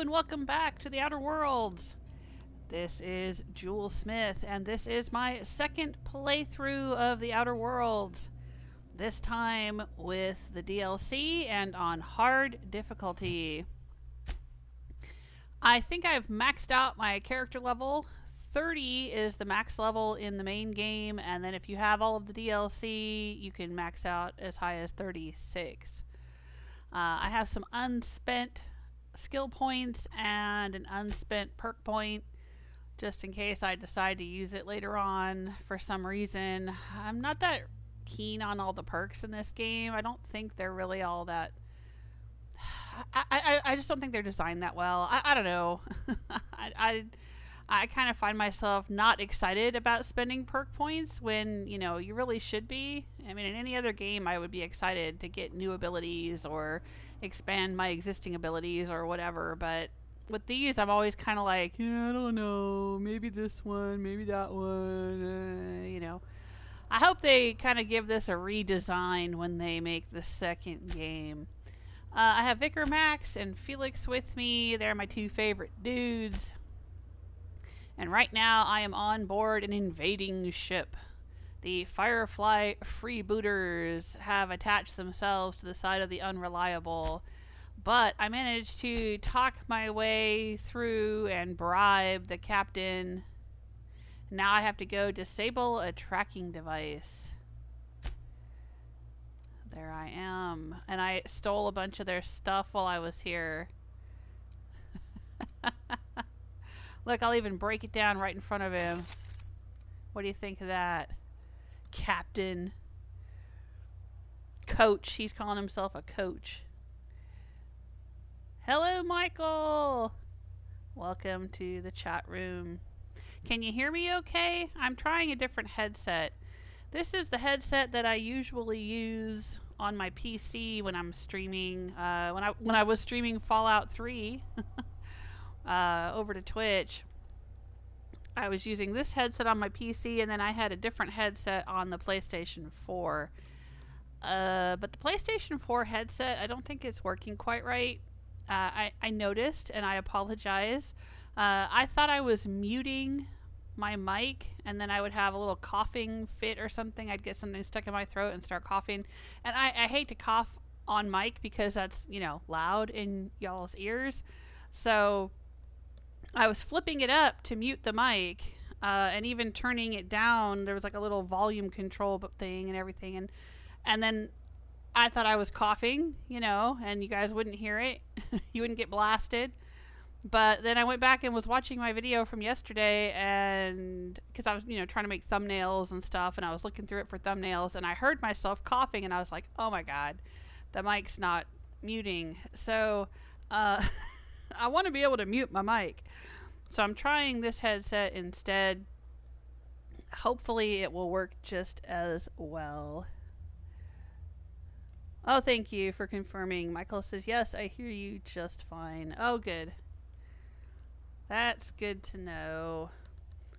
and welcome back to the Outer Worlds. This is Jewel Smith, and this is my second playthrough of the Outer Worlds. This time with the DLC and on hard difficulty. I think I've maxed out my character level. 30 is the max level in the main game, and then if you have all of the DLC, you can max out as high as 36. I have some unspent skill points and an unspent perk point just in case I decide to use it later on for some reason. I'm not that keen on all the perks in this game. I don't think they're really all that... I just don't think they're designed that well. I don't know. I kind of find myself not excited about spending perk points when, you know, you really should be. I mean, in any other game, I would be excited to get new abilities or expand my existing abilities or whatever. But with these, I'm always kind of like, yeah, I don't know. Maybe this one, maybe that one, you know. I hope they kind of give this a redesign when they make the second game. I have Vicar Max and Felix with me. They're my two favorite dudes. And right now I am on board an invading ship. The Firefly Freebooters have attached themselves to the side of the Unreliable. But I managed to talk my way through and bribe the captain. Now I have to go disable a tracking device. There I am. And I stole a bunch of their stuff while I was here. Look, I'll even break it down right in front of him. What do you think of that? Captain. Coach. He's calling himself a coach. Hello, Michael. Welcome to the chat room. Can you hear me okay? I'm trying a different headset. This is the headset that I usually use on my PC when I'm streaming. When I was streaming Fallout 3 over to Twitch, I was using this headset on my PC, and then I had a different headset on the PlayStation 4. But the PlayStation 4 headset, I don't think it's working quite right. I noticed, and I apologize. I thought I was muting my mic, and then I would have a little coughing fit or something. I'd get something stuck in my throat and start coughing. And I hate to cough on mic because that's, you know, loud in y'all's ears. So I was flipping it up to mute the mic, and even turning it down. There was like a little volume control thing and everything. And then I thought I was coughing, you know, and you guys wouldn't hear it. You wouldn't get blasted. But then I went back and was watching my video from yesterday, and because I was, you know, trying to make thumbnails and stuff, and I was looking through it for thumbnails, and I heard myself coughing, and I was like, oh my god, the mic's not muting. So I want to be able to mute my mic. So I'm trying this headset instead. Hopefully it will work just as well. Oh, thank you for confirming. Michael says, yes, I hear you just fine. Oh, good. That's good to know.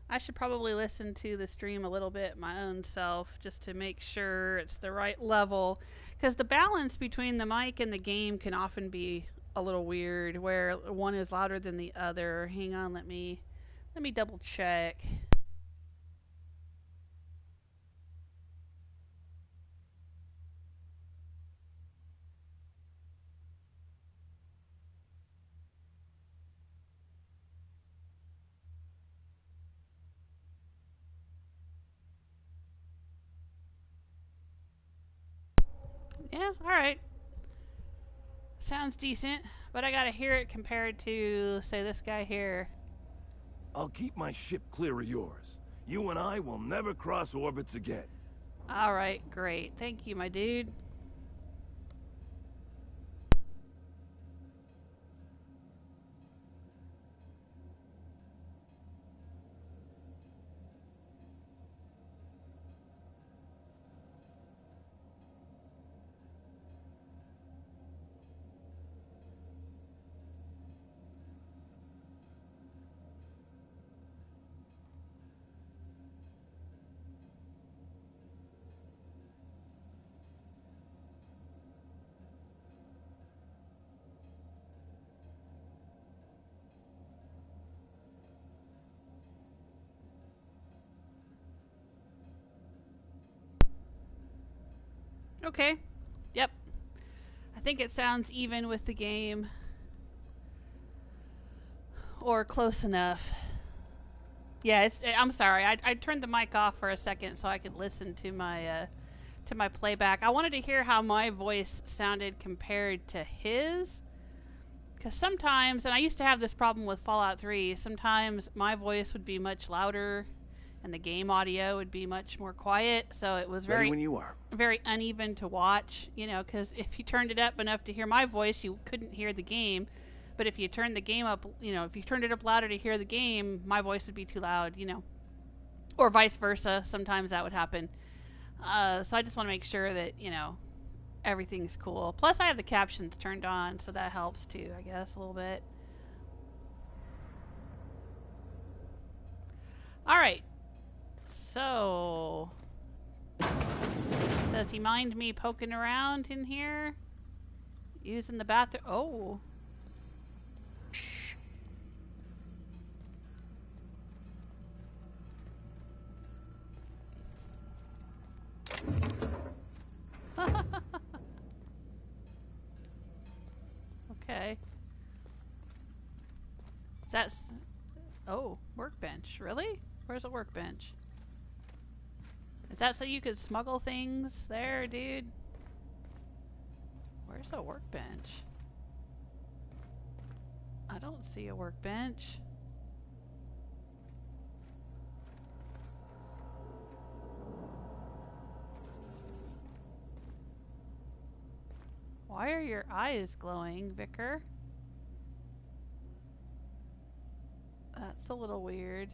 I should probably listen to the stream a little bit my own self just to make sure it's the right level. Because the balance between the mic and the game can often be a little weird, where one is louder than the other. Hang on, let me double check. Yeah, alright. Sounds decent, but I gotta hear it compared to, say, this guy here. I'll keep my ship clear of yours. You and I will never cross orbits again. Alright, great. Thank you, my dude. Okay. Yep. I think it sounds even with the game. Or close enough. Yeah, I'm sorry. I turned the mic off for a second so I could listen to my playback. I wanted to hear how my voice sounded compared to his. Because sometimes, and I used to have this problem with Fallout 3, sometimes my voice would be much louder and the game audio would be much more quiet. So it was Ready when you are. very uneven to watch, you know, because if you turned it up enough to hear my voice, you couldn't hear the game. But if you turned the game up, you know, if you turned it up louder to hear the game, my voice would be too loud, you know. Or vice versa. Sometimes that would happen. So I just want to make sure that, you know, everything's cool. Plus I have the captions turned on, so that helps too, I guess, a little bit. Alright. So... does he mind me poking around in here? Using the bathroom? Oh... Okay. That's... oh, workbench. Really? Where's a workbench? Is that so you could smuggle things there, dude? Where's a workbench? I don't see a workbench. Why are your eyes glowing, Vicar? That's a little weird.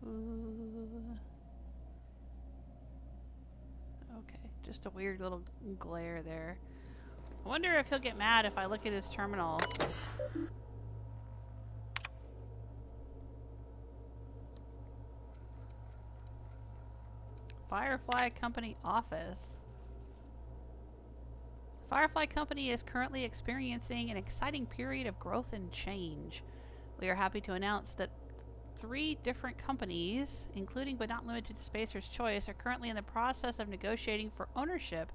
Ooh. Okay, just a weird little glare there. I wonder if he'll get mad if I look at his terminal. Firefly Company office. Firefly Company is currently experiencing an exciting period of growth and change. We are happy to announce that 3 different companies, including but not limited to Spacer's Choice, are currently in the process of negotiating for ownership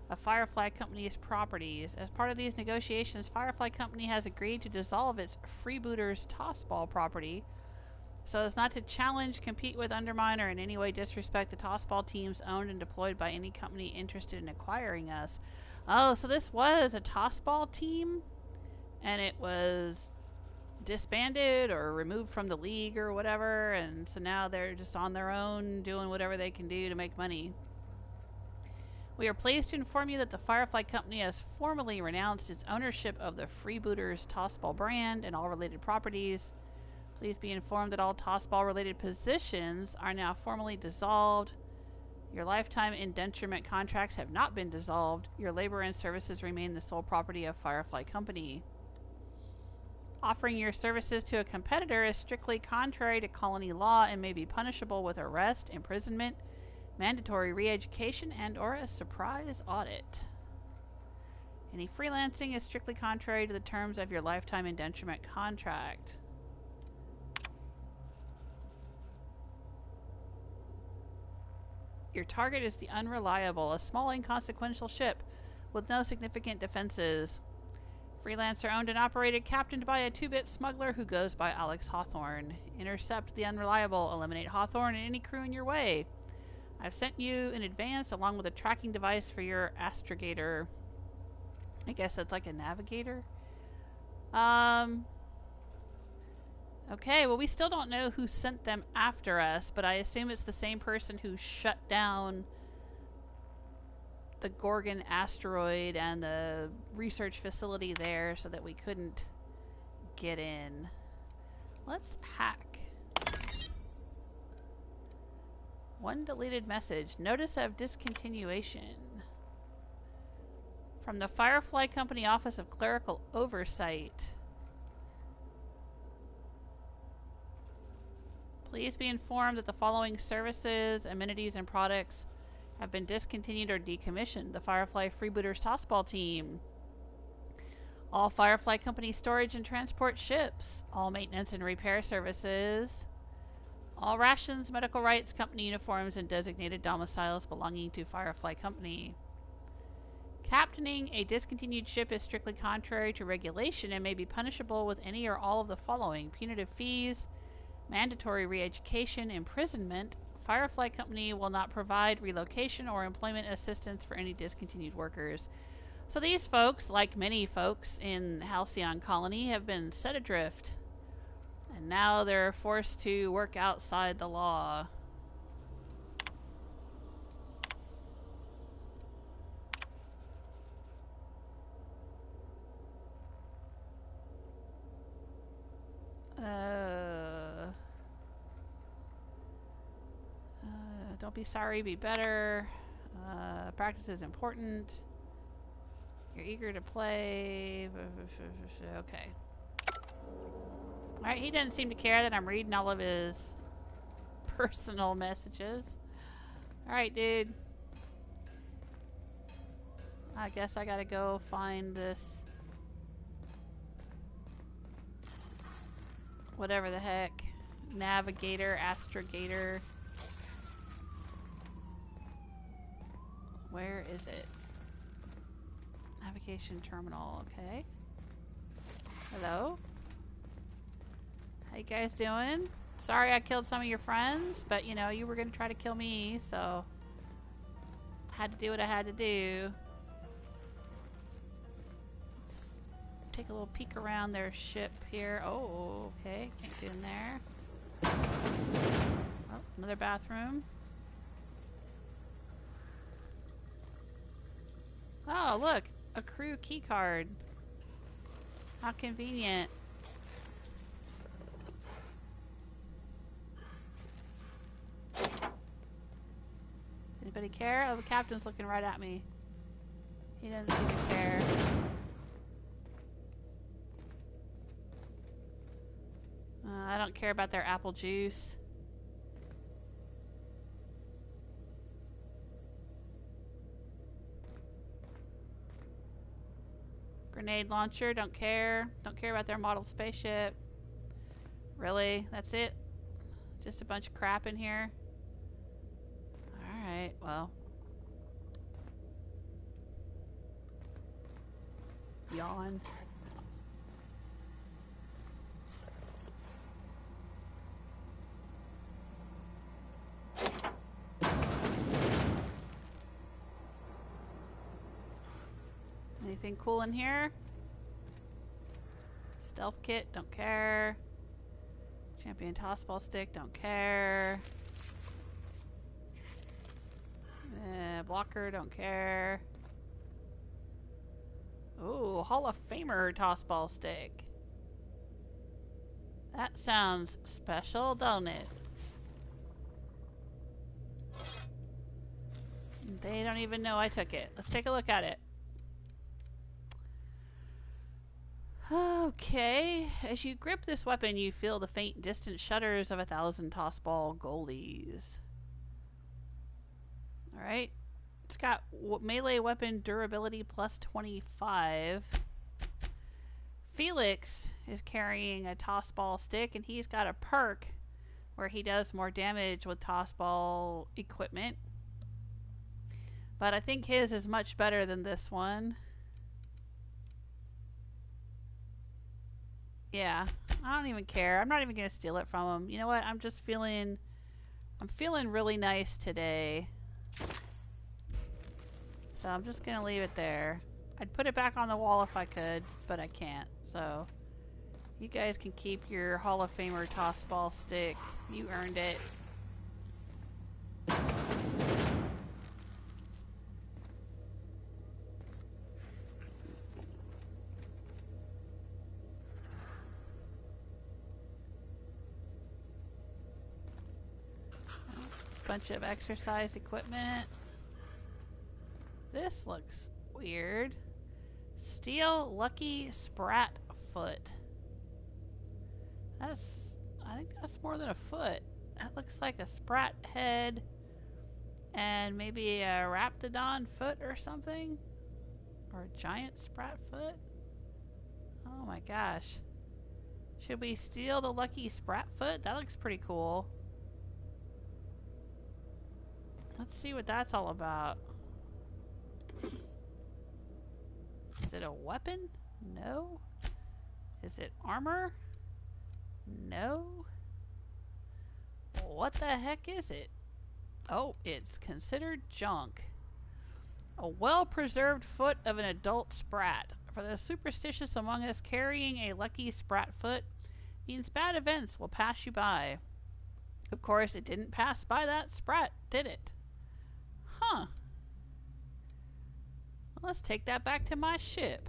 of Firefly Company's properties. As part of these negotiations, Firefly Company has agreed to dissolve its Freebooters tossball property so as not to challenge, compete with, undermine, or in any way disrespect the tossball teams owned and deployed by any company interested in acquiring us. Oh, so this was a tossball team, and it was disbanded or removed from the league or whatever, and so now they're just on their own doing whatever they can do to make money. We are pleased to inform you that the Firefly Company has formally renounced its ownership of the Freebooters tossball brand and all related properties. Please be informed that all tossball related positions are now formally dissolved. Your lifetime indenturement contracts have not been dissolved. Your labor and services remain the sole property of Firefly Company. Offering your services to a competitor is strictly contrary to colony law and may be punishable with arrest, imprisonment, mandatory re-education, and/or a surprise audit. Any freelancing is strictly contrary to the terms of your lifetime indenturement contract. Your target is the Unreliable, a small inconsequential ship with no significant defenses. Freelancer owned and operated, captained by a 2-bit smuggler who goes by Alex Hawthorne. Intercept the Unreliable, eliminate Hawthorne and any crew in your way. I've sent you in advance along with a tracking device for your astrogator. I guess that's like a navigator. Okay, well, we still don't know who sent them after us, but I assume it's the same person who shut down the Gorgon asteroid and the research facility there so that we couldn't get in. Let's hack. One deleted message. Notice of discontinuation. From the Firefly Company Office of Clerical Oversight. Please be informed that the following services, amenities, and products have been discontinued or decommissioned. The Firefly Freebooters tossball team. All Firefly Company storage and transport ships. All maintenance and repair services. All rations, medical rights, company uniforms, and designated domiciles belonging to Firefly Company. Captaining a discontinued ship is strictly contrary to regulation and may be punishable with any or all of the following: punitive fees, mandatory re-education, imprisonment. Firefly Company will not provide relocation or employment assistance for any discontinued workers. So these folks, like many folks in Halcyon Colony, have been set adrift. And now they're forced to work outside the law. Don't be sorry, be better. Practice is important. You're eager to play. Okay. Alright, he doesn't seem to care that I'm reading all of his personal messages. Alright, dude. I guess I gotta go find this. Whatever the heck. Navigator, astrogator. Where is it? Navigation terminal, okay. Hello? How you guys doing? Sorry I killed some of your friends, but you know, you were gonna try to kill me, so I had to do what I had to do. Let's take a little peek around their ship here. Oh, okay, can't get in there. Oh, another bathroom. Oh, look, a crew key card. How convenient. Anybody care? Oh, the captain's looking right at me. He doesn't seem to care. I don't care about their apple juice. Grenade launcher, don't care. Don't care about their model spaceship. Really? That's it? Just a bunch of crap in here? Alright, well. Yawn. Anything cool in here? Stealth kit, don't care. Champion tossball stick, don't care. Blocker, don't care. Ooh, Hall of Famer tossball stick. That sounds special, don't it? They don't even know I took it. Let's take a look at it. Okay. As you grip this weapon, you feel the faint, distant shudders of 1,000 tossball goalies. Alright. It's got melee weapon durability plus 25. Felix is carrying a tossball stick, and he's got a perk where he does more damage with tossball equipment. But I think his is much better than this one. Yeah, I don't even care. I'm not even going to steal it from him. You know what? I'm feeling really nice today. So I'm just going to leave it there. I'd put it back on the wall if I could, but I can't. So you guys can keep your Hall of Famer tossball stick. You earned it. Bunch of exercise equipment. This looks weird. Steel Lucky Sprat Foot. I think that's more than a foot. That looks like a sprat head and maybe a raptidon foot or something. Or a giant sprat foot. Oh my gosh. Should we steal the Lucky Sprat Foot? That looks pretty cool. Let's see what that's all about. Is it a weapon? No. Is it armor? No. What the heck is it? Oh, it's considered junk. A well-preserved foot of an adult sprat. For the superstitious among us, carrying a lucky sprat foot means bad events will pass you by. Of course, it didn't pass by that sprat, did it? Huh. Well, let's take that back to my ship.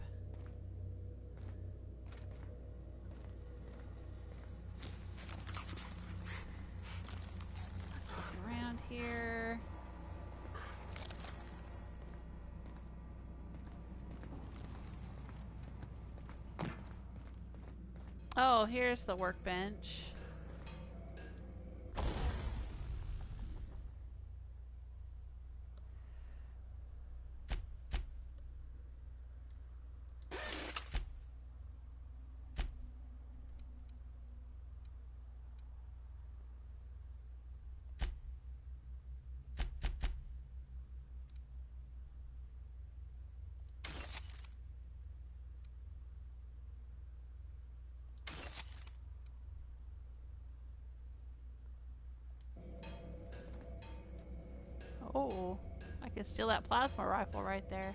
Let's look around here. Oh, here's the workbench. Oh, I can steal that plasma rifle right there.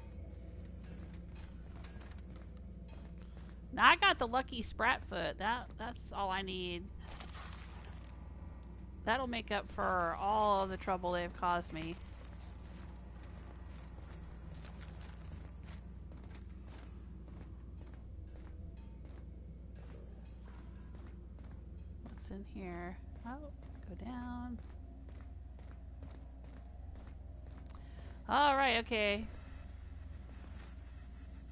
Now I got the lucky sprat foot. That's all I need. That'll make up for all of the trouble they've caused me. What's in here? Oh, go down. Alright, okay.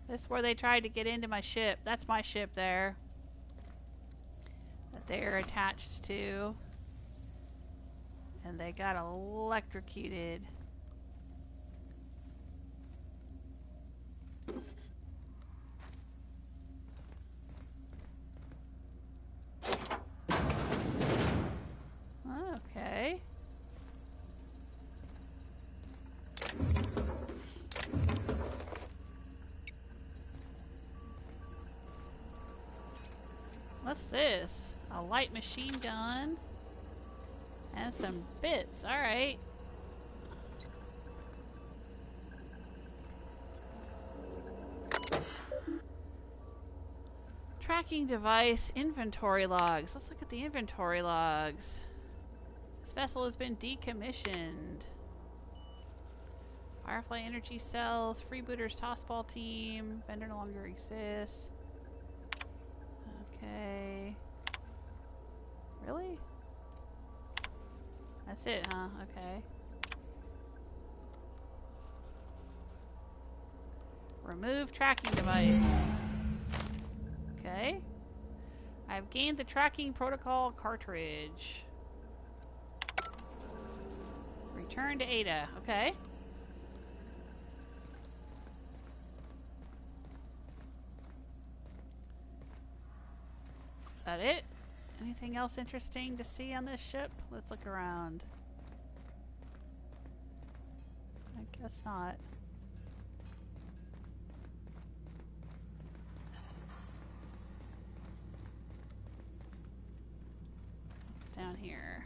This is where they tried to get into my ship. That's my ship there. That they're attached to. And they got electrocuted. Okay. What's this? A light machine gun. And some bits. Alright. Tracking device. Inventory logs. Let's look at the inventory logs. This vessel has been decommissioned. Firefly energy cells. Freebooters tossball team. Vendor no longer exists. Okay. Really? That's it, huh? Okay. Remove tracking device. Okay. I've gained the tracking protocol cartridge. Return to Ada. Okay. Is that it? Anything else interesting to see on this ship? Let's look around. I guess not. What's down here?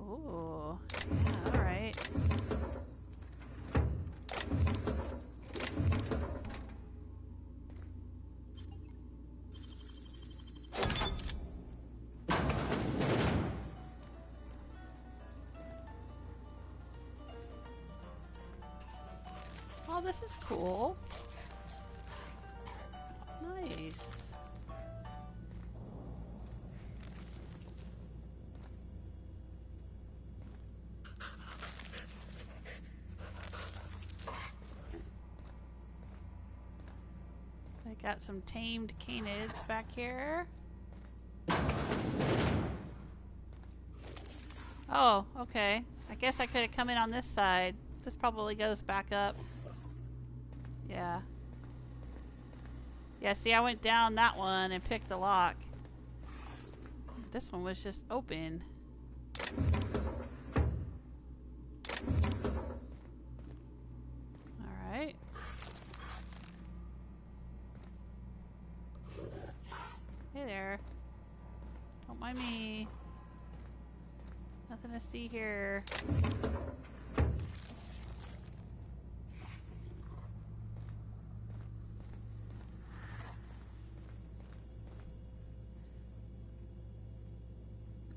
Oh, yeah, all right. Oh, this is cool. Nice. I got some tamed canids back here. Oh, okay. I guess I could have come in on this side. This probably goes back up. Yeah. Yeah, see, I went down that one and picked the lock. This one was just open. Alright. Hey there. Don't mind me. Nothing to see here.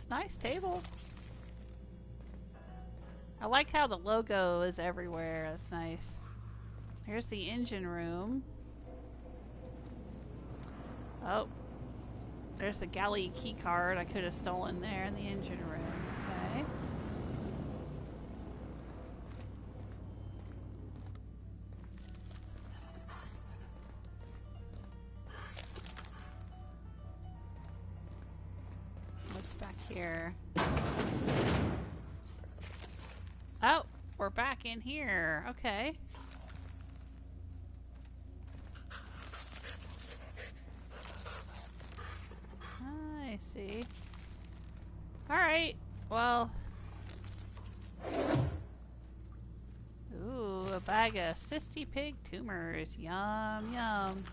Nice table. I like how the logo is everywhere. That's nice. Here's the engine room. Oh. There's the galley key card I could have stolen there in the engine room. Okay. What's back here? Oh, we're back in here. Okay. I see. Alright, well. Ooh, a bag of cysty pig tumors. Yum, yum.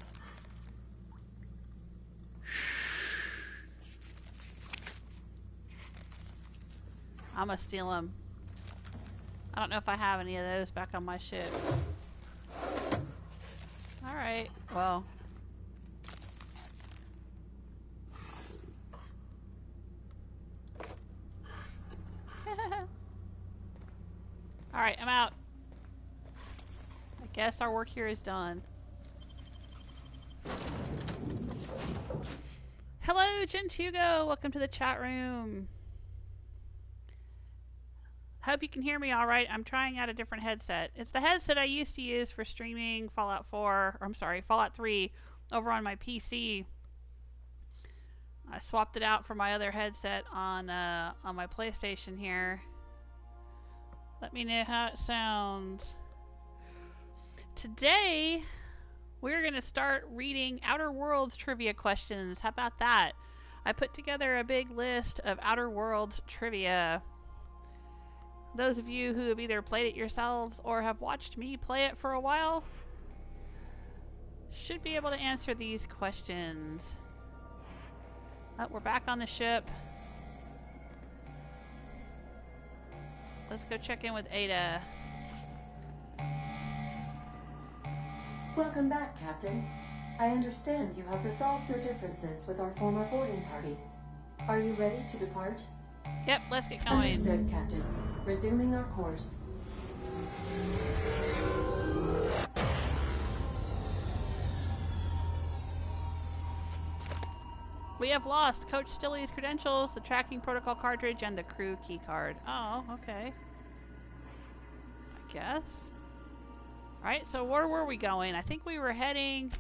I'm gonna steal them. I don't know if I have any of those back on my ship. Alright, well. Alright, I'm out. I guess our work here is done. Hello, Gentugo! Welcome to the chat room. Hope you can hear me alright. I'm trying out a different headset. It's the headset I used to use for streaming Fallout 4, or I'm sorry, Fallout 3 over on my PC. I swapped it out for my other headset on my PlayStation here. Let me know how it sounds. Today, we're going to start reading Outer Worlds trivia questions. How about that? I put together a big list of Outer Worlds trivia. Those of you who have either played it yourselves or have watched me play it for a while should be able to answer these questions. Oh, we're back on the ship. Let's go check in with Ada. Welcome back, Captain. I understand you have resolved your differences with our former boarding party. Are you ready to depart? Yep, let's get going. Understood, Captain. Resuming our course. We have lost Coach Stilly's credentials, the tracking protocol cartridge, and the crew key card. Oh, okay. I guess. Alright, so where were we going? I think we were heading...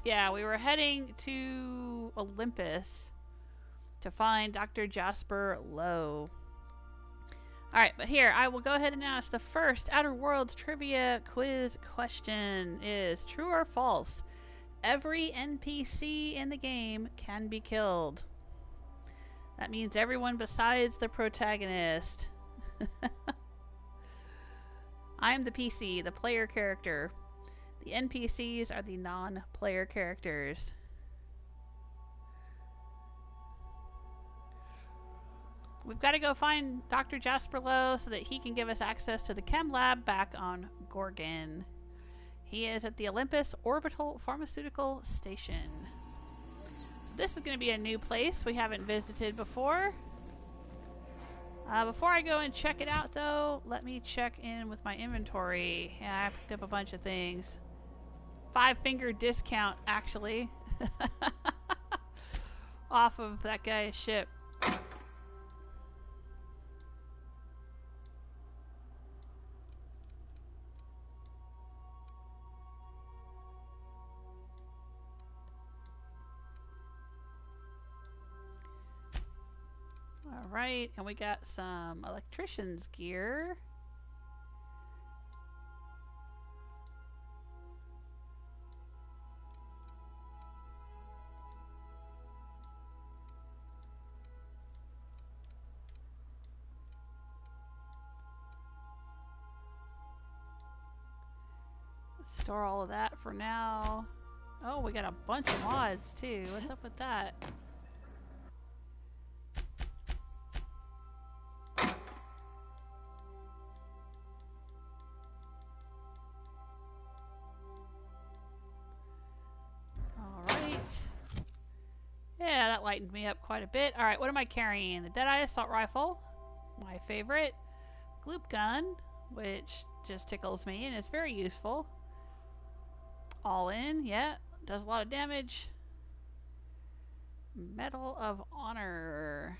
Yeah, we were heading to Olympus to find Dr. Jasper Low. Alright, but here, I will go ahead and ask the first Outer Worlds trivia quiz question is true or false? Every NPC in the game can be killed. That means everyone besides the protagonist. I am the PC, the player character. The NPCs are the non-player characters. We've got to go find Dr. Jasper Low so that he can give us access to the chem lab back on Gorgon. He is at the Olympus Orbital Pharmaceutical Station. So this is going to be a new place we haven't visited before. Before I go and check it out, though, let me check in with my inventory. Yeah, I picked up a bunch of things. 5-finger discount, actually. Off of that guy's ship. Alright, and we got some electrician's gear. Store all of that for now. Oh, we got a bunch of mods too. What's up with that? Alright. Yeah, that lightened me up quite a bit. Alright, what am I carrying? The Deadeye Assault Rifle, my favorite. Gloop Gun, which just tickles me and is very useful. All in, yeah, does a lot of damage. Medal of Honor.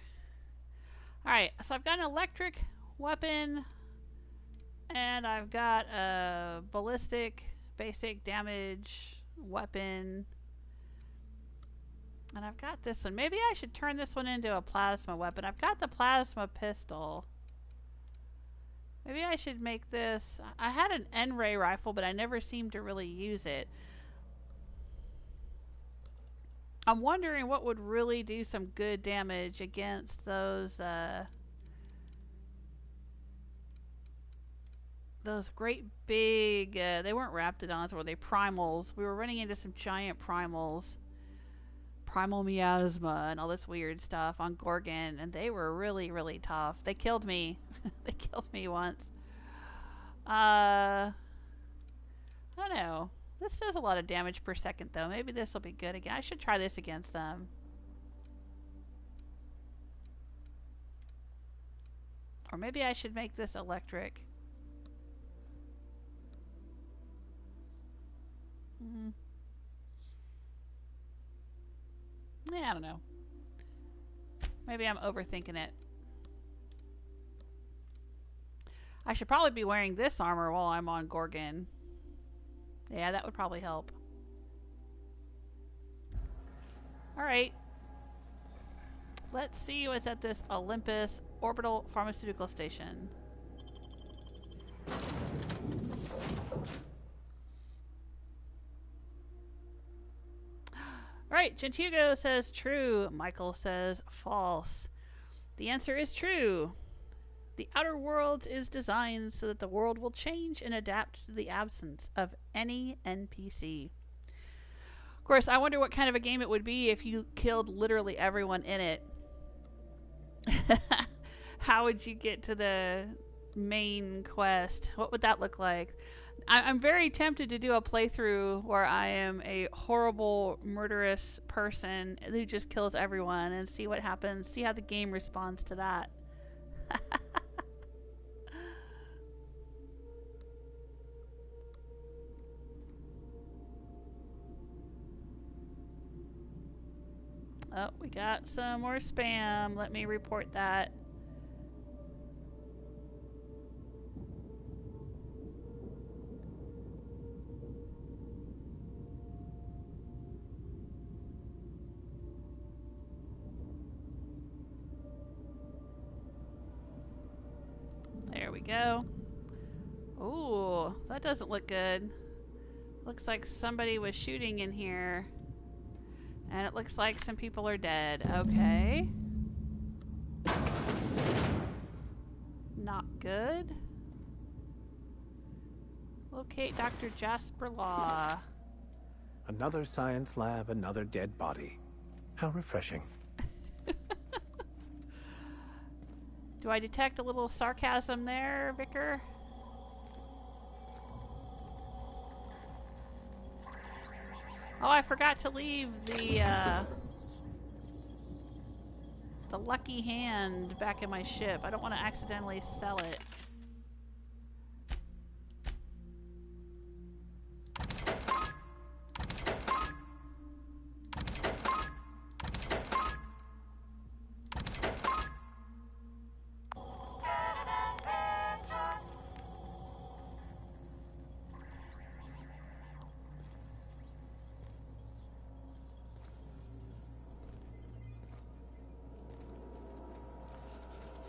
Alright, so I've got an electric weapon, and I've got a ballistic basic damage weapon, and I've got this one. Maybe I should turn this one into a plasma weapon. I've got the plasma pistol. Maybe I should make this... I had an N-ray rifle, but I never seemed to really use it. I'm wondering what would really do some good damage against those great big... they weren't Raptidons, were they? Primals. We were running into some giant primals. Primal miasma and all this weird stuff on Gorgon, and they were really, really tough. They killed me. They killed me once. I don't know. This does a lot of damage per second, though. Maybe this will be good again. I should try this against them. Or maybe I should make this electric. Yeah, I don't know. Maybe I'm overthinking it. I should probably be wearing this armor while I'm on Gorgon. Yeah, that would probably help. Alright. Let's see what's at this Olympus Orbital Pharmaceutical Station. Alright, Gentugo says true. Michael says false. The answer is true. The Outer Worlds is designed so that the world will change and adapt to the absence of any NPC. Of course, I wonder what kind of a game it would be if you killed literally everyone in it. How would you get to the main quest? What would that look like? I'm very tempted to do a playthrough where I am a horrible, murderous person who just kills everyone and see what happens, see how the game responds to that. Oh, we got some more spam. Let me report that. There we go. Ooh, that doesn't look good. Looks like somebody was shooting in here. And it looks like some people are dead. Okay. Not good. Locate Dr. Jasper Low. Another science lab, another dead body. How refreshing. Do I detect a little sarcasm there, Vicar? Oh, I forgot to leave the lucky hand back in my ship. I don't want to accidentally sell it.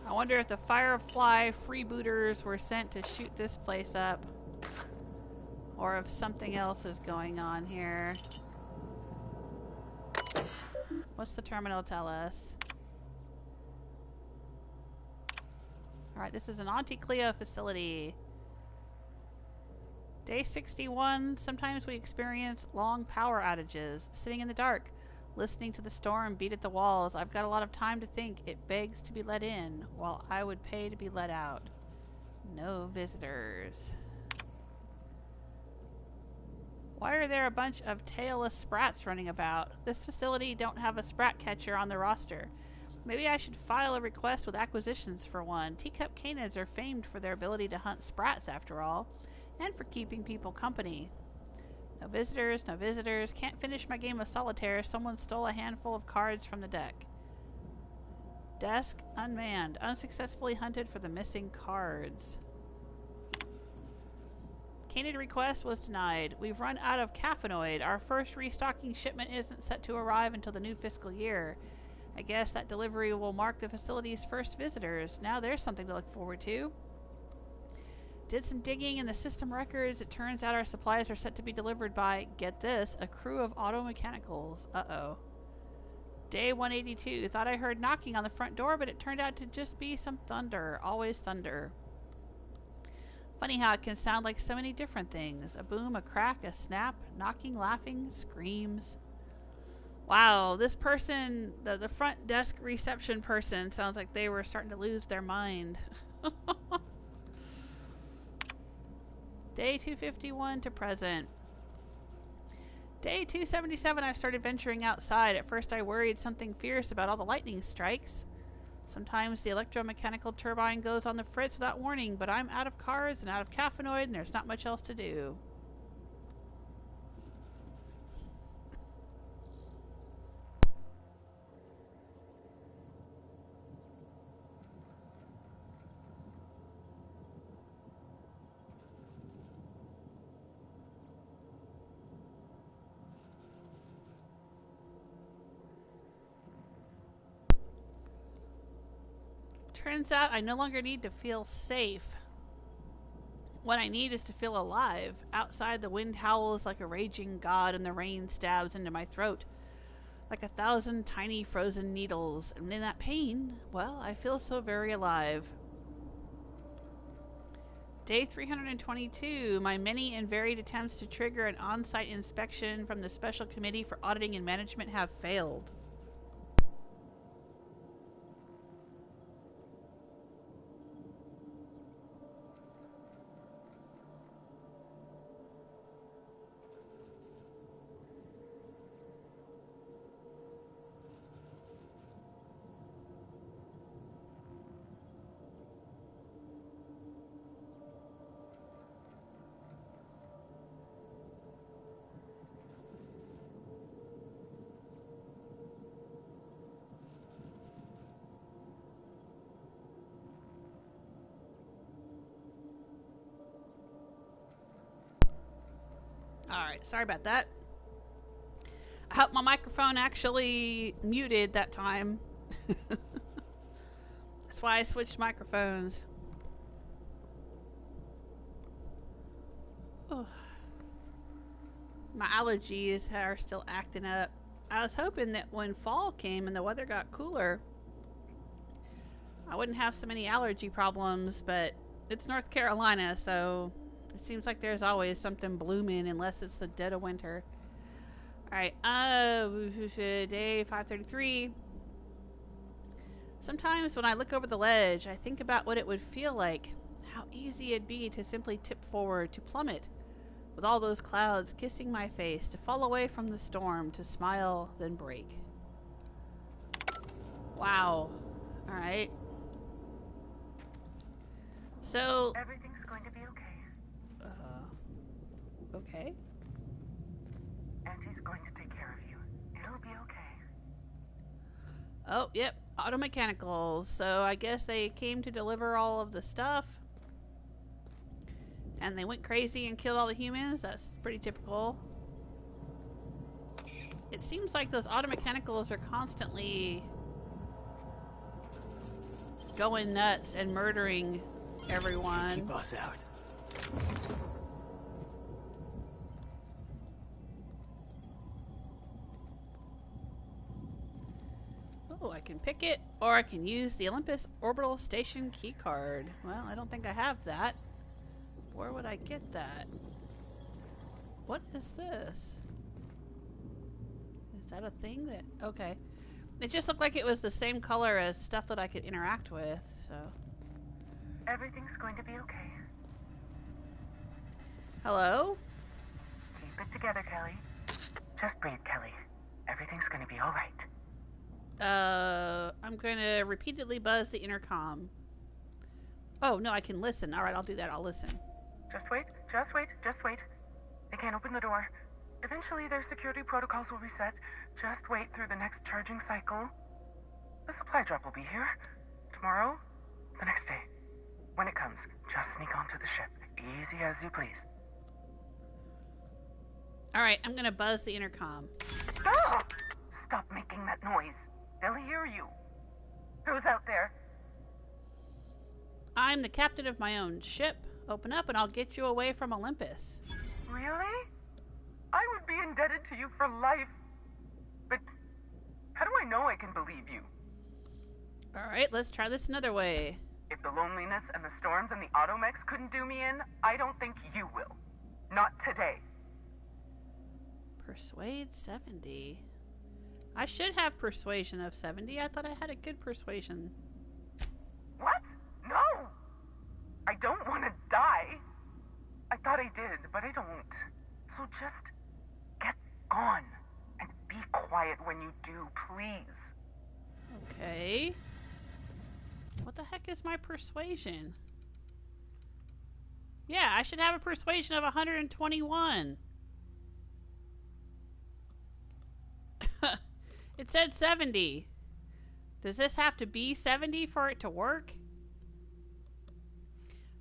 I wonder if the Firefly Freebooters were sent to shoot this place up, or if something else is going on here. What's the terminal tell us? Alright, this is an Auntie Cleo facility. Day 61. Sometimes we experience long power outages. Sitting in the dark, listening to the storm beat at the walls. I've got a lot of time to think. It begs to be let in, while I would pay to be let out. No visitors. Why are there a bunch of tailless sprats running about? This facility don't have a sprat catcher on the roster. Maybe I should file a request with acquisitions for one. Teacup canids are famed for their ability to hunt sprats, after all, and for keeping people company. No visitors, no visitors. Can't finish my game of solitaire. Someone stole a handful of cards from the deck. Desk unmanned. Unsuccessfully hunted for the missing cards. Canid request was denied. We've run out of caffeinoid. Our first restocking shipment isn't set to arrive until the new fiscal year. I guess that delivery will mark the facility's first visitors. Now there's something to look forward to. Did some digging in the system records. It turns out our supplies are set to be delivered by, get this, a crew of auto mechanicals. Uh-oh. Day 182. Thought I heard knocking on the front door, but it turned out to just be some thunder. Always thunder. Funny how it can sound like so many different things. A boom, a crack, a snap, knocking, laughing, screams. Wow, this person, the front desk reception person, sounds like they were starting to lose their mind. Day 251 to present. Day 277, I started venturing outside. At first I worried something fierce about all the lightning strikes. Sometimes the electromechanical turbine goes on the fritz without warning, but I'm out of cards and out of caffeinoid and there's not much else to do. Turns out I no longer need to feel safe. What I need is to feel alive. Outside, the wind howls like a raging god and the rain stabs into my throat like 1,000 tiny frozen needles. And in that pain, well, I feel so very alive. Day 322. My many and varied attempts to trigger an on-site inspection from the Special Committee for Auditing and Management have failed. Alright, sorry about that. I hope my microphone actually muted that time. That's why I switched microphones. Oh. My allergies are still acting up. I was hoping that when fall came and the weather got cooler, I wouldn't have so many allergy problems, but it's North Carolina, so it seems like there's always something blooming unless it's the dead of winter. Alright, day 533. Sometimes when I look over the ledge, I think about what it would feel like. How easy it'd be to simply tip forward, to plummet, with all those clouds kissing my face, to fall away from the storm, to smile, then break. Wow. Alright. So... everything's going to be okay. Okay. Auntie's going to take care of you. It'll be okay. Oh, yep. Auto mechanicals. So I guess they came to deliver all of the stuff. And they went crazy and killed all the humans. That's pretty typical. It seems like those auto mechanicals are constantly going nuts and murdering everyone. Keep us out. Oh, I can pick it, or I can use the Olympus Orbital Station keycard. Well, I don't think I have that. Where would I get that? What is this? Is that a thing that... Okay. It just looked like it was the same color as stuff that I could interact with, so... Everything's going to be okay. Hello? Keep it together, Kelly. Just breathe, Kelly. Everything's going to be all right. I'm going to repeatedly buzz the intercom. Oh, no, I can listen. All right, I'll do that. I'll listen. Just wait, just wait, just wait. They can't open the door. Eventually, their security protocols will reset. Just wait through the next charging cycle. The supply drop will be here. Tomorrow, the next day. When it comes, just sneak onto the ship. Easy as you please. All right, I'm going to buzz the intercom. Stop! Stop making that noise. They'll hear you. Who's out there? I'm the captain of my own ship. Open up and I'll get you away from Olympus. Really? I would be indebted to you for life. But how do I know I can believe you? All right, let's try this another way. If the loneliness and the storms and the automex couldn't do me in, I don't think you will. Not today. Persuade 70. I should have persuasion of 70. I thought I had a good persuasion. What? No! I don't want to die. I thought I did, but I don't. So just get gone and be quiet when you do, please. Okay. What the heck is my persuasion? Yeah, I should have a persuasion of 121. It said 70. Does this have to be 70 for it to work?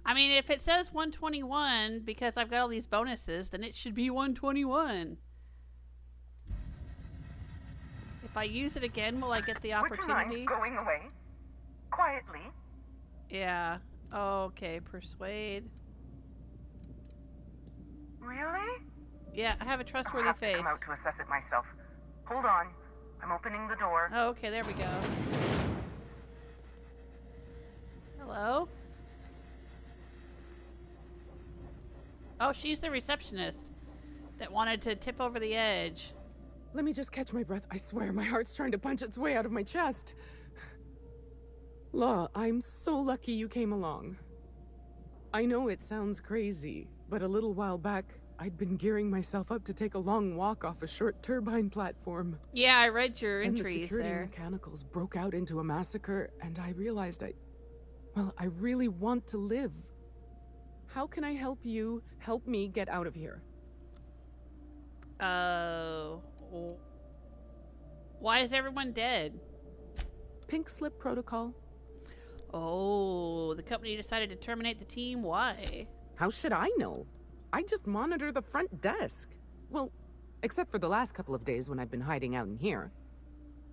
I mean, if it says 121 because I've got all these bonuses, then it should be 121. If I use it again, will I get the opportunity? Would you mind going away? Quietly. Yeah. Okay, persuade. Really? Yeah, I have a I'll trustworthy have to face. come out to assess it myself. Hold on. I'm opening the door. Oh, okay, there we go. Hello? Oh, she's the receptionist that wanted to tip over the edge. Let me just catch my breath. I swear, my heart's trying to punch its way out of my chest. Law, I'm so lucky you came along. I know it sounds crazy, but a little while back, I'd been gearing myself up to take a long walk off a short turbine platform. Yeah, I read your And entries the security there. mechanicals broke out into a massacre, and I realized I really want to live. How can I help you help me get out of here? Why is everyone dead? Pink slip protocol. Oh, the company decided to terminate the team. Why? How should I know? I just monitor the front desk. Well, except for the last couple of days when I've been hiding out in here.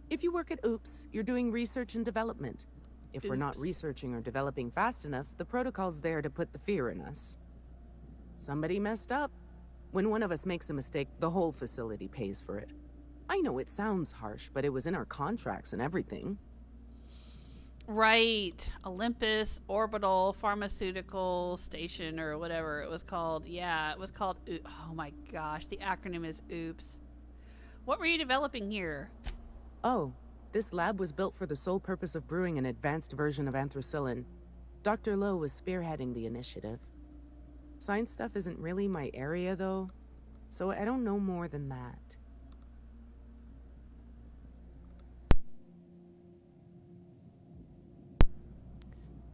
If you work at Oops, you're doing research and development. If we're not Oops. researching or developing fast enough, the protocol's there to put the fear in us. Somebody messed up. When one of us makes a mistake, the whole facility pays for it. I know it sounds harsh, but it was in our contracts and everything. Right. Olympus Orbital Pharmaceutical Station or whatever it was called. Yeah, it was called oh my gosh, the acronym is OOPS. What were you developing here? Oh, this lab was built for the sole purpose of brewing an advanced version of anthracillin. Dr. Low was spearheading the initiative. Science stuff isn't really my area, though, so I don't know more than that.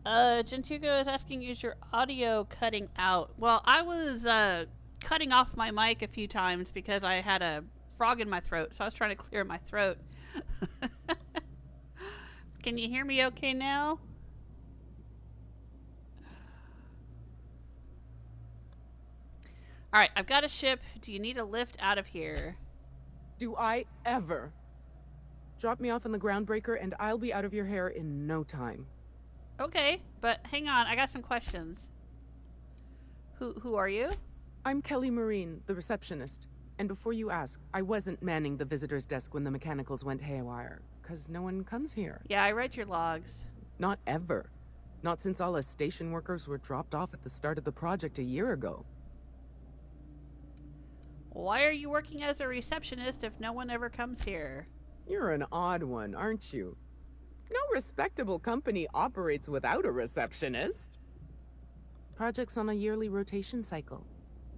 Gentugo is asking, is your audio cutting out? Well, I was cutting off my mic a few times because I had a frog in my throat, so I was trying to clear my throat. Can you hear me okay now? Alright, I've got a ship. Do you need a lift out of here? Do I ever? Drop me off on the groundbreaker and I'll be out of your hair in no time. Okay, but hang on, I got some questions. Who are you? I'm Kelly Marine, the receptionist. And before you ask, I wasn't manning the visitor's desk when the mechanicals went haywire, 'cause no one comes here. Yeah, I read your logs. Not ever. Not since all us station workers were dropped off at the start of the project a year ago. Why are you working as a receptionist if no one ever comes here? You're an odd one, aren't you? No respectable company operates without a receptionist. Project's on a yearly rotation cycle.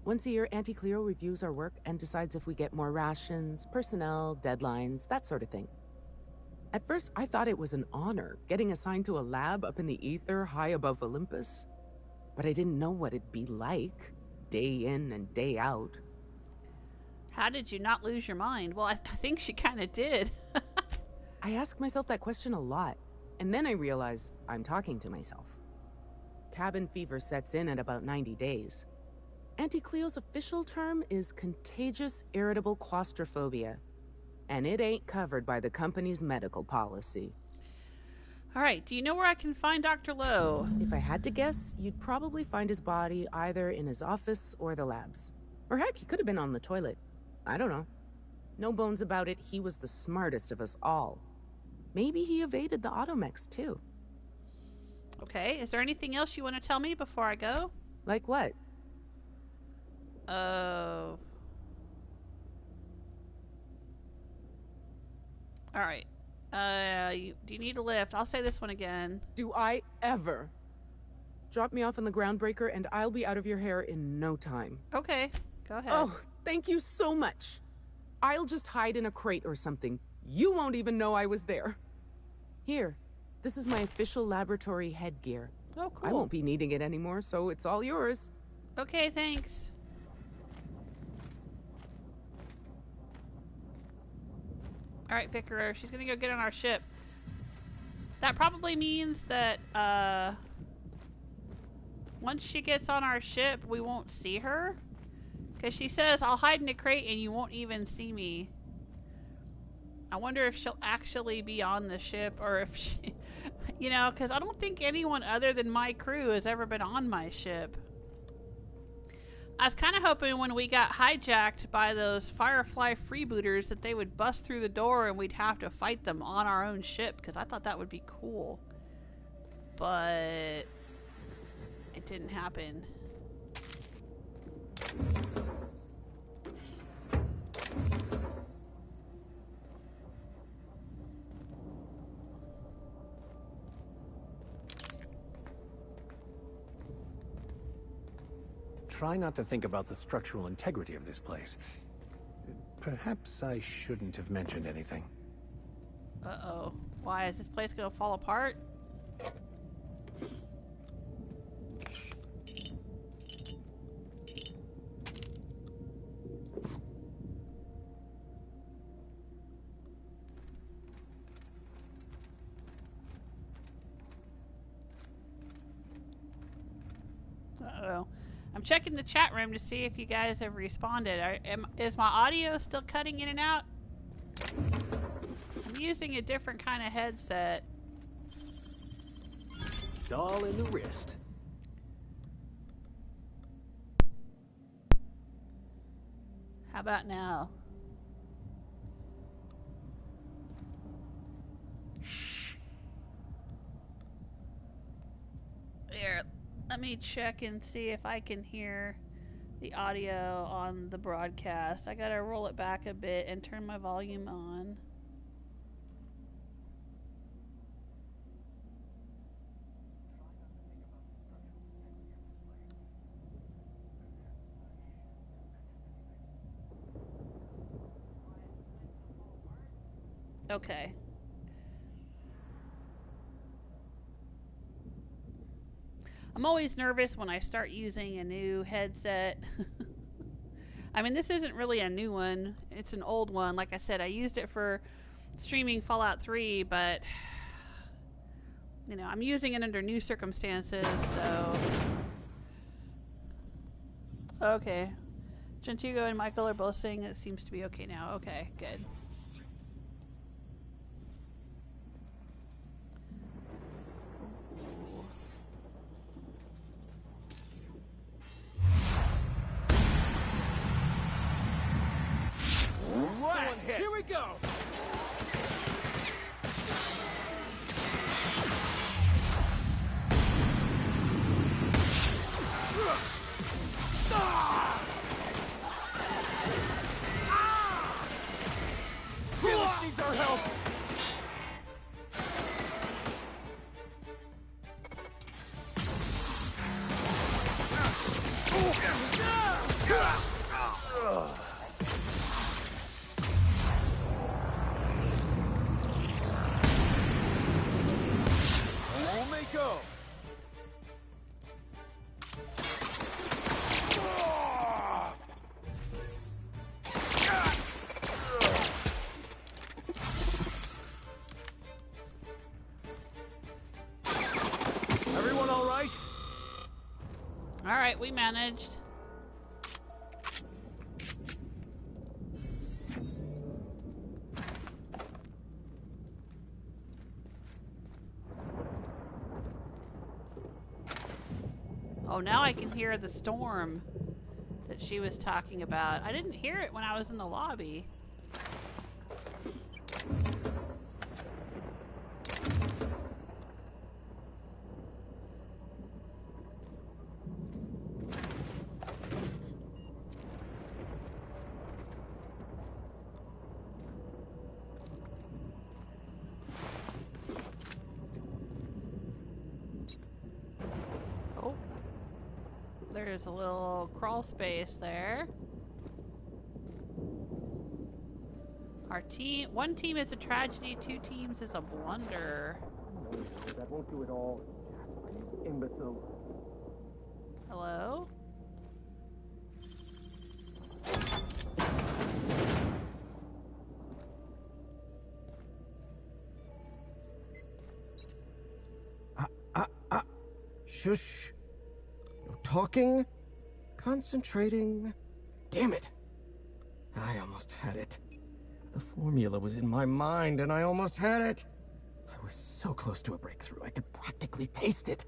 Once a year, Auntie Cleo reviews our work and decides if we get more rations, personnel, deadlines, that sort of thing. At first, I thought it was an honor, getting assigned to a lab up in the ether high above Olympus. But I didn't know what it'd be like, day in and day out. How did you not lose your mind? Well, I think she kind of did. I ask myself that question a lot, and then I realize I'm talking to myself. Cabin fever sets in at about 90 days. Auntie Cleo's official term is contagious irritable claustrophobia, and it ain't covered by the company's medical policy. All right, do you know where I can find Dr. Low? If I had to guess, you'd probably find his body either in his office or the labs. Or heck, he could have been on the toilet. I don't know. No bones about it, he was the smartest of us all. Maybe he evaded the automex, too. Okay, is there anything else you want to tell me before I go? Like what? Oh. Alright. Do you need a lift? I'll say this one again. Do I ever? Drop me off on the groundbreaker and I'll be out of your hair in no time. Okay, go ahead. Oh, thank you so much. I'll just hide in a crate or something. You won't even know I was there. Here, this is my official laboratory headgear. Oh, cool. I won't be needing it anymore, so it's all yours. Okay, thanks. Alright, Vicar, she's gonna go get on our ship. That probably means that, once she gets on our ship, we won't see her. Because she says, I'll hide in a crate and you won't even see me. I wonder if she'll actually be on the ship, or if she... You know, because I don't think anyone other than my crew has ever been on my ship. I was kind of hoping when we got hijacked by those Firefly Freebooters that they would bust through the door and we'd have to fight them on our own ship, because I thought that would be cool. But it didn't happen. Try not to think about the structural integrity of this place. Perhaps I shouldn't have mentioned anything. Uh-oh. Why, is this place gonna fall apart? Uh-oh. I'm checking the chat room to see if you guys have responded. Is my audio still cutting in and out? I'm using a different kind of headset. It's all in the wrist. How about now? Shh. There. Let me check and see if I can hear the audio on the broadcast. I gotta roll it back a bit and turn my volume on. Okay. I'm always nervous when I start using a new headset. I mean, this isn't really a new one. It's an old one. Like I said, I used it for streaming Fallout 3, but, you know, I'm using it under new circumstances, so... Okay. Gentigo and Michael are both saying it seems to be okay now. Okay, good. Right, here we go. Alright, we managed. Oh, now I can hear the storm that she was talking about. I didn't hear it when I was in the lobby. There's a little crawl space there. Our team, one team is a tragedy, two teams is a blunder. No, that won't do it all. Jasper, you imbecile. Hello? Shush. No talking. Concentrating. Damn it. I almost had it. The formula was in my mind and I almost had it. I was so close to a breakthrough, I could practically taste it.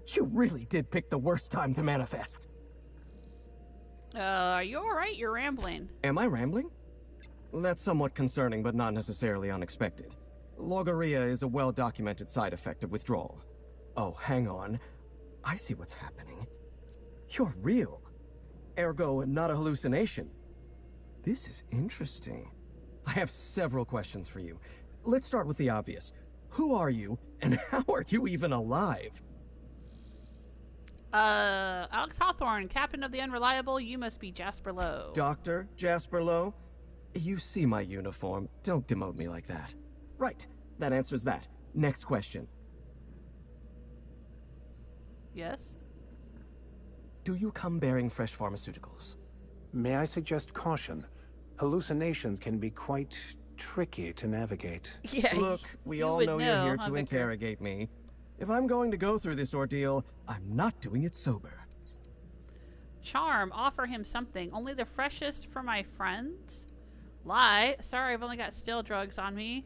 You really did pick the worst time to manifest. Are you alright? You're rambling. Am I rambling? That's somewhat concerning, but not necessarily unexpected. Logorrhea is a well-documented side effect of withdrawal. Oh, hang on. I see what's happening. You're real. Ergo, not a hallucination. This is interesting. I have several questions for you. Let's start with the obvious. Who are you, and how are you even alive? Alex Hawthorne, Captain of the Unreliable, you must be Jasper Low. Dr. Jasper Low? You see my uniform. Don't demote me like that. Right. That answers that. Next question. Yes? Do you come bearing fresh pharmaceuticals? May I suggest caution? Hallucinations can be quite tricky to navigate. Yeah. Look, we all know you're here to interrogate me. If I'm going to go through this ordeal, I'm not doing it sober. Charm, offer him something. Only the freshest for my friends? Lie. Sorry, I've only got still drugs on me.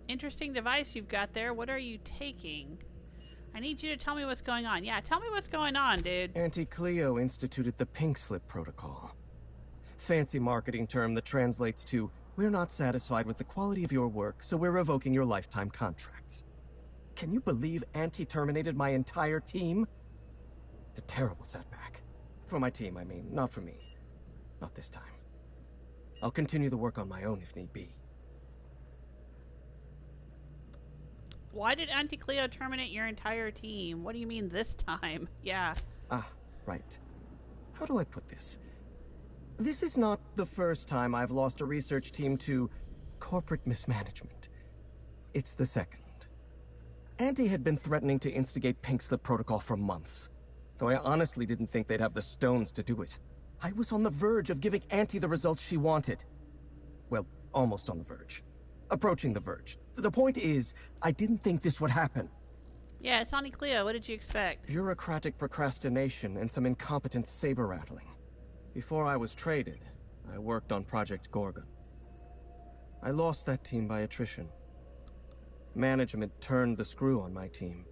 Interesting device you've got there. What are you taking? I need you to tell me what's going on. Yeah, tell me what's going on, dude. Auntie Cleo instituted the Pink Slip Protocol. Fancy marketing term that translates to, we're not satisfied with the quality of your work, so we're revoking your lifetime contracts. Can you believe Auntie terminated my entire team? It's a terrible setback. For my team, I mean, not for me. Not this time. I'll continue the work on my own if need be. Why did Auntie Cleo terminate your entire team? What do you mean this time? Yeah. Ah, right. How do I put this? This is not the first time I've lost a research team to corporate mismanagement. It's the second. Auntie had been threatening to instigate Pink Slip Protocol for months, though I honestly didn't think they'd have the stones to do it. I was on the verge of giving Auntie the results she wanted. Well, almost on the verge. Approaching the verge. The point is, I didn't think this would happen. Yeah, it's Auntie Cleo. What did you expect? Bureaucratic procrastination and some incompetent saber-rattling. Before I was traded, I worked on Project Gorgon. I lost that team by attrition. Management turned the screw on my team.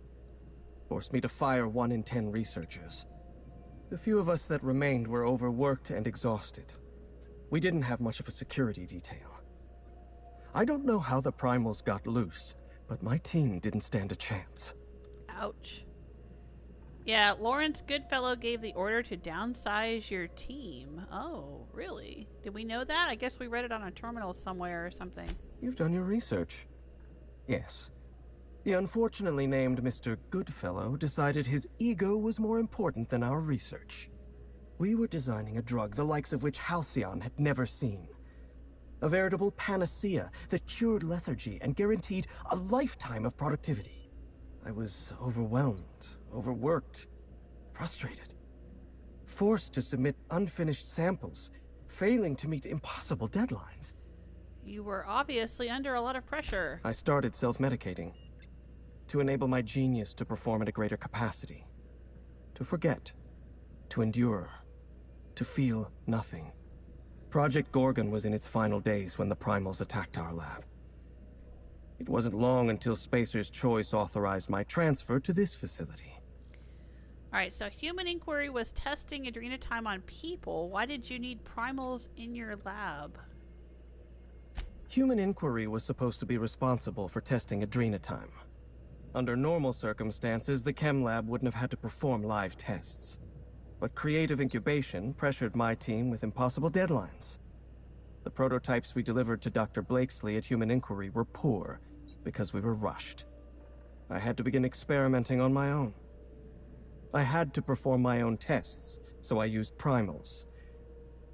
Forced me to fire 1 in 10 researchers. The few of us that remained were overworked and exhausted. We didn't have much of a security detail. I don't know how the primals got loose, but my team didn't stand a chance. Ouch. Yeah, Lawrence Goodfellow gave the order to downsize your team. Oh, really? Did we know that? I guess we read it on a terminal somewhere or something. You've done your research. Yes. The unfortunately named Mr. Goodfellow decided his ego was more important than our research. We were designing a drug the likes of which Halcyon had never seen. A veritable panacea that cured lethargy and guaranteed a lifetime of productivity. I was overwhelmed, overworked, frustrated. Forced to submit unfinished samples, failing to meet impossible deadlines. You were obviously under a lot of pressure. I started self-medicating to enable my genius to perform at a greater capacity. to forget, to endure, to feel nothing. Project Gorgon was in its final days when the primals attacked our lab. It wasn't long until Spacer's Choice authorized my transfer to this facility. Alright, so Human Inquiry was testing Adrenatime on people. Why did you need primals in your lab? Human Inquiry was supposed to be responsible for testing Adrenatime. Under normal circumstances, the chem lab wouldn't have had to perform live tests. But creative incubation pressured my team with impossible deadlines. The prototypes we delivered to Dr. Blakesley at Human Inquiry were poor because we were rushed. I had to begin experimenting on my own. I had to perform my own tests, so I used primals.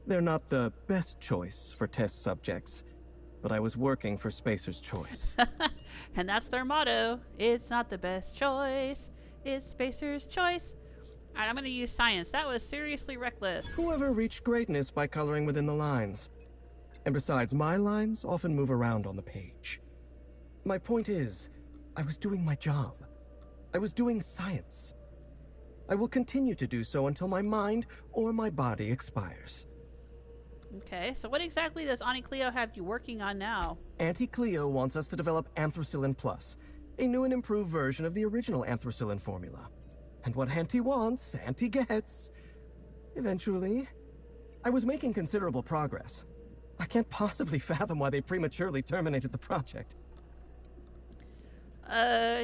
They're not the best choice for test subjects, but I was working for Spacer's Choice. And that's their motto. It's not the best choice, it's Spacer's Choice. Alright, I'm gonna use science. That was seriously reckless. Whoever reached greatness by coloring within the lines. And besides, my lines often move around on the page. My point is, I was doing my job. I was doing science. I will continue to do so until my mind or my body expires. Okay, so what exactly does Auntie Cleo have you working on now? Auntie Cleo wants us to develop Anthracillin Plus, a new and improved version of the original Anthracillin formula. And what Auntie wants, Auntie gets. Eventually. I was making considerable progress. I can't possibly fathom why they prematurely terminated the project.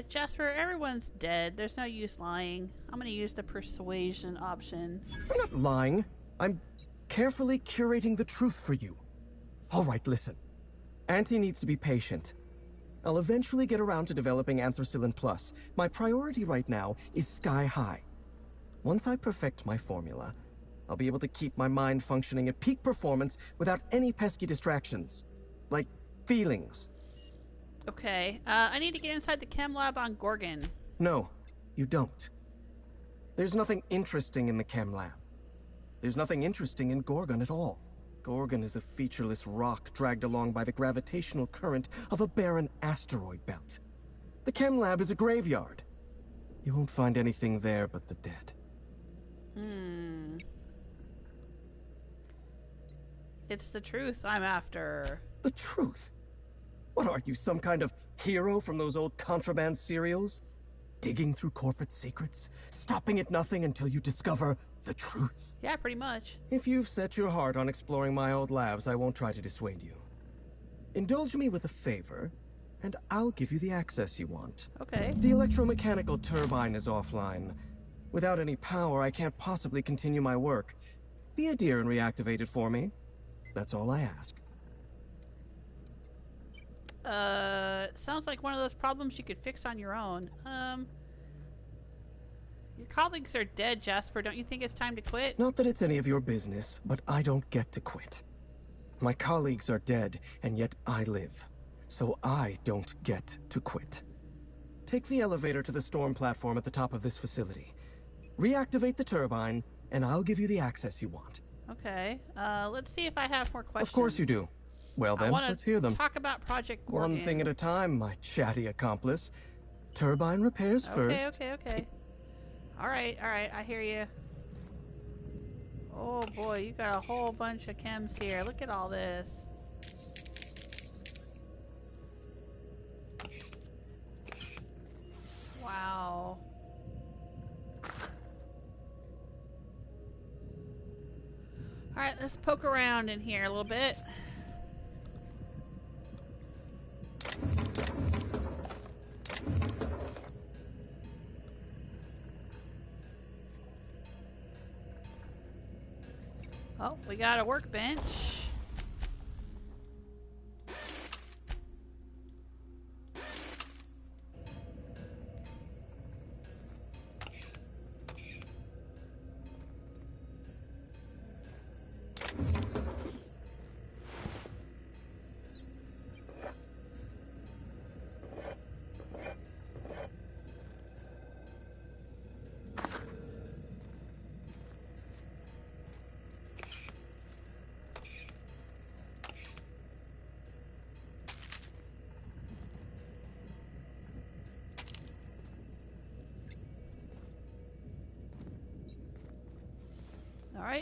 Jasper, everyone's dead. There's no use lying. I'm gonna use the persuasion option. I'm not lying. I'm carefully curating the truth for you. All right, listen. Auntie needs to be patient. I'll eventually get around to developing Anthracillin Plus. My priority right now is sky high. Once I perfect my formula, I'll be able to keep my mind functioning at peak performance without any pesky distractions. Like feelings. Okay, I need to get inside the chem lab on Gorgon. No, you don't. There's nothing interesting in the chem lab. There's nothing interesting in Gorgon at all. Gorgon is a featureless rock dragged along by the gravitational current of a barren asteroid belt. The chem lab is a graveyard. You won't find anything there but the dead. It's the truth I'm after. The truth? What are you, some kind of hero from those old contraband serials? Digging through corporate secrets, stopping at nothing until you discover the truth? Yeah, pretty much. If you've set your heart on exploring my old labs, I won't try to dissuade you. Indulge me with a favor, and I'll give you the access you want. Okay. The electromechanical turbine is offline. Without any power, I can't possibly continue my work. Be a dear and reactivate it for me. That's all I ask. Sounds like one of those problems you could fix on your own. Your colleagues are dead, Jasper. Don't you think it's time to quit? Not that it's any of your business, but I don't get to quit. My colleagues are dead, and yet I live. So I don't get to quit. Take the elevator to the storm platform at the top of this facility. Reactivate the turbine, and I'll give you the access you want. Okay. Let's see if I have more questions. Of course you do. Well then, let's hear them. Talk about Project Gorgon. One thing at a time, my chatty accomplice. Turbine repairs first. Okay. Alright, I hear you. Oh boy, you got a whole bunch of chems here. Look at all this. Wow. Alright, let's poke around in here a little bit. Oh, we got a workbench.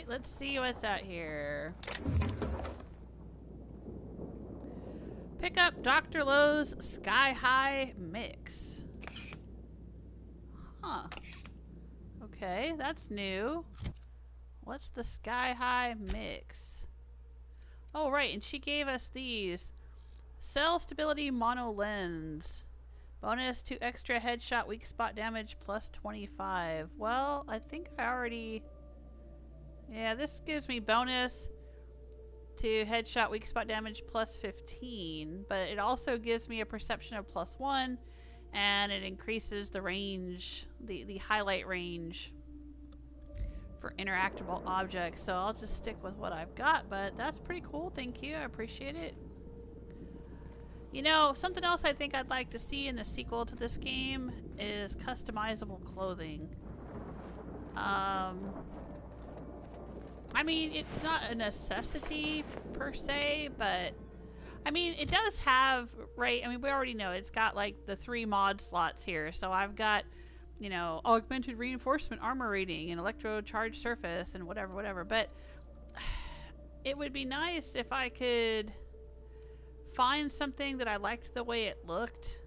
Alright, let's see what's out here. Pick up Dr. Low's Sky High Mix. Huh. Okay, that's new. What's the Sky High Mix? Oh, right, and she gave us these. Cell Stability Mono Lens. Bonus to extra headshot weak spot damage plus 25. Well, I think I already... Yeah, this gives me bonus to headshot weak spot damage plus 15, but it also gives me a perception of plus 1, and it increases the range, the highlight range for interactable objects. So I'll just stick with what I've got, but that's pretty cool. Thank you. I appreciate it. You know, something else I think I'd like to see in the sequel to this game is customizable clothing. I mean, it's not a necessity per se, but I mean, it does have, right? I mean, we already know it's got like the 3 mod slots here. So I've got, you know, augmented reinforcement armor rating and electro charged surface and whatever. But it would be nice if I could find something that I liked the way it looked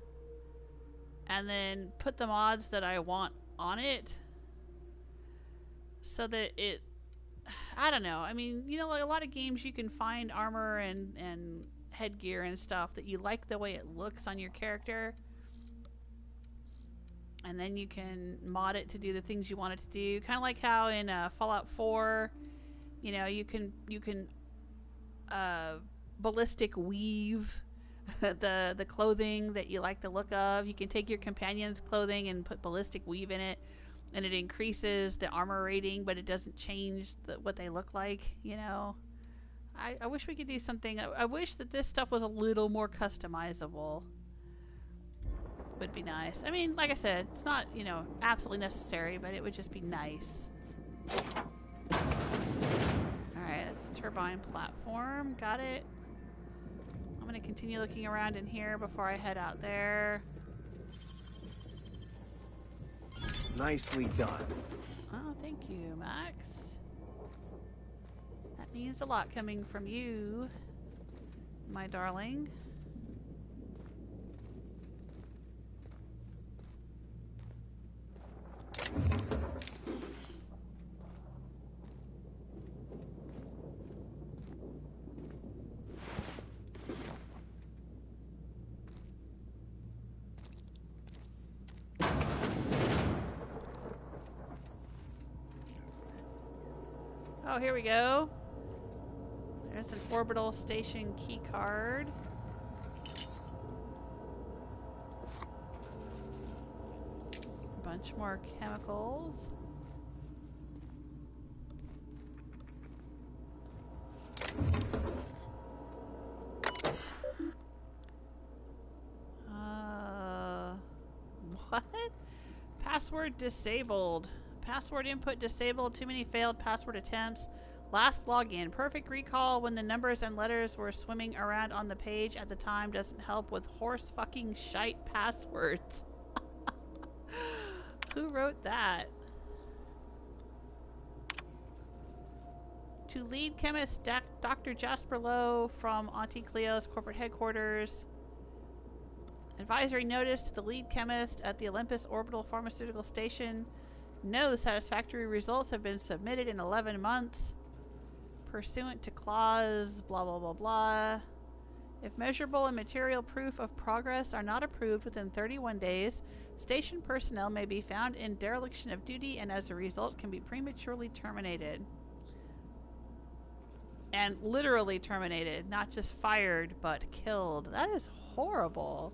and then put the mods that I want on it so that it, I don't know. I mean, you know, like a lot of games you can find armor and headgear and stuff that you like the way it looks on your character, and then you can mod it to do the things you want it to do. Kind of like how in Fallout 4, you know, you can ballistic weave the clothing that you like the look of. You can take your companion's clothing and put ballistic weave in it, and it increases the armor rating, but it doesn't change what they look like, you know. I wish we could do something. I wish that this stuff was a little more customizable. Would be nice. I mean, like I said, it's not, you know, absolutely necessary, but it would just be nice. Alright, that's the turbine platform. Got it. I'm going to continue looking around in here before I head out there. Nicely done. Oh, thank you, Max. That means a lot coming from you, my darling. Oh, here we go. There's an orbital station key card. A bunch more chemicals. What? Password disabled. Password input disabled. Too many failed password attempts. Last login. Perfect recall when the numbers and letters were swimming around on the page at the time doesn't help with horse fucking shite passwords. Who wrote that? To lead chemist Dr. Jasper Low from Auntie Cleo's corporate headquarters. Advisory notice to the lead chemist at the Olympus Orbital Pharmaceutical Station. No satisfactory results have been submitted in 11 months. Pursuant to clause blah blah blah blah. If measurable and material proof of progress are not approved within 31 days, station personnel may be found in dereliction of duty and as a result can be prematurely terminated. And literally terminated, not just fired, but killed. That is horrible.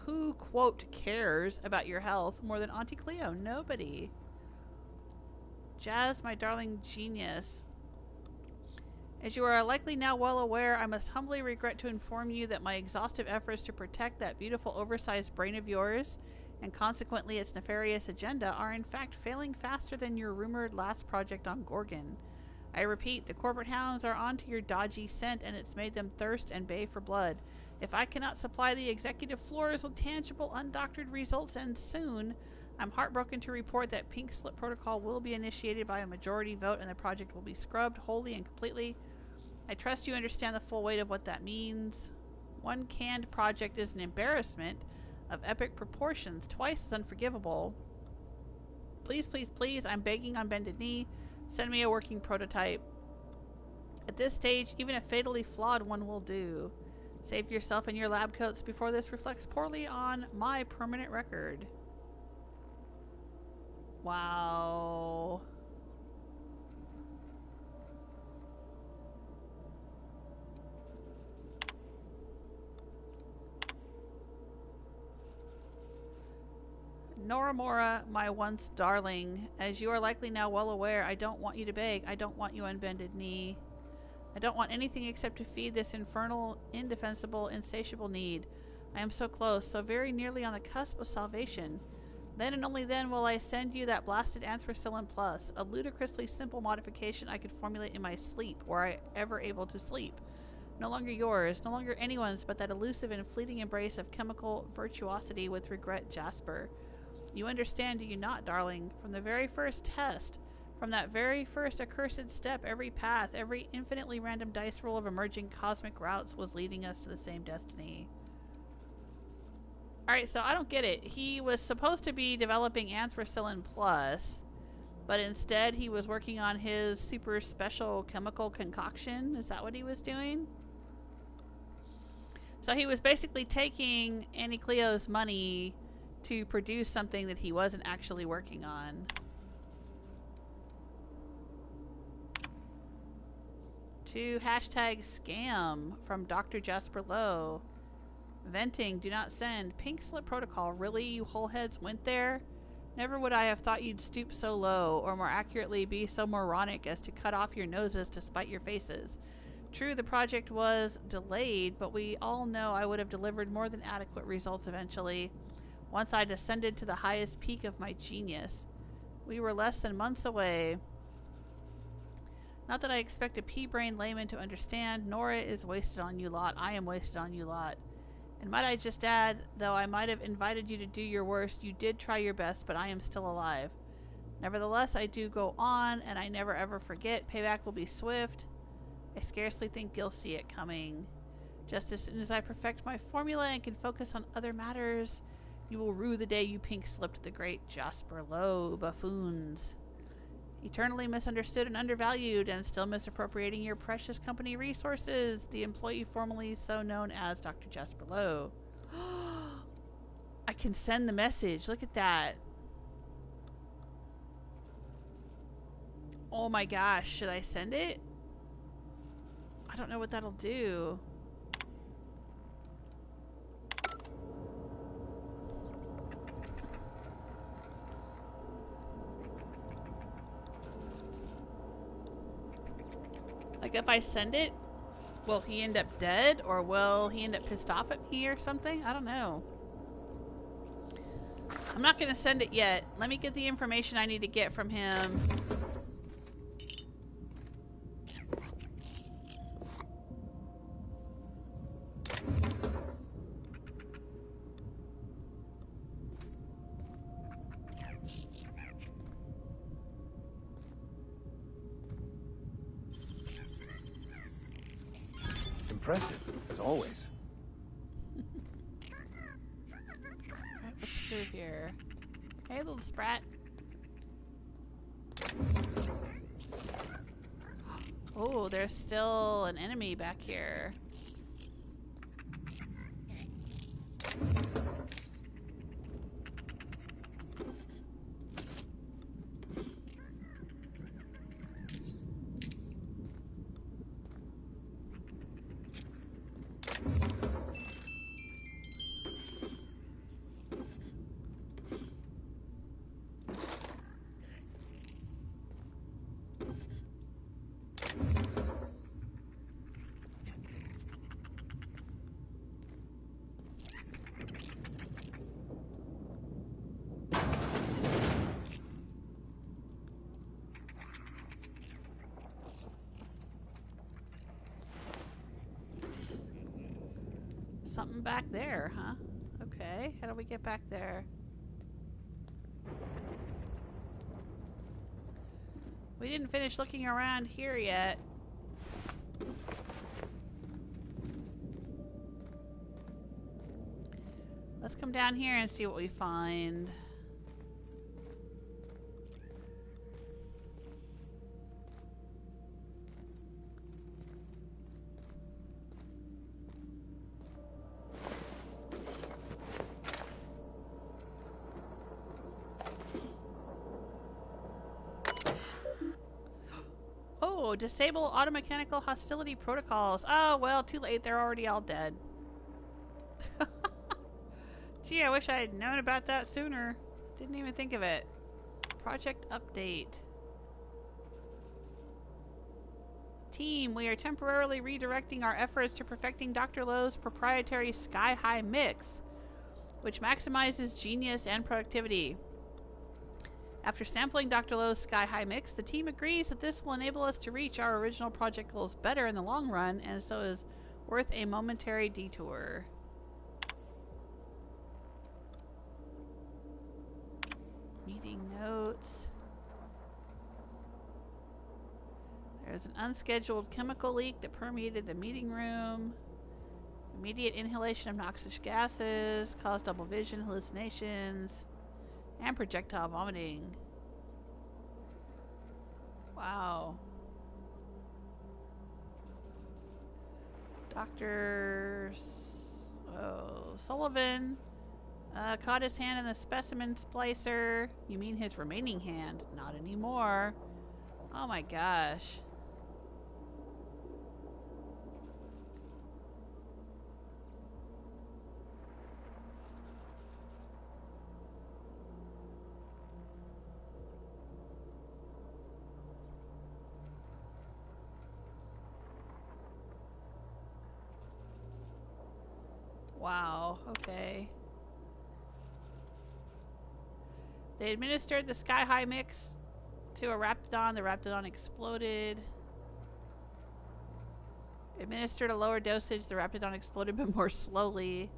Who, quote, cares about your health more than Auntie Cleo? Nobody. Jazz, my darling genius. As you are likely now well aware, I must humbly regret to inform you that my exhaustive efforts to protect that beautiful oversized brain of yours, and consequently its nefarious agenda, are in fact failing faster than your rumored last project on Gorgon. I repeat, the corporate hounds are onto your dodgy scent, and it's made them thirst and bay for blood. If I cannot supply the executive floors with tangible, undoctored results, and soon, I'm heartbroken to report that Pink Slip Protocol will be initiated by a majority vote and the project will be scrubbed wholly and completely. I trust you understand the full weight of what that means. One canned project is an embarrassment of epic proportions, twice as unforgivable. Please, please, please, I'm begging on bended knee. Send me a working prototype. At this stage, even a fatally flawed one will do. Save yourself and your lab coats before this reflects poorly on my permanent record. Wow. Noramura, my once darling, as you are likely now well aware, I don't want you to beg. I don't want you on bended knee. I don't want anything except to feed this infernal, indefensible, insatiable need. I am so close, so very nearly on the cusp of salvation. Then and only then will I send you that blasted Anthracillin Plus, a ludicrously simple modification I could formulate in my sleep, were I ever able to sleep. No longer yours, no longer anyone's, but that elusive and fleeting embrace of chemical virtuosity with regret, Jasper. You understand, do you not, darling? From the very first test, from that very first accursed step, every path, every infinitely random dice roll of emerging cosmic routes was leading us to the same destiny. Alright, so I don't get it. He was supposed to be developing Anthracillin Plus, but instead he was working on his super special chemical concoction. Is that what he was doing? So he was basically taking Annie Cleo's money to produce something that he wasn't actually working on. To hashtag scam from Dr. Jasper Low. Venting, do not send. Pink Slip Protocol. Really, you wholeheads went there? Never would I have thought you'd stoop so low, or more accurately, be so moronic as to cut off your noses to spite your faces. True, the project was delayed, but we all know I would have delivered more than adequate results eventually, once I descended to the highest peak of my genius. We were less than months away. Not that I expect a pea-brained layman to understand. Nora is wasted on you lot. I am wasted on you lot. And might I just add, though I might have invited you to do your worst, you did try your best, but I am still alive. Nevertheless, I do go on, and I never ever forget. Payback will be swift. I scarcely think you'll see it coming. Just as soon as I perfect my formula and can focus on other matters, you will rue the day you pink-slipped the great Jasper Low buffoons. Eternally misunderstood and undervalued, and still misappropriating your precious company resources, the employee formerly so known as Dr. Jasper Low. I can send the message. Look at that. Oh my gosh, should I send it? I don't know what that'll do. Like, if I send it, will he end up dead? Or will he end up pissed off at me or something? I don't know. I'm not going to send it yet. Let me get the information I need to get from him. Impressive, as always. Alright, what's through here? Hey, little sprat. Oh, there's still an enemy back here. Something back there, huh? Okay, how do we get back there? We didn't finish looking around here yet. Let's come down here and see what we find. Oh, disable automechanical hostility protocols. Oh, well, too late. They're already all dead. Gee, I wish I had known about that sooner. Didn't even think of it. Project update. Team, we are temporarily redirecting our efforts to perfecting Dr. Low's proprietary Sky High mix, which maximizes genius and productivity. After sampling Dr. Low's Sky High mix, the team agrees that this will enable us to reach our original project goals better in the long run, and so is worth a momentary detour. Meeting notes. There's an unscheduled chemical leak that permeated the meeting room. Immediate inhalation of noxious gases caused double vision, hallucinations, and projectile vomiting. Wow. Dr. Sullivan caught his hand in the specimen splicer. You mean his remaining hand? Not anymore. Oh my gosh. Wow, okay. They administered the Sky High mix to a Raptidon. The Raptidon exploded. Administered a lower dosage. The Raptidon exploded, but more slowly.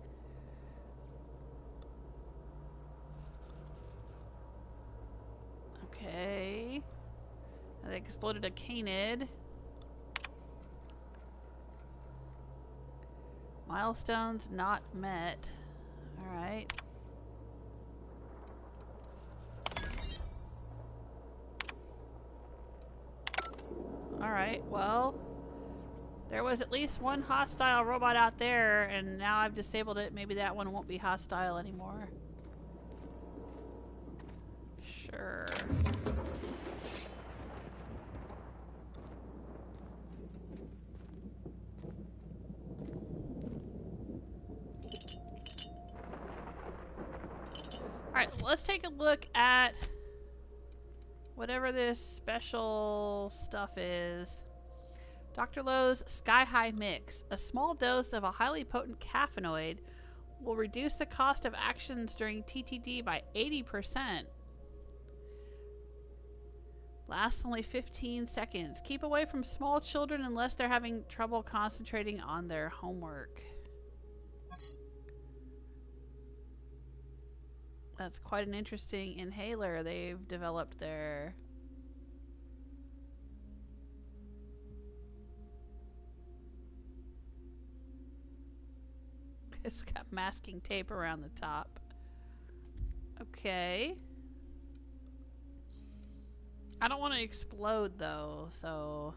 Okay. They exploded a canid. Milestones not met. Alright. Alright, well, there was at least one hostile robot out there, and now I've disabled it. Maybe that one won't be hostile anymore. Sure. Alright, let's take a look at whatever this special stuff is. Dr. Low's Sky High Mix. A small dose of a highly potent caffeinoid will reduce the cost of actions during TTD by 80%. Lasts only 15 seconds. Keep away from small children unless they're having trouble concentrating on their homework. That's quite an interesting inhaler they've developed there. It's got masking tape around the top. Okay. I don't want to explode though, so...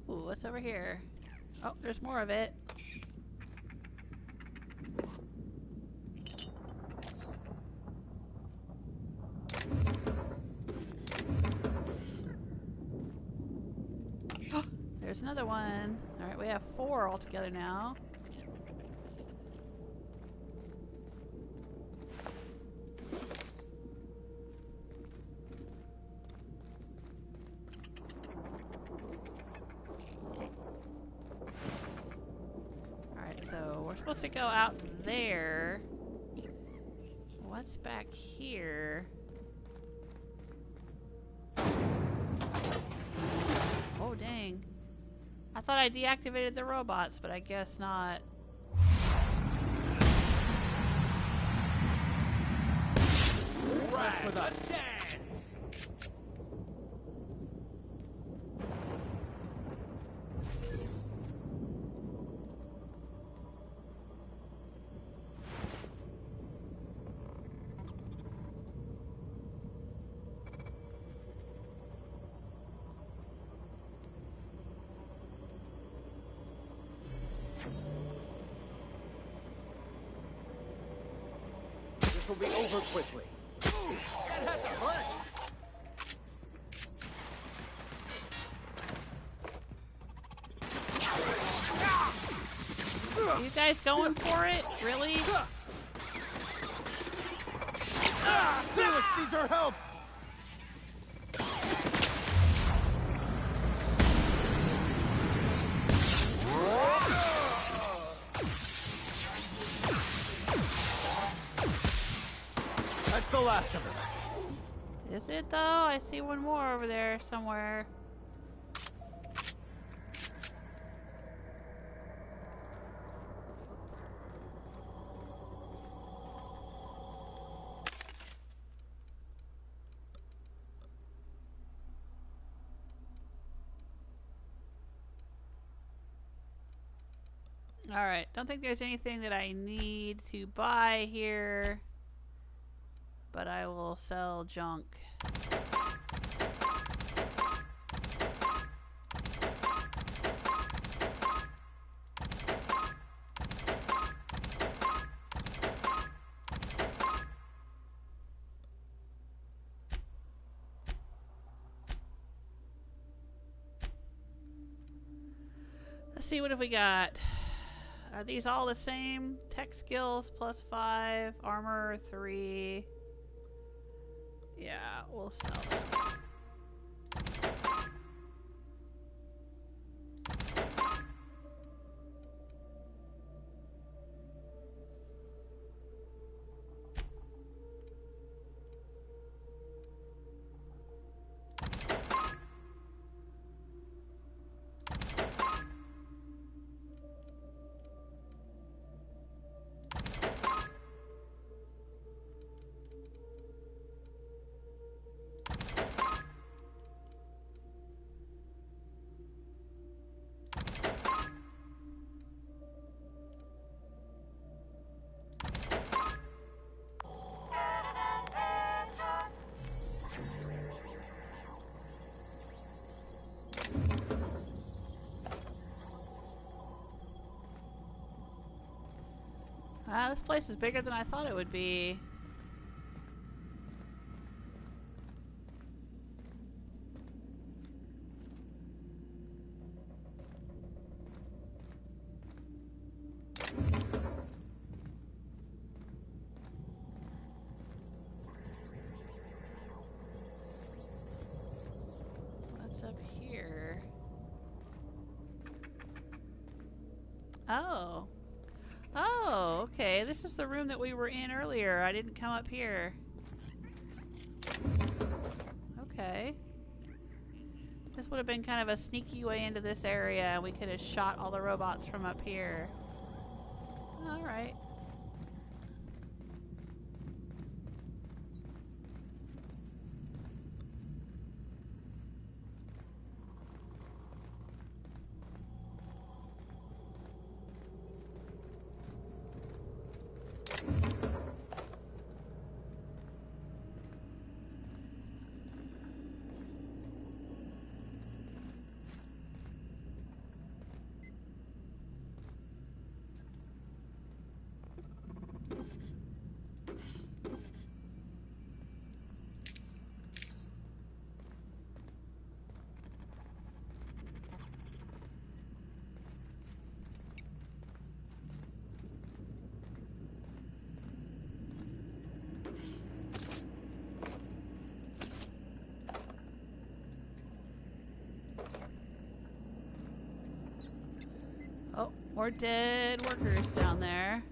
Ooh, what's over here? Oh, there's more of it. Oh, there's another one. Alright, we have 4 altogether now. supposed to go out there. What's back here? Oh, dang. I thought I deactivated the robots, but I guess not. Right, let's dance! This will be over quickly. That has a hurt! Are you guys going for it? Really? Felix needs our help! That's the last of it. Is it though? I see one more over there somewhere. Alright, don't think there's anything that I need to buy here, but I will sell junk. Let's see, what have we got? Are these all the same? Tech skills +5, armor 3. Yeah, we'll sell them. This place is bigger than I thought it would be. What's up here? Oh. Oh, okay. This is the room that we were in earlier. I didn't come up here. Okay. This would have been kind of a sneaky way into this area. We could have shot all the robots from up here. Alright. More dead workers down there.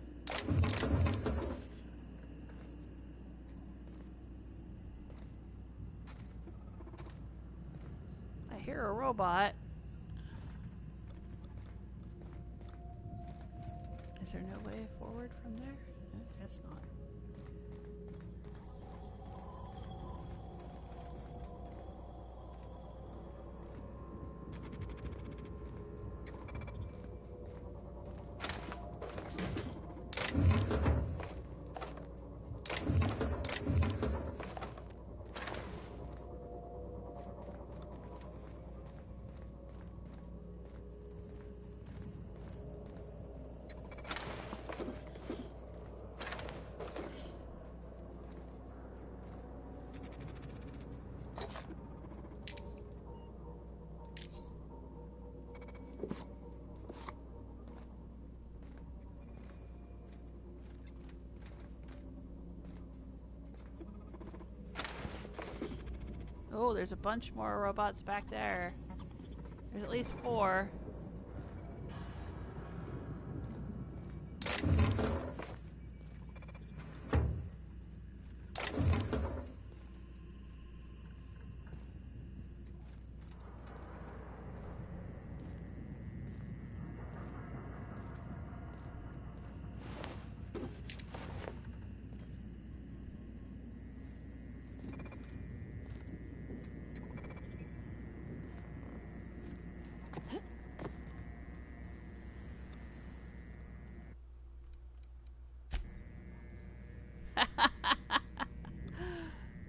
I hear a robot. Is there no way forward from there? No, I guess not. Oh, there's a bunch more robots back there. There's at least 4.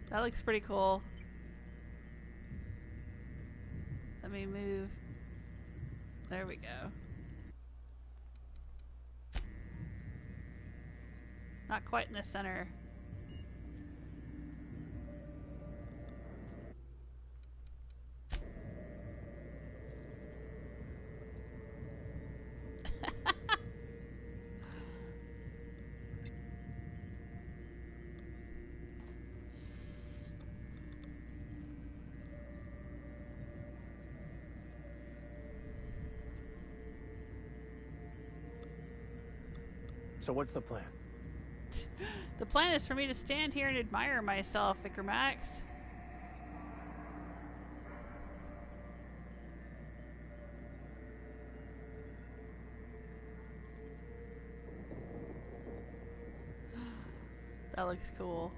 That looks pretty cool. Let me move. There we go. Not quite in the center. So what's the plan? The plan is for me to stand here and admire myself, Vicar Max. That looks cool.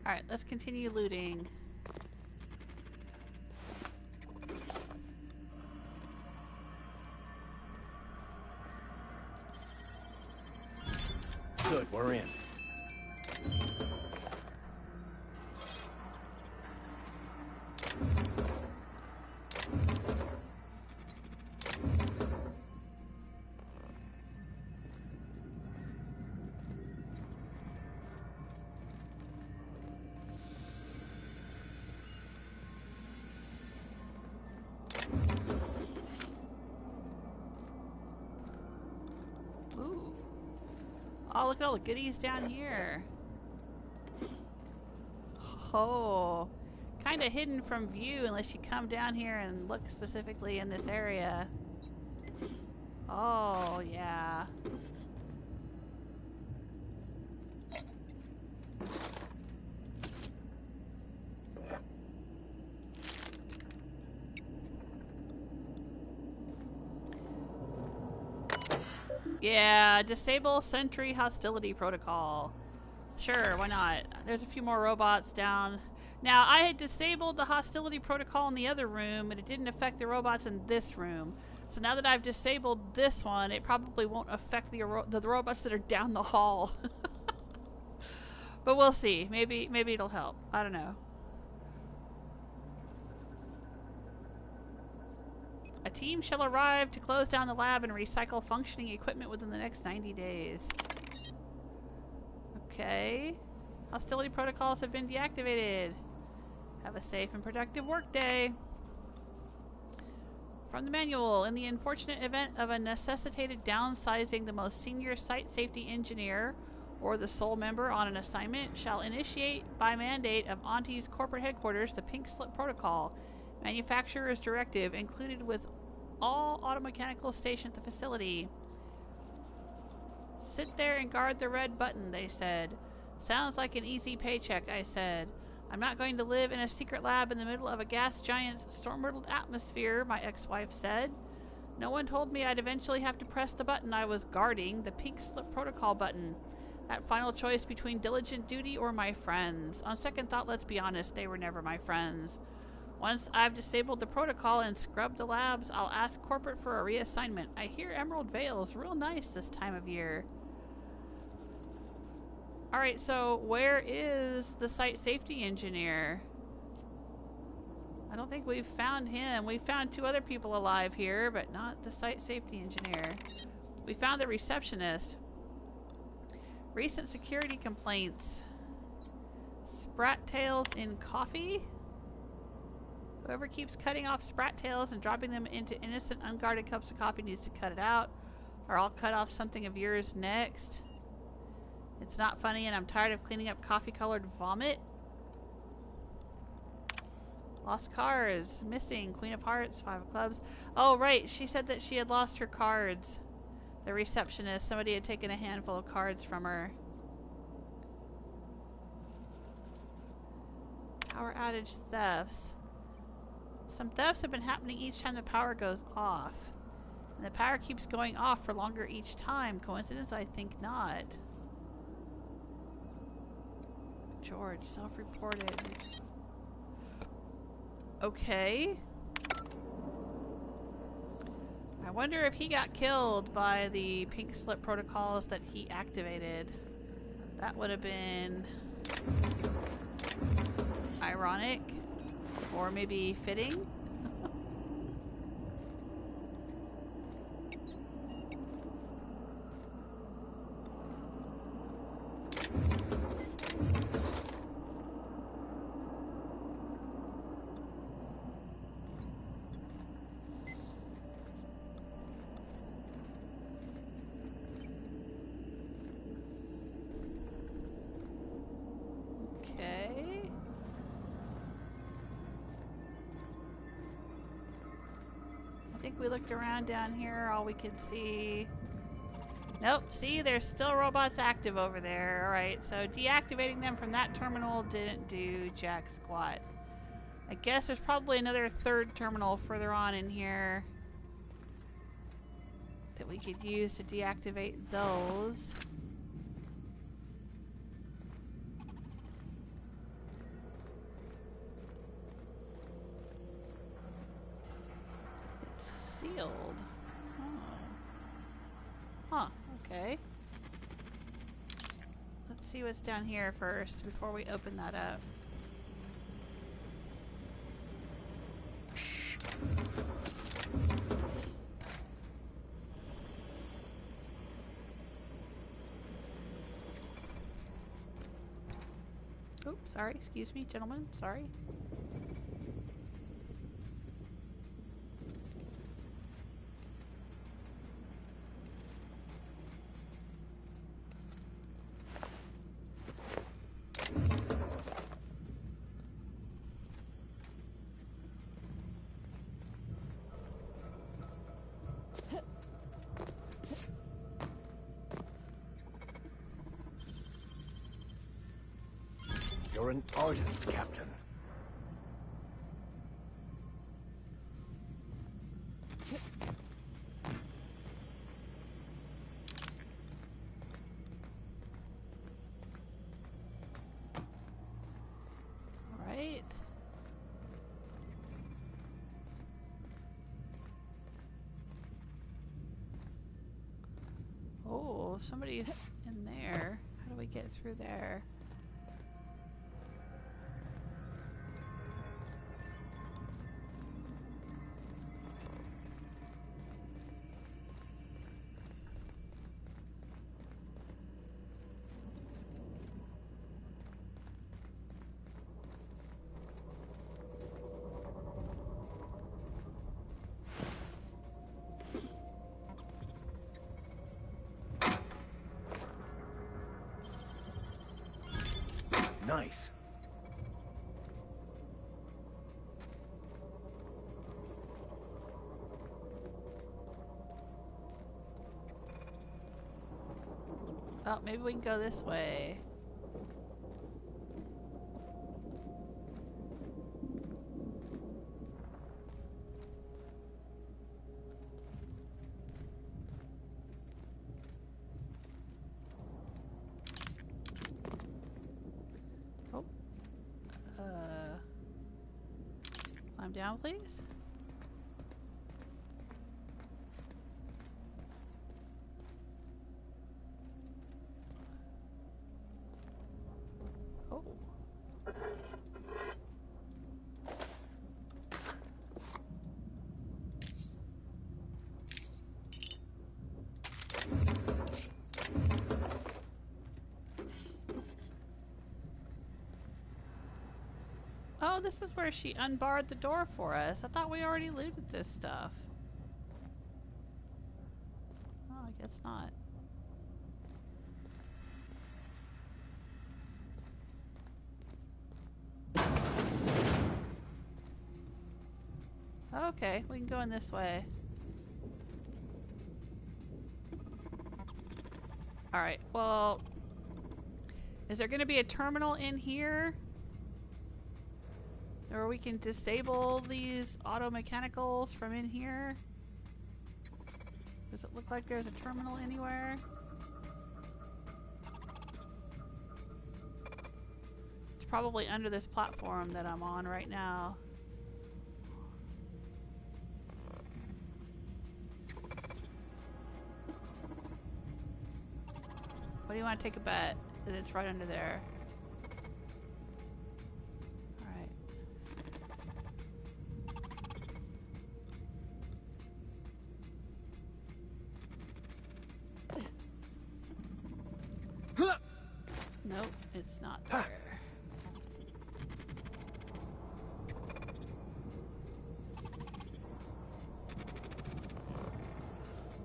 Alright, let's continue looting. Good, we're in. Ooh. Oh, look at all the goodies down here. Oh. Kind of hidden from view unless you come down here and look specifically in this area. Oh, yeah. Yeah, disable sentry hostility protocol. Sure, why not? There's a few more robots down. Now, I had disabled the hostility protocol in the other room, and it didn't affect the robots in this room. So now that I've disabled this one, it probably won't affect the robots that are down the hall. But we'll see. Maybe it'll help. I don't know. A team shall arrive to close down the lab and recycle functioning equipment within the next 90 days. Okay. Hostility protocols have been deactivated. Have a safe and productive workday. From the manual, in the unfortunate event of a necessitated downsizing, the most senior site safety engineer or the sole member on an assignment shall initiate by mandate of Auntie's corporate headquarters the pink slip protocol, manufacturer's directive, included with all automechanical stationed at the facility. Sit there and guard the red button, they said. Sounds like an easy paycheck, I said. I'm not going to live in a secret lab in the middle of a gas giant's storm-riddled atmosphere, my ex-wife said. No one told me I'd eventually have to press the button I was guarding, the pink slip protocol button. That final choice between diligent duty or my friends. On second thought, let's be honest, they were never my friends. Once I've disabled the protocol and scrubbed the labs, I'll ask corporate for a reassignment. I hear Emerald Vale's real nice this time of year. Alright, so where is the site safety engineer? I don't think we've found him. We found 2 other people alive here, but not the site safety engineer. We found the receptionist. Recent security complaints. Sprat tails in coffee? Whoever keeps cutting off sprat tails and dropping them into innocent, unguarded cups of coffee needs to cut it out, or I'll cut off something of yours next. It's not funny, and I'm tired of cleaning up coffee-colored vomit. Lost cards. Missing. Queen of Hearts. 5 of Clubs. Oh, right. She said that she had lost her cards. The receptionist. Somebody had taken a handful of cards from her. Power outage thefts. Some thefts have been happening each time the power goes off. And the power keeps going off for longer each time. Coincidence? I think not. George, self-reported. Okay. I wonder if he got killed by the pink slip protocols that he activated. That would have been ironic, or maybe fitting. We looked around down here, all we could see. Nope, see, there's still robots active over there. Alright, so deactivating them from that terminal didn't do jack squat. I guess there's probably another 3rd terminal further on in here that we could use to deactivate those. Sealed. Oh. Huh, okay. Let's see what's down here first before we open that up. Shh. Oops, sorry, excuse me, gentlemen, sorry. You're an artist, Captain. All right. Oh, somebody's in there. How do we get through there? Nice. Oh, maybe we can go this way. Oh. Climb down, please. Oh. Oh, this is where she unbarred the door for us. I thought we already looted this stuff. Oh, I guess not. Okay, we can go in this way. Alright, well... Is there going to be a terminal in here? Or we can disable these auto mechanicals from in here? Does it look like there's a terminal anywhere? It's probably under this platform that I'm on right now. What do you want to take a bet? That it's right under there. Alright. Nope, it's not there.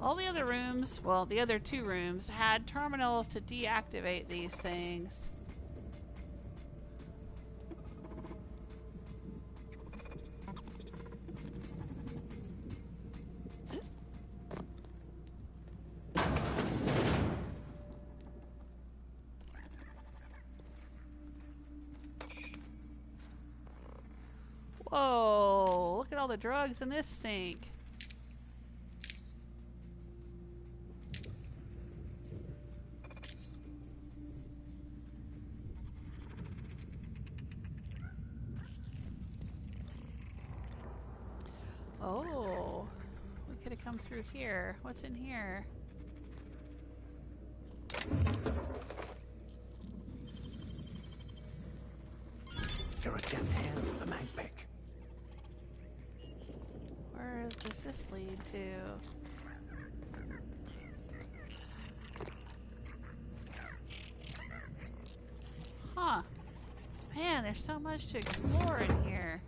All the other rooms, well, the other two rooms, had terminals to deactivate these things. Whoa, look at all the drugs in this sink. Oh, we could have come through here. What's in here? Is there a deft hand with the mag pick? Where does this lead to? Huh. Man, there's so much to explore in here.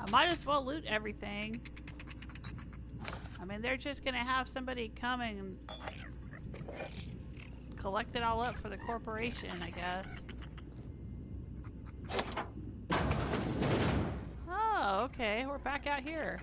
I might as well loot everything. I mean, they're just gonna have somebody come and collect it all up for the corporation, I guess. Oh, okay, we're back out here.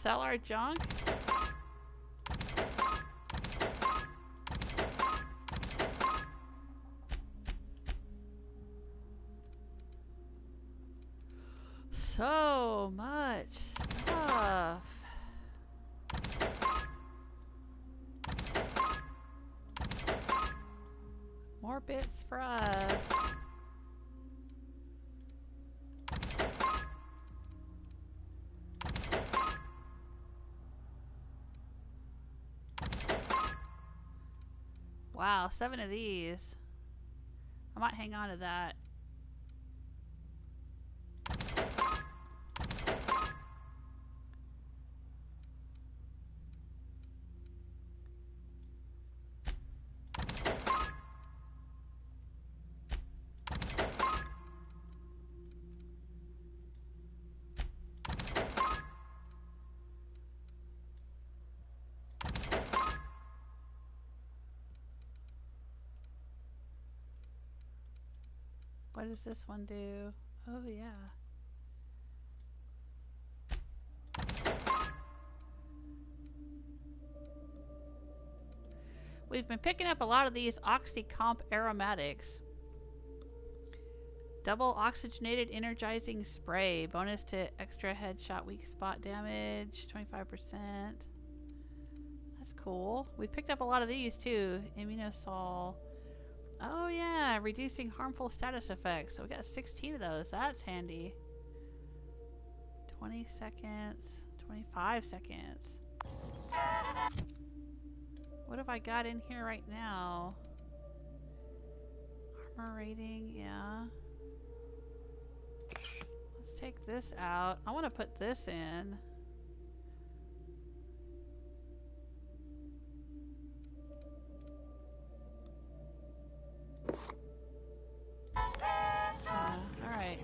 sell our junk? So much stuff. More bits for us. Wow, 7 of these. I might hang on to that. What does this one do? Oh, yeah. We've been picking up a lot of these oxycomp aromatics. Double oxygenated energizing spray. Bonus to extra headshot weak spot damage. 25%. That's cool. We picked up a lot of these too. Immunosol. Oh yeah, reducing harmful status effects. So we got 16 of those. That's handy. 20 seconds. 25 seconds. What have I got in here right now? Armor rating, yeah. Let's take this out. I want to put this in. Alright.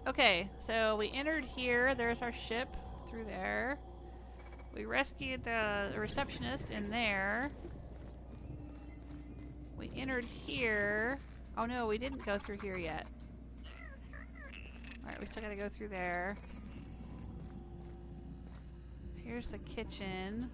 Okay, so we entered here. There's our ship through there. We rescued the receptionist in there. We entered here. Oh no, we didn't go through here yet. Alright, we still gotta go through there. Here's the kitchen.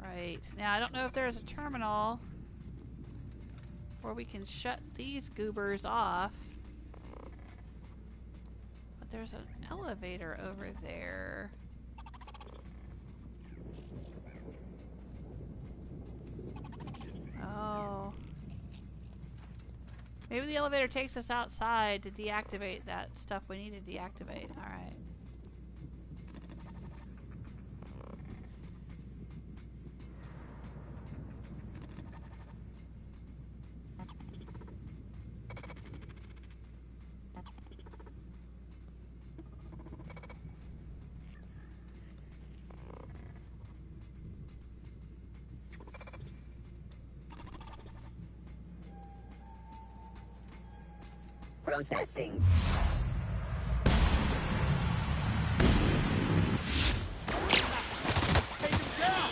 Right. Now, I don't know if there's a terminal where we can shut these goobers off. But there's an elevator over there. Oh. Maybe the elevator takes us outside to deactivate that stuff we need to deactivate. Alright. Processing. Take him down!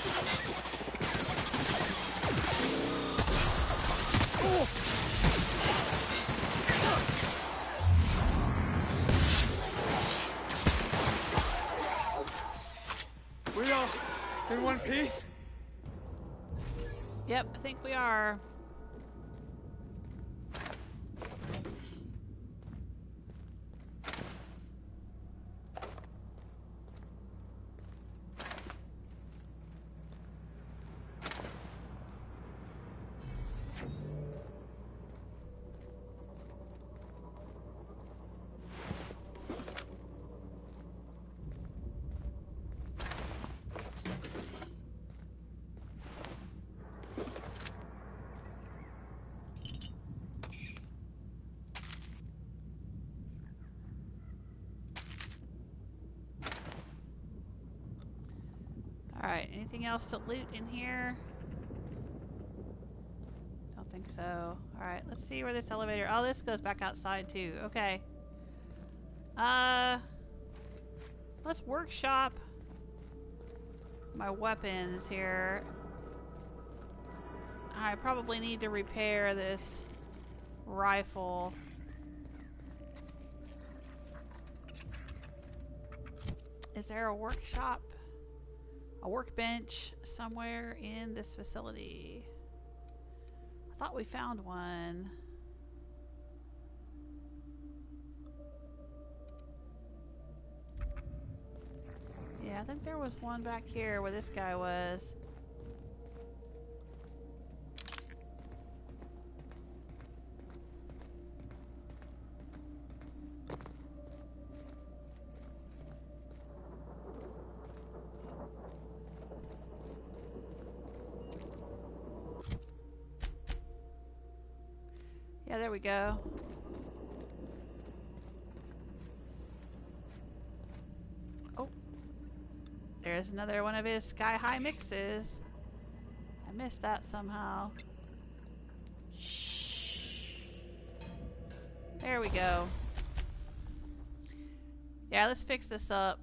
We all in one piece? Yep, I think we are. Alright, anything else to loot in here? Don't think so. Alright, let's see where this elevator... Oh, this goes back outside too. Okay. Let's workshop my weapons here. I probably need to repair this rifle. Is there a workshop? A workbench somewhere in this facility? I thought we found one. Yeah, I think there was one back here where this guy was. Yeah, there we go. Oh. There's another one of his sky-high mixes. I missed that somehow. Shh. There we go. Yeah, let's fix this up.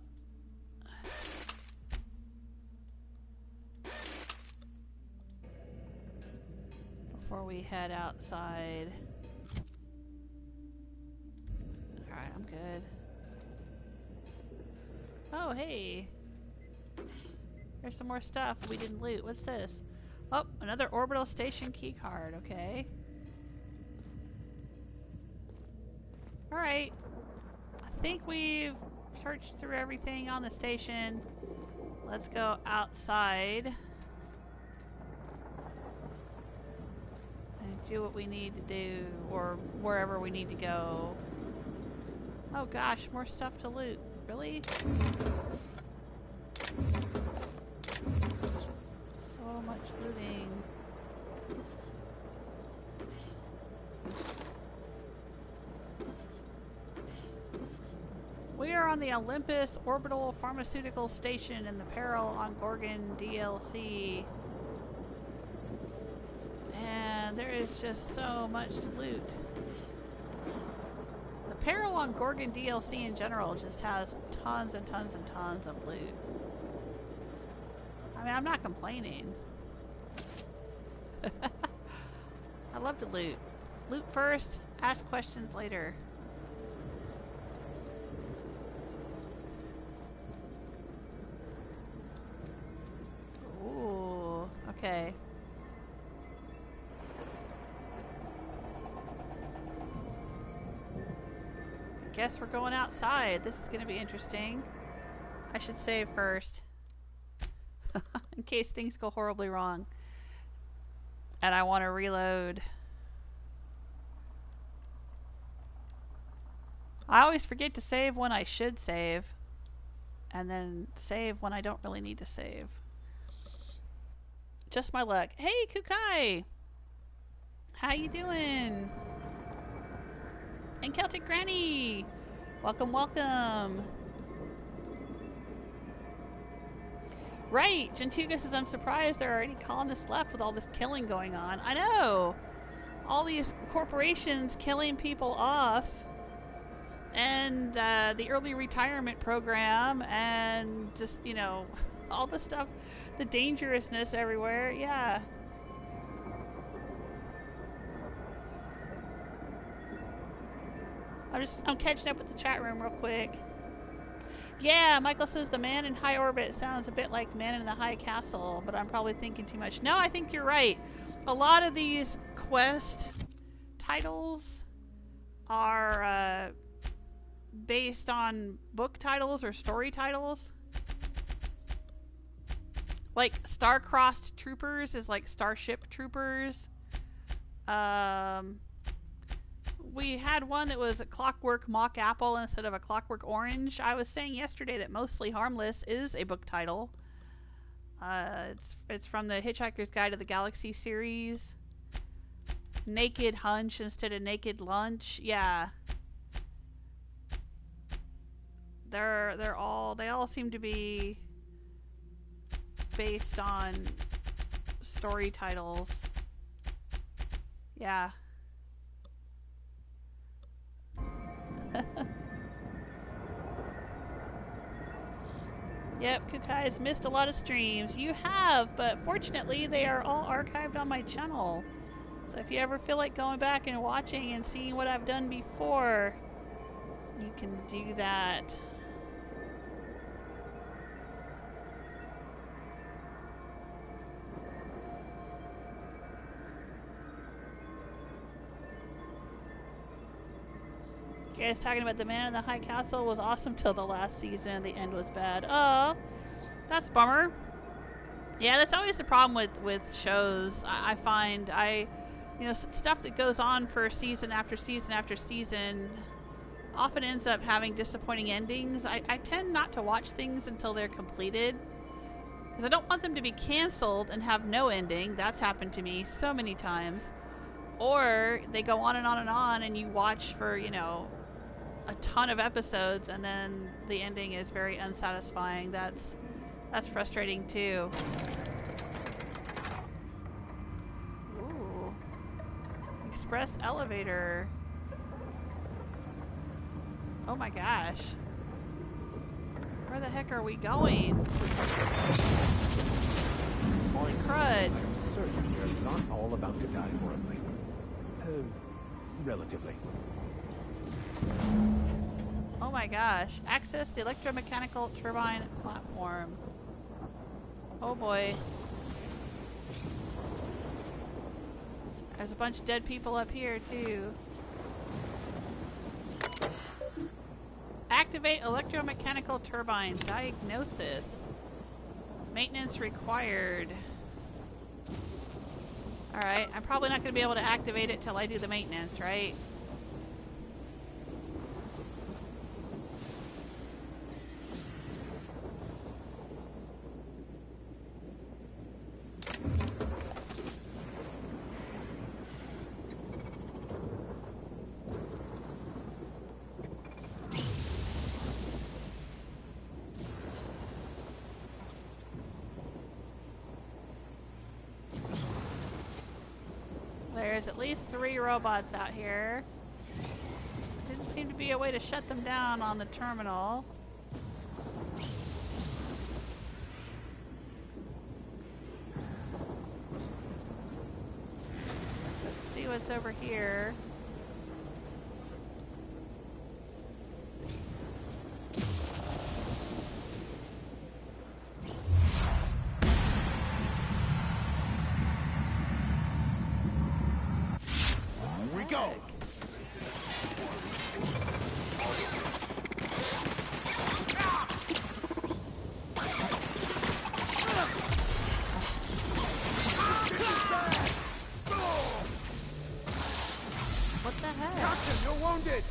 Before we head outside. Alright, I'm good. Oh, hey. There's some more stuff we didn't loot. What's this? Oh, another orbital station key card. Okay. Alright. I think we've searched through everything on the station. Let's go outside. And do what we need to do. Or wherever we need to go. Oh gosh, more stuff to loot. Really? So much looting. We are on the Olympus Orbital Pharmaceutical Station in the Peril on Gorgon DLC. And there is just so much to loot. The Peril on Gorgon DLC in general just has tons and tons and tons of loot. I mean, I'm not complaining. I love to loot. Loot first, ask questions later. Ooh, okay. Guess we're going outside. This is going to be interesting. I should save first. In case things go horribly wrong. And I want to reload. I always forget to save when I should save. And then save when I don't really need to save. Just my luck. Hey, Kukai! How you doing? And Celtic Granny! Welcome, welcome! Right! Gentuga says, I'm surprised there are any colonists left with all this killing going on. I know! All these corporations killing people off. And the early retirement program. And just, you know, all the stuff. The dangerousness everywhere. Yeah. I'm catching up with the chat room real quick. Yeah, Michael says the man in high orbit sounds a bit like man in the high castle, but I'm probably thinking too much. No, I think you're right. A lot of these quest titles are based on book titles or story titles. Like Star-Crossed Troopers is like Starship Troopers. We had one that was a Clockwork Mock Apple instead of a Clockwork Orange. I was saying yesterday that Mostly Harmless is a book title. It's from the Hitchhiker's Guide to the Galaxy series. Naked Hunch instead of Naked Lunch. Yeah. They all seem to be based on story titles. Yeah. Yep, Kukai's missed a lot of streams. You have, but fortunately they are all archived on my channel. So if you ever feel like going back and watching and seeing what I've done before, you can do that. You guys talking about the Man in the High Castle was awesome till the last season. The end was bad. Oh, that's a bummer. Yeah, that's always the problem with shows. I find you know, stuff that goes on for season after season after season often ends up having disappointing endings. I tend not to watch things until they're completed because I don't want them to be canceled and have no ending. That's happened to me so many times. Or they go on and on and on and you watch for, you know, a ton of episodes and then the ending is very unsatisfying. That's frustrating too. Ooh. Express elevator. Oh my gosh. Where the heck are we going? Holy crud. I'm certain you're not all about to die horribly. Relatively. Oh my gosh. Access the electromechanical turbine platform. Oh boy. There's a bunch of dead people up here too. Activate electromechanical turbine diagnosis. Maintenance required. Alright, I'm probably not going to be able to activate it till I do the maintenance, right? There's at least 3 robots out here. Didn't seem to be a way to shut them down on the terminal. Let's see what's over here. Go! What the heck? Captain, you're wounded!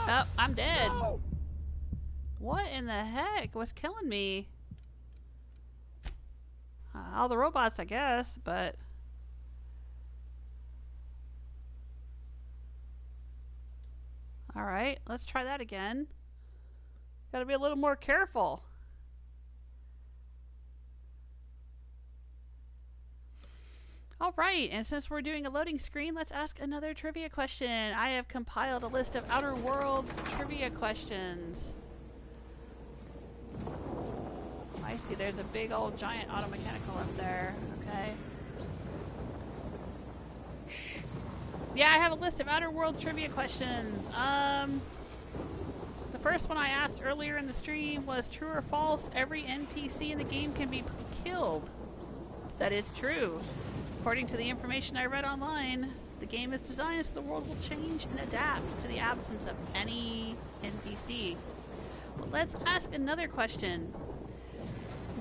Oh, I'm dead. What in the heck was killing me? All the robots, I guess, but... Alright, let's try that again. Gotta be a little more careful. Alright, and since we're doing a loading screen, let's ask another trivia question. I have compiled a list of Outer Worlds trivia questions. I see there's a big old giant automechanical up there. Okay. Shh. Yeah, I have a list of Outer Worlds trivia questions. The first one I asked earlier in the stream was true or false, every NPC in the game can be killed. That is true. According to the information I read online, the game is designed so the world will change and adapt to the absence of any NPC. But let's ask another question.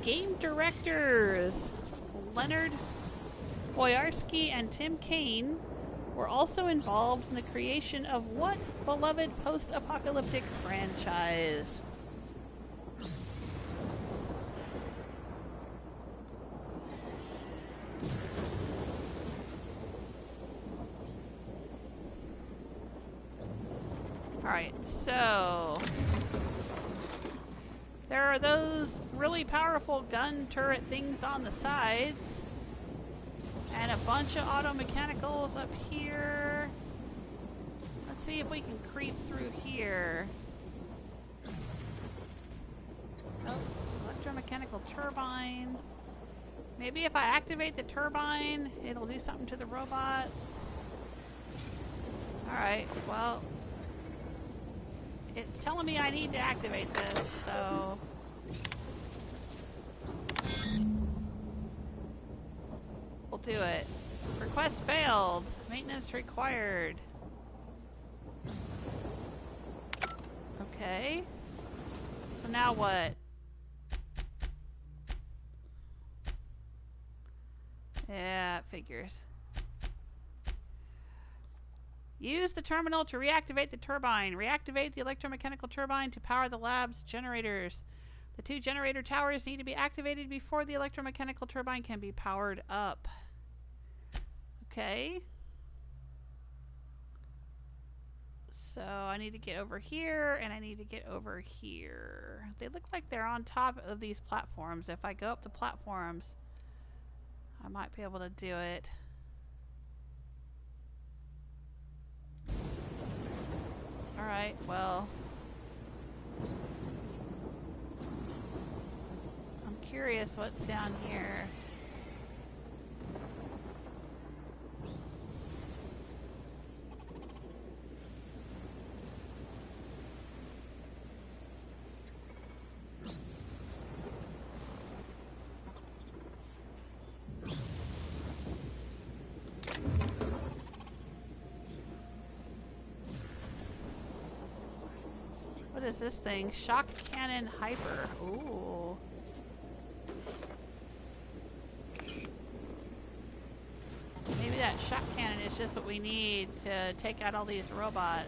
Game directors Leonard Boyarsky and Tim Kaine were also involved in the creation of what beloved post-apocalyptic franchise? So there are those really powerful gun turret things on the sides. And a bunch of auto mechanicals up here. Let's see if we can creep through here. Oh, electromechanical turbine. Maybe if I activate the turbine, it'll do something to the robots. Alright, well, it's telling me I need to activate this, so... we'll do it. Request failed. Maintenance required. Okay. So now what? Yeah, it figures. Use the terminal to reactivate the turbine. Reactivate the electromechanical turbine to power the lab's generators. The 2 generator towers need to be activated before the electromechanical turbine can be powered up. Okay. So I need to get over here, and I need to get over here. They look like they're on top of these platforms. If I go up the platforms, I might be able to do it. Alright, well... I'm curious what's down here. What is this thing? Shock cannon hyper. Ooh. Maybe that shock cannon is just what we need to take out all these robots.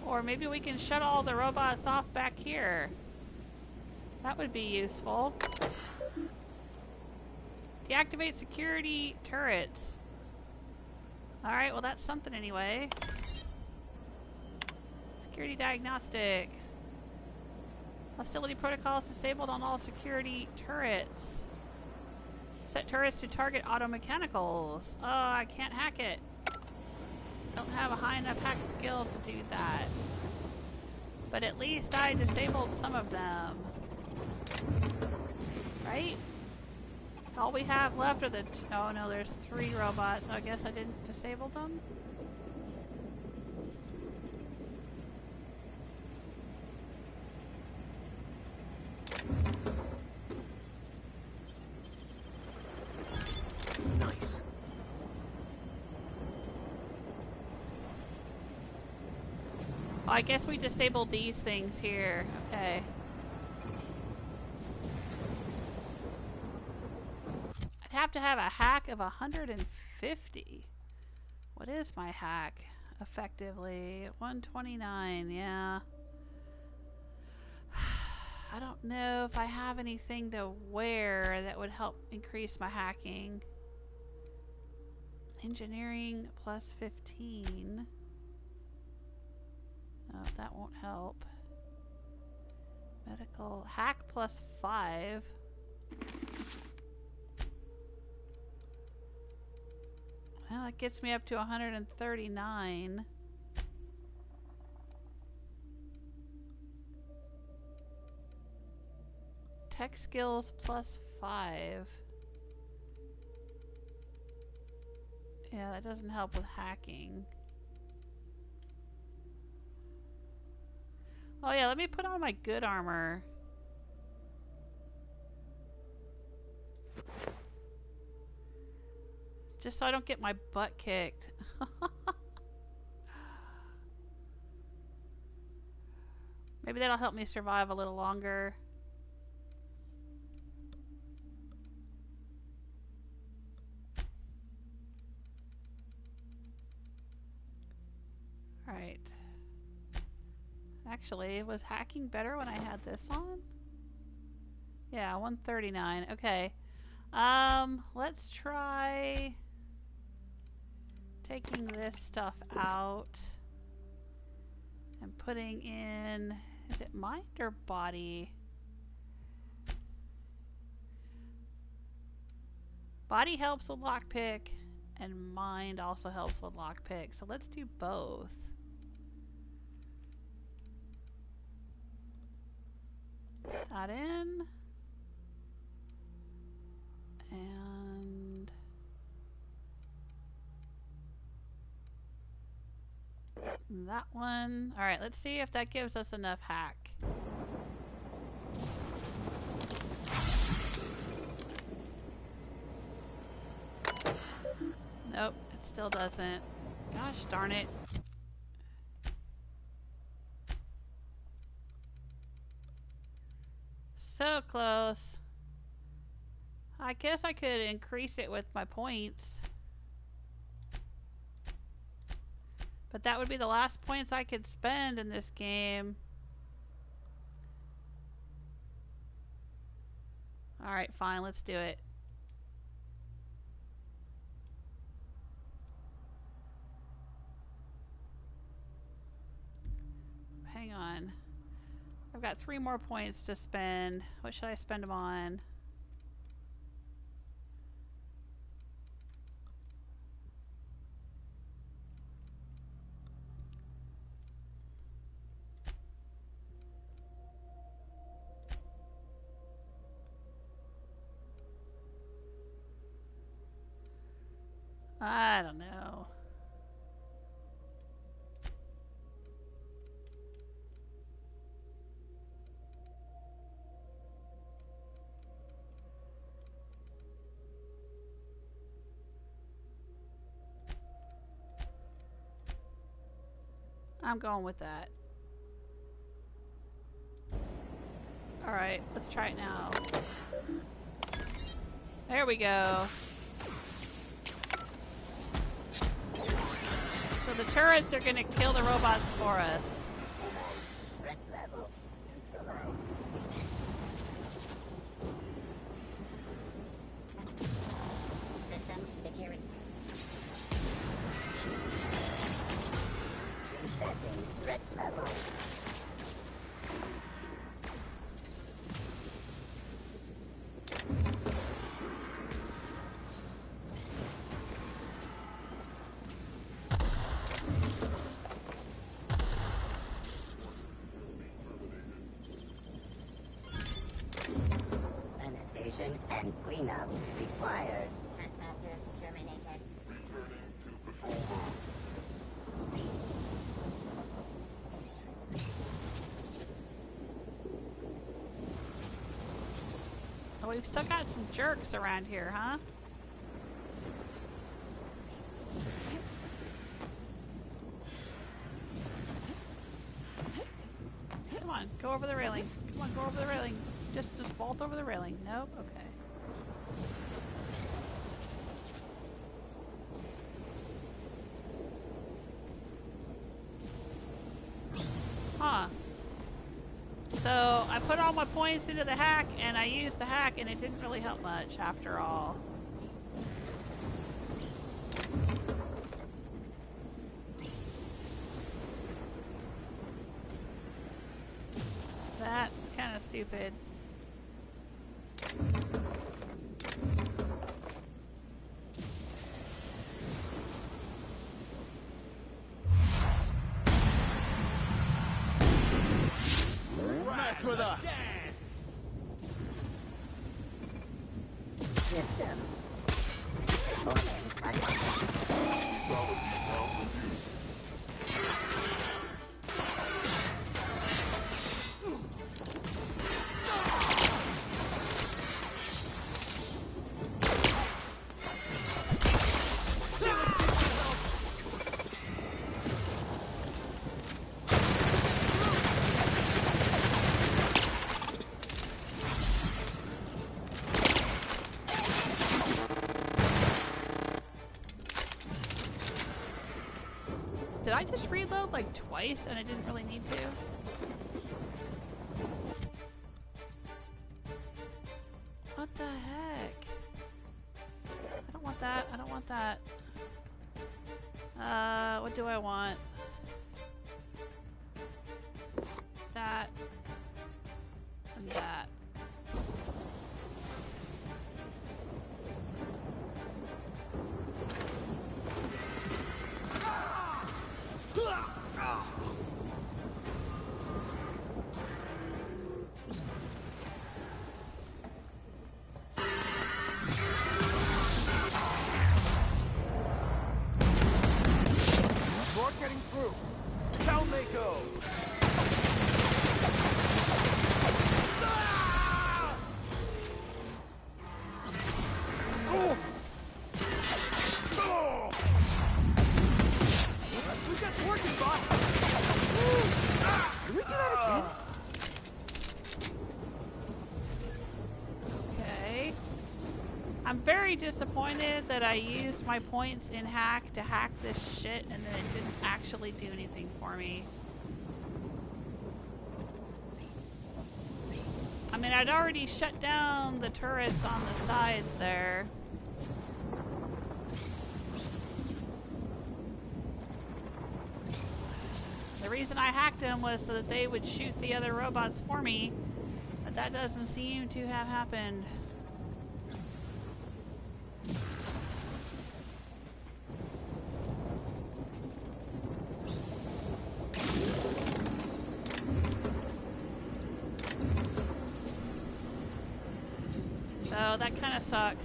Or maybe we can shut all the robots off back here. That would be useful. Deactivate security turrets. Alright, well that's something anyway. Security diagnostic. Hostility protocols disabled on all security turrets. Set turrets to target auto mechanicals. Oh, I can't hack it. Don't have a high enough hack skill to do that. But at least I disabled some of them. Right? All we have left are the... oh no, there's 3 robots. So I guess I didn't disable them? Nice. Oh, I guess we disabled these things here. Okay. I'd have to have a hack of 150. What is my hack? Effectively 129. Yeah. I don't know if I have anything to wear that would help increase my hacking. Engineering plus 15. Oh, that won't help. Medical hack plus 5. Well, that gets me up to 139. Tech skills plus 5. Yeah, that doesn't help with hacking. Oh yeah, let me put on my good armor. Just so I don't get my butt kicked. Maybe that'll help me survive a little longer. Alright. actually. Was hacking better when I had this on? Yeah, 139. Okay. Let's try taking this stuff out and putting in, is it mind or body? Body helps with lockpick, and mind also helps with lockpick. So let's do both. Put that in. And that one. Alright, let's see if that gives us enough hack. Nope, it still doesn't. Gosh darn it. So close. I guess I could increase it with my points. But that would be the last points I could spend in this game. Alright, fine, let's do it. Hang on. I've got 3 more points to spend. What should I spend them on? I don't know. I'm going with that. Alright, let's try it now. There we go. So the turrets are gonna kill the robots for us. Threat level neutralized. System security. Resetting threat level. Sanitation and cleanup required. Trespassers terminated. Returning to patrol mode. Oh, we've still got some jerks around here, huh? Come on, go over the railing. Come on, go over the railing. Just vault over the railing. Nope, okay. Huh. So, I put all my points into the hack, and I used the hack, and it didn't really help much after all. That's kind of stupid. Mess with us. System. Did I just reload like twice and I didn't really need to? that. What do I want? That. And that. Getting through. Down they go. We got working, boss. Can we do that again? Okay. I'm very disappointed that I used my points in hack to hack this shit and then it didn't actually do anything for me. I mean, I'd already shut down the turrets on the sides there. The reason I hacked them was so that they would shoot the other robots for me, but that doesn't seem to have happened. So that kind of sucks.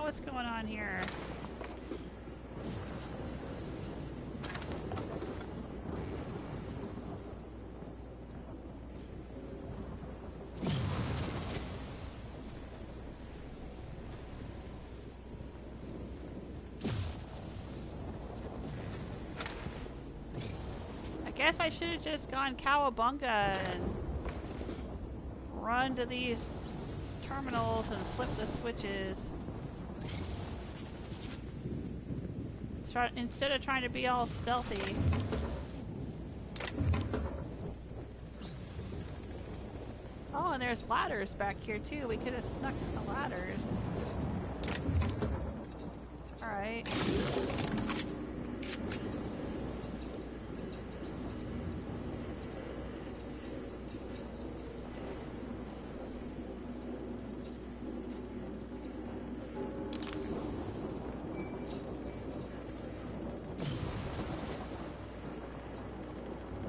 What's going on here? I guess I should have just gone cowabunga and run to these terminals and flip the switches. Instead of trying to be all stealthy. Oh, and there's ladders back here too. We could have snuck the ladders. Alright.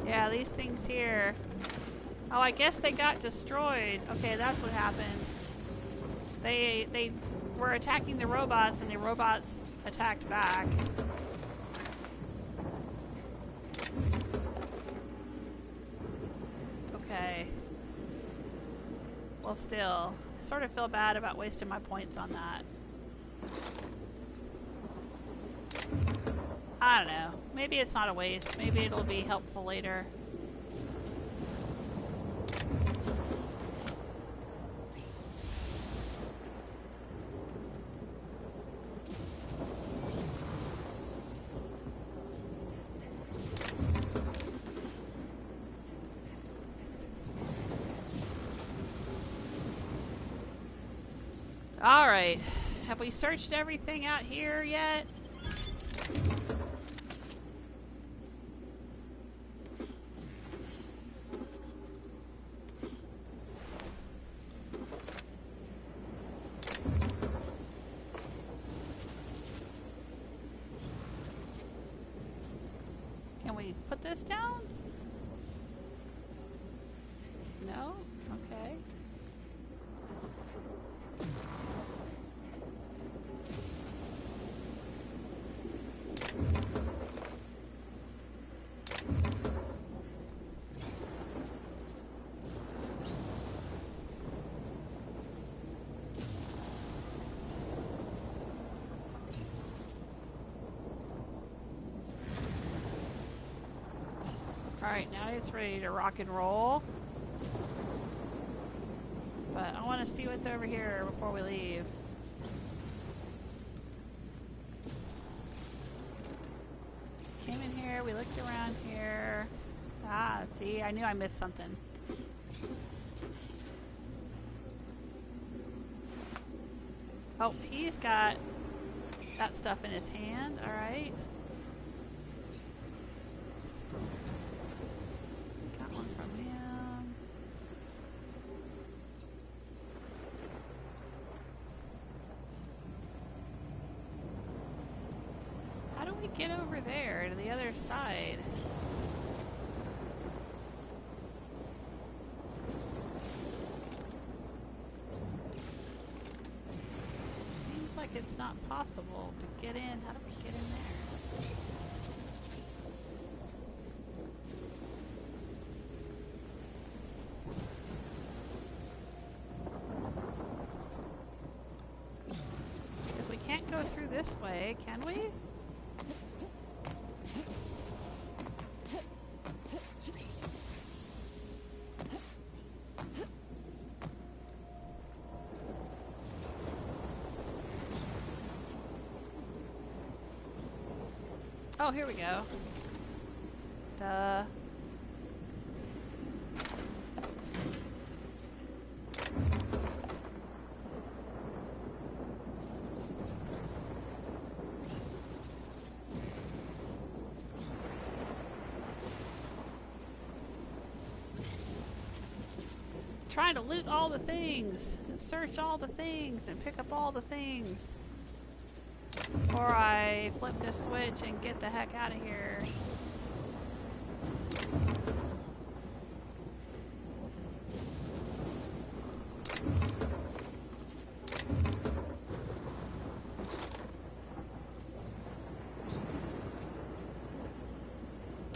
Yeah, these things here. Oh, I guess they got destroyed. Okay, that's what happened. They were attacking the robots and the robots attacked back. Okay. Well, still, I sort of feel bad about wasting my points on that. I don't know. Maybe it's not a waste. Maybe it'll be helpful later. All right. Have we searched everything out here yet? Can we put this down? No? Okay. Alright, now it's ready to rock and roll. But I want to see what's over here before we leave. Came in here, we looked around here. Ah, see, I knew I missed something. Oh, he's got that stuff in his hand, alright. Got one from him. How do we get over there to the other side? Seems like it's not possible to get in. How do we get in there? Because we can't go through this way, can we? Oh, here we go. Duh. Trying to loot all the things, and search all the things, and pick up all the things. Before I flip this switch and get the heck out of here.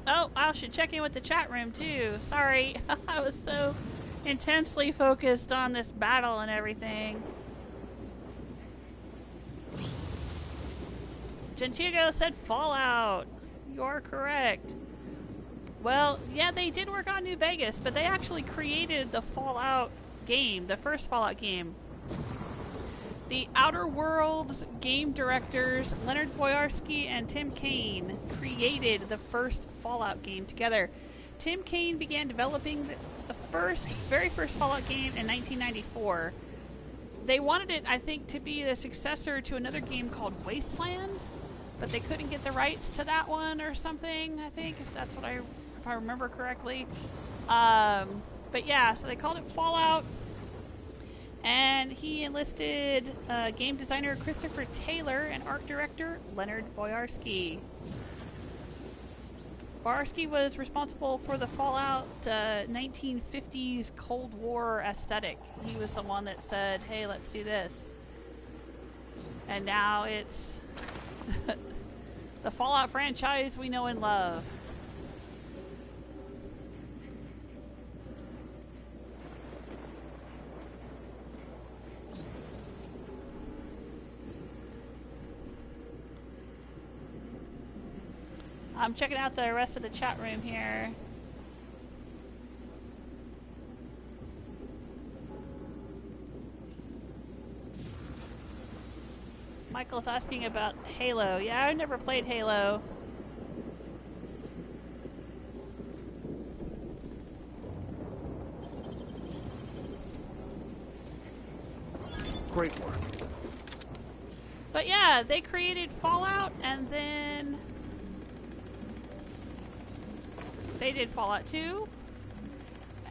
Oh, I should check in with the chat room too. Sorry, I was so intensely focused on this battle and everything. Gentigo said Fallout. You are correct. Well, yeah, they did work on New Vegas, but they actually created the Fallout game, the first Fallout game. The Outer Worlds game directors Leonard Boyarsky and Tim Kaine created the first Fallout game together. Tim Kaine began developing the very first Fallout game in 1994. They wanted it, I think, to be the successor to another game called Wasteland, but they couldn't get the rights to that one or something, I think, if that's what if I remember correctly. But yeah, so they called it Fallout, and he enlisted game designer Christopher Taylor and art director Leonard Boyarsky. Boyarsky was responsible for the Fallout 1950s Cold War aesthetic. He was the one that said, hey, let's do this. And now it's the Fallout franchise we know and love. I'm checking out the rest of the chat room here. Michael's asking about Halo. Yeah, I've never played Halo. Great work. But yeah, they created Fallout, and then they did Fallout 2,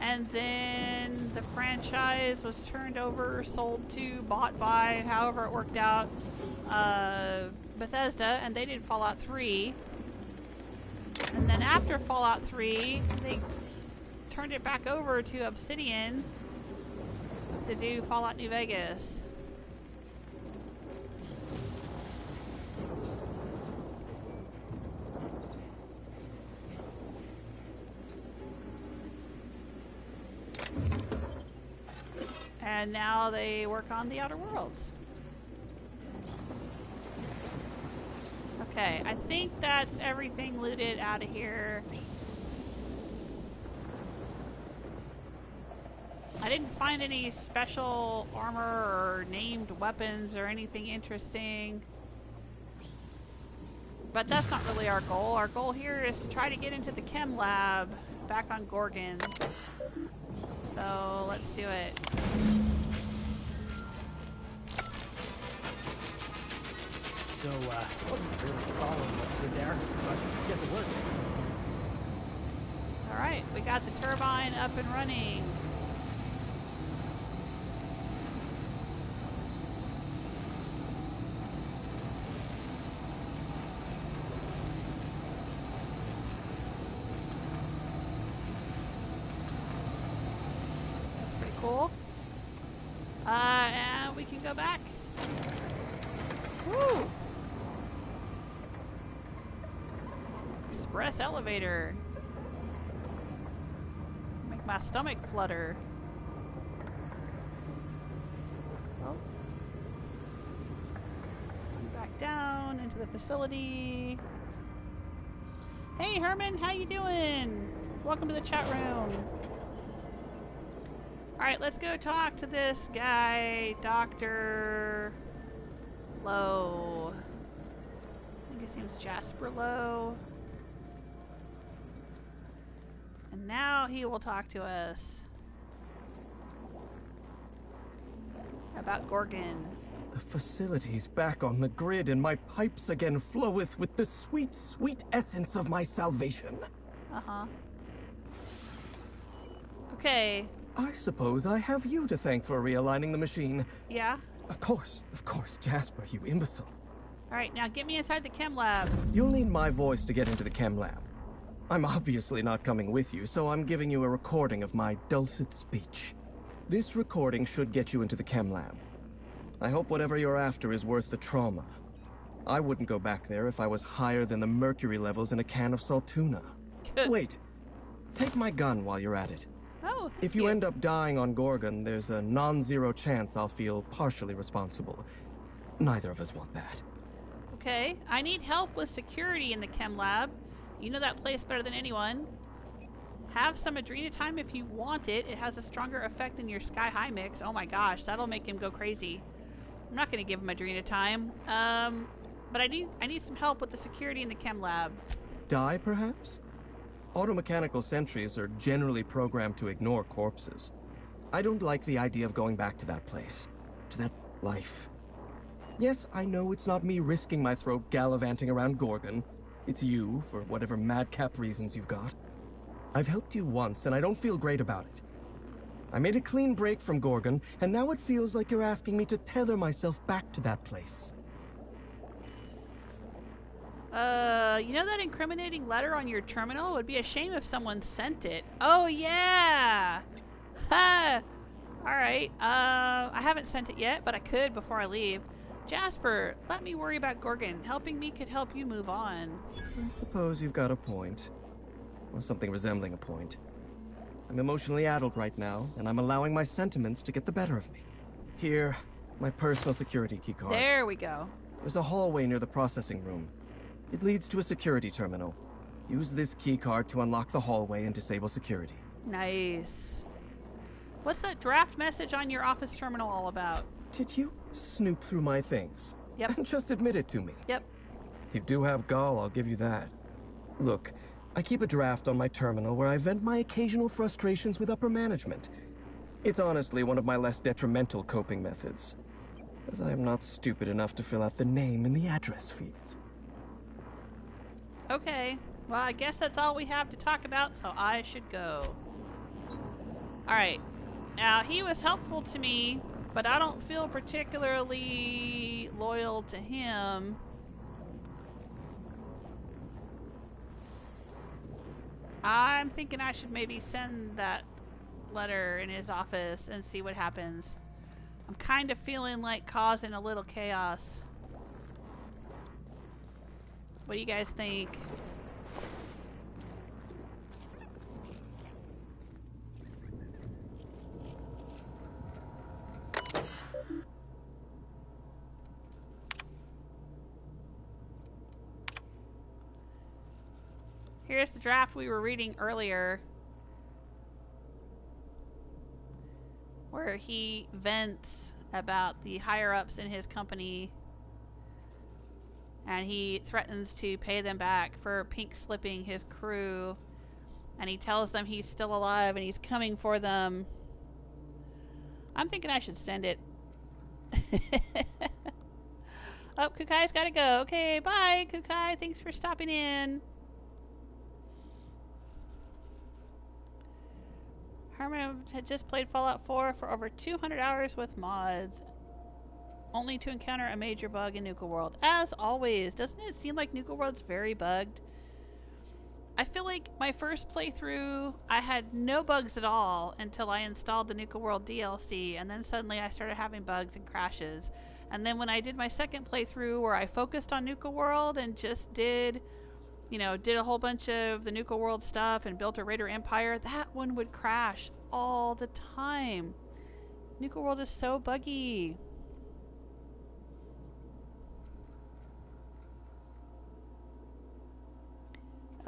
and then the franchise was turned over, sold to, bought by, however it worked out, Bethesda, and they did Fallout 3. And then after Fallout 3, they turned it back over to Obsidian to do Fallout New Vegas. And now they work on the Outer Worlds. Okay, I think that's everything looted out of here. didn't find any special armor or named weapons or anything interesting. But that's not really our goal. Our goal here is to try to get into the chem lab back on Gorgon. So let's do it. So, wasn't really following what you did there, but I guess it worked. Alright, we got the turbine up and running. That's pretty cool. And we can go back. Woo! Express elevator. Make my stomach flutter. Oh. Back down into the facility. Hey Herman, how you doing? Welcome to the chat room. Alright, let's go talk to this guy, Dr. Low. I think his name's Jasper Low. And now he will talk to us about Gorgon. The facility's back on the grid, and my pipes again floweth with the sweet, sweet essence of my salvation. Uh-huh. Okay. I suppose I have you to thank for realigning the machine. Yeah? Of course, Jasper, you imbecile. Alright, now get me inside the chem lab. You'll need my voice to get into the chem lab. I'm obviously not coming with you, so I'm giving you a recording of my dulcet speech. This recording should get you into the chem lab. I hope whatever you're after is worth the trauma. I wouldn't go back there if I was higher than the mercury levels in a can of salt tuna. Wait, take my gun while you're at it. Oh, if you end up dying on Gorgon, there's a non-zero chance I'll feel partially responsible. Neither of us want that. Okay, I need help with security in the chem lab. You know that place better than anyone. Have some adrenatime if you want it. It has a stronger effect than your Sky High mix. Oh my gosh, that'll make him go crazy. I'm not going to give him adrenatime. But I need some help with the security in the chem lab. Die, perhaps? Automechanical sentries are generally programmed to ignore corpses. I don't like the idea of going back to that place. To that life. Yes, I know it's not me risking my throat gallivanting around Gorgon. It's you, for whatever madcap reasons you've got. I've helped you once, and I don't feel great about it. I made a clean break from Gorgon, and now it feels like you're asking me to tether myself back to that place. You know that incriminating letter on your terminal? It would be a shame if someone sent it. Oh, yeah! Ha! Alright, I haven't sent it yet, but I could before I leave. Jasper, let me worry about Gorgon. Helping me could help you move on. I suppose you've got a point. Or something resembling a point. I'm emotionally addled right now, and I'm allowing my sentiments to get the better of me. Here, my personal security keycard. There we go. There's a hallway near the processing room. It leads to a security terminal. Use this keycard to unlock the hallway and disable security. Nice. What's that draft message on your office terminal all about? Did you snoop through my things? Yep. And just admit it to me. Yep. You do have gall, I'll give you that. Look, I keep a draft on my terminal where I vent my occasional frustrations with upper management. It's honestly one of my less detrimental coping methods, as I am not stupid enough to fill out the name in the address field. Okay. Well, I guess that's all we have to talk about, so I should go. Alright. Now, he was helpful to me, but I don't feel particularly loyal to him. I'm thinking I should maybe send that letter in his office and see what happens. I'm kind of feeling like causing a little chaos. What do you guys think? Here's the draft we were reading earlier. where he vents about the higher-ups in his company, and he threatens to pay them back for pink-slipping his crew, and he tells them he's still alive and he's coming for them. I'm thinking I should send it. Oh, Kukai's gotta go. Okay, bye, Kukai. Thanks for stopping in. Herman had just played Fallout 4 for over 200 hours with mods, only to encounter a major bug in Nuka World. As always, doesn't it seem like Nuka World's very bugged? I feel like my first playthrough, I had no bugs at all until I installed the Nuka World DLC, and then suddenly I started having bugs and crashes. And then when I did my second playthrough where I focused on Nuka World and just did a whole bunch of the Nuka World stuff and built a Raider Empire, that one would crash all the time. Nuka World is so buggy.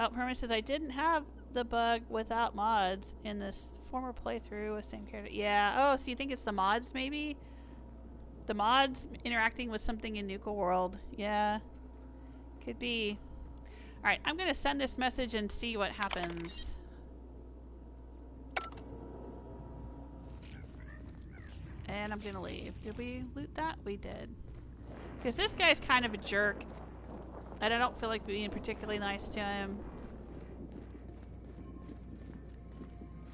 Oh, Herman says, I didn't have the bug without mods in this former playthrough with same character. Yeah, oh, so you think it's the mods maybe? The mods interacting with something in Nuka World. Yeah, could be. Alright, I'm going to send this message and see what happens. And I'm going to leave. Did we loot that? We did. Because this guy's kind of a jerk. And I don't feel like being particularly nice to him.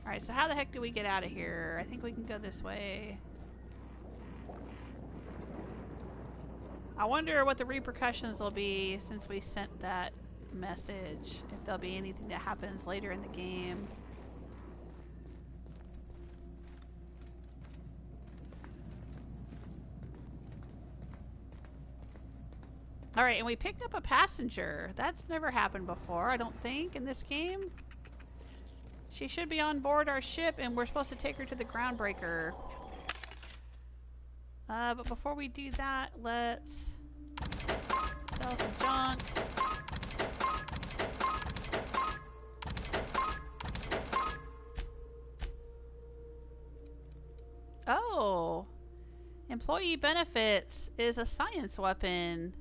Alright, so how the heck do we get out of here? I think we can go this way. I wonder what the repercussions will be since we sent that message. If there'll be anything that happens later in the game. Alright, and we picked up a passenger. That's never happened before, I don't think, in this game. She should be on board our ship, and we're supposed to take her to the Groundbreaker. But before we do that, let's sell some junk. Oh! Employee benefits is a science weapon.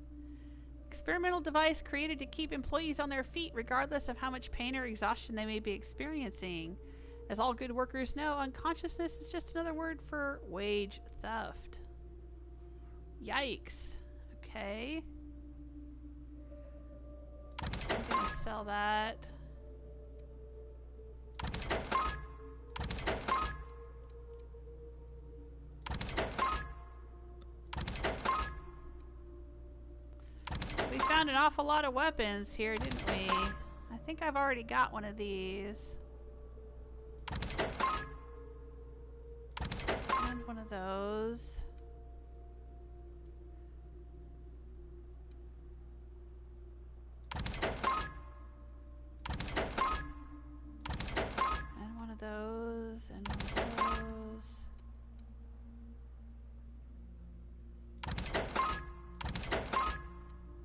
Experimental device created to keep employees on their feet regardless of how much pain or exhaustion they may be experiencing. As all good workers know, unconsciousness is just another word for wage theft. Yikes. Okay. I'm gonna sell that. We found an awful lot of weapons here, didn't we? I think I've already got one of these. And one of those. And one of those. And one of those.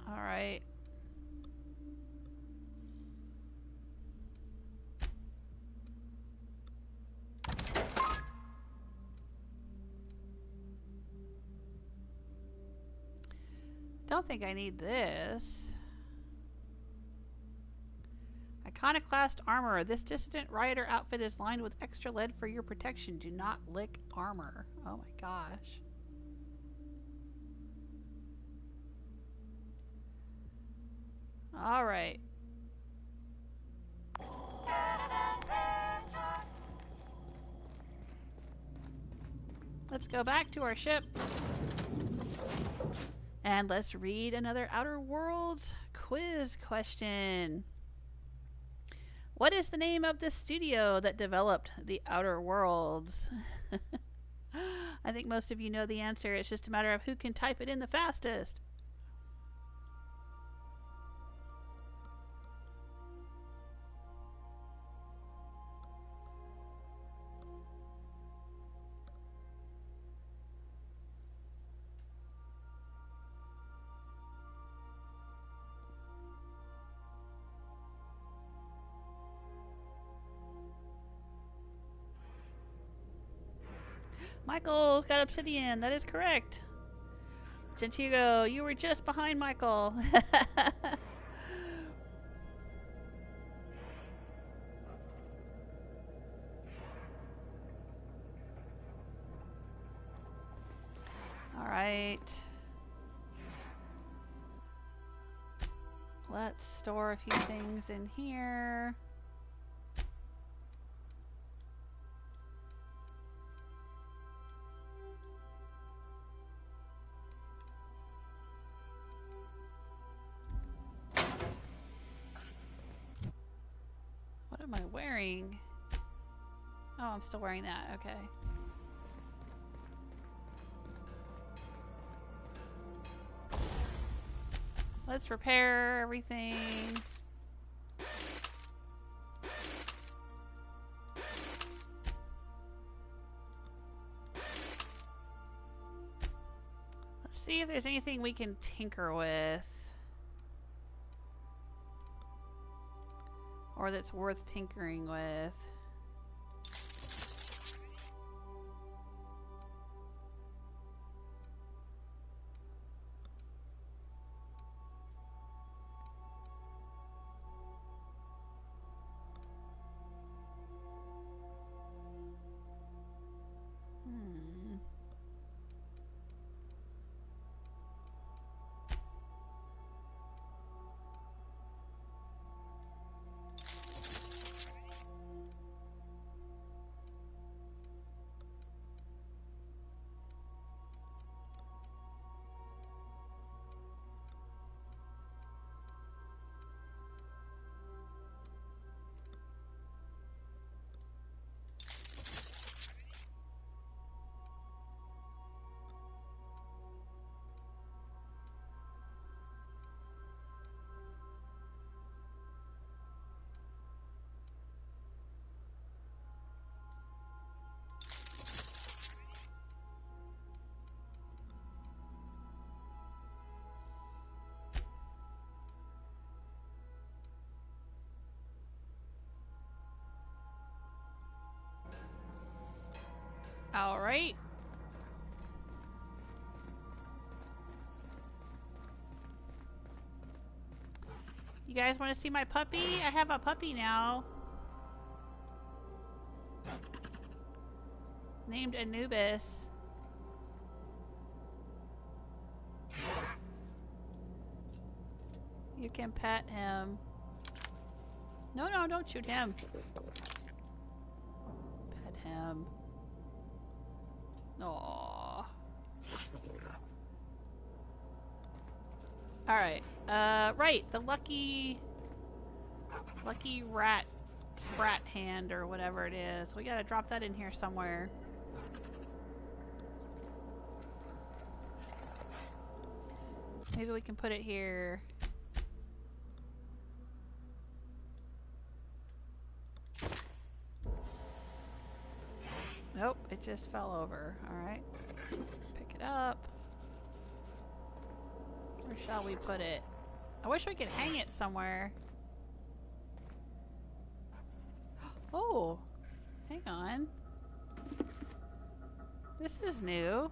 Alright. Don't think I need this. Iconoclast armor. This dissident rioter outfit is lined with extra lead for your protection. Do not lick armor. Oh my gosh. All right. Let's go back to our ship. And let's read another Outer Worlds quiz question. What is the name of the studio that developed the Outer Worlds? I think most of you know the answer. It's just a matter of who can type it in the fastest. Michael got obsidian. That is correct. Gentigo, you were just behind Michael. Alright. Let's store a few things in here. What am I wearing? Oh, I'm still wearing that. Okay. Let's repair everything. Let's see if there's anything we can tinker with. Or that's worth tinkering with. All right. You guys want to see my puppy? I have a puppy now. Named Anubis. You can pet him. No, no, don't shoot him. Pet him. Aww. Alright. Right. The lucky rat sprat hand or whatever it is. We gotta drop that in here somewhere. Maybe we can put it here. Nope, it just fell over. Alright. Pick it up. Where shall we put it? I wish we could hang it somewhere. Oh, hang on. This is new.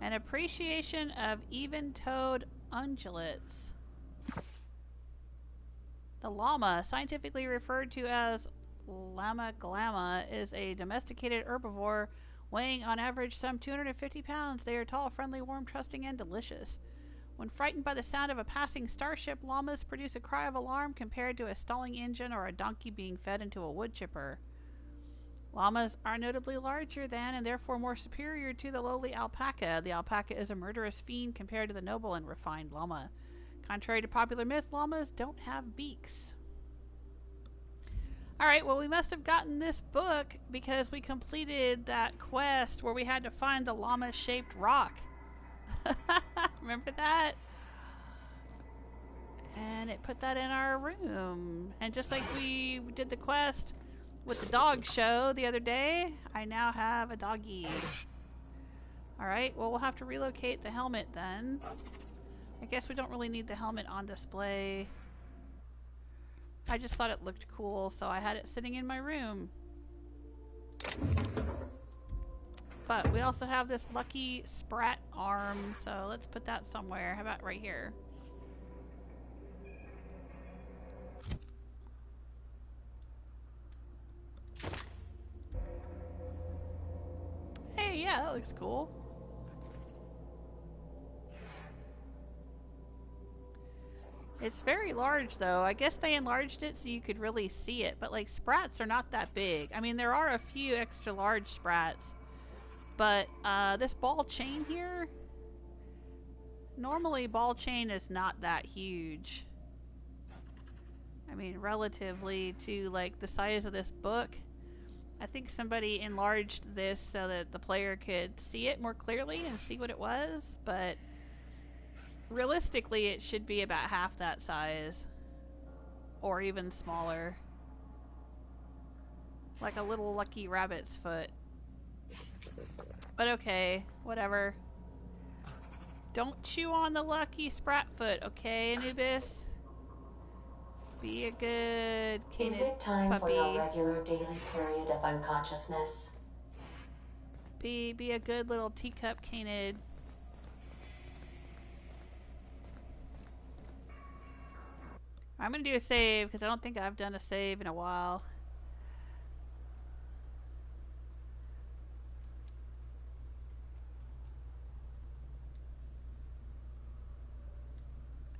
An appreciation of even-toed ungulates. The llama, scientifically referred to as llama glamma, is a domesticated herbivore weighing on average some 250 pounds. They are tall, friendly, warm, trusting, and delicious. When frightened by the sound of a passing starship, llamas produce a cry of alarm compared to a stalling engine or a donkey being fed into a wood chipper. Llamas are notably larger than and therefore more superior to the lowly alpaca. The alpaca is a murderous fiend compared to the noble and refined llama. Contrary to popular myth, llamas don't have beaks. Alright, well, we must have gotten this book because we completed that quest where we had to find the llama-shaped rock. Remember that? And it put that in our room. And just like we did the quest with the dog show the other day, I now have a doggy. Alright, well, we'll have to relocate the helmet then. I guess we don't really need the helmet on display. I just thought it looked cool, so I had it sitting in my room. But we also have this lucky sprat arm, so let's put that somewhere. How about right here? Hey, yeah, that looks cool. It's very large, though. I guess they enlarged it so you could really see it, but like sprats are not that big. I mean, there are a few extra large sprats, but this ball chain here, normally ball chain is not that huge. I mean, relatively to like the size of this book. I think somebody enlarged this so that the player could see it more clearly and see what it was, but realistically it should be about half that size, or even smaller. Like a little lucky rabbit's foot. But okay, whatever. Don't chew on the lucky sprat foot, okay, Anubis? Be a good Is it time puppy. for your regular daily period of unconsciousness? Be a good little teacup canid. I'm gonna do a save because I don't think I've done a save in a while.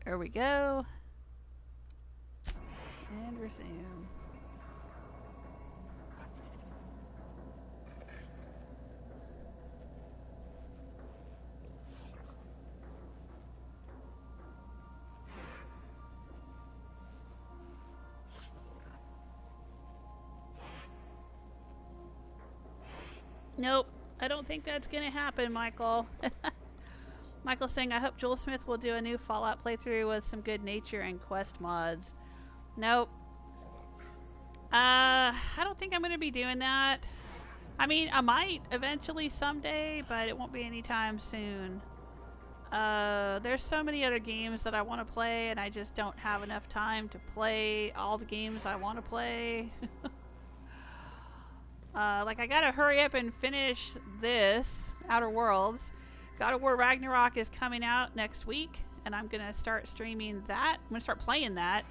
There we go. And resume. Nope, I don't think that's gonna happen, Michael. Michael's saying, I hope Joel Smith will do a new Fallout playthrough with some good nature and quest mods. Nope. I don't think I'm going to be doing that. I mean, I might eventually someday, but it won't be anytime soon. There's so many other games that I want to play, and I just don't have enough time to play all the games I want to play. Like, I gotta hurry up and finish this, Outer Worlds. God of War Ragnarok is coming out next week, and I'm gonna start streaming that. I'm gonna start playing that.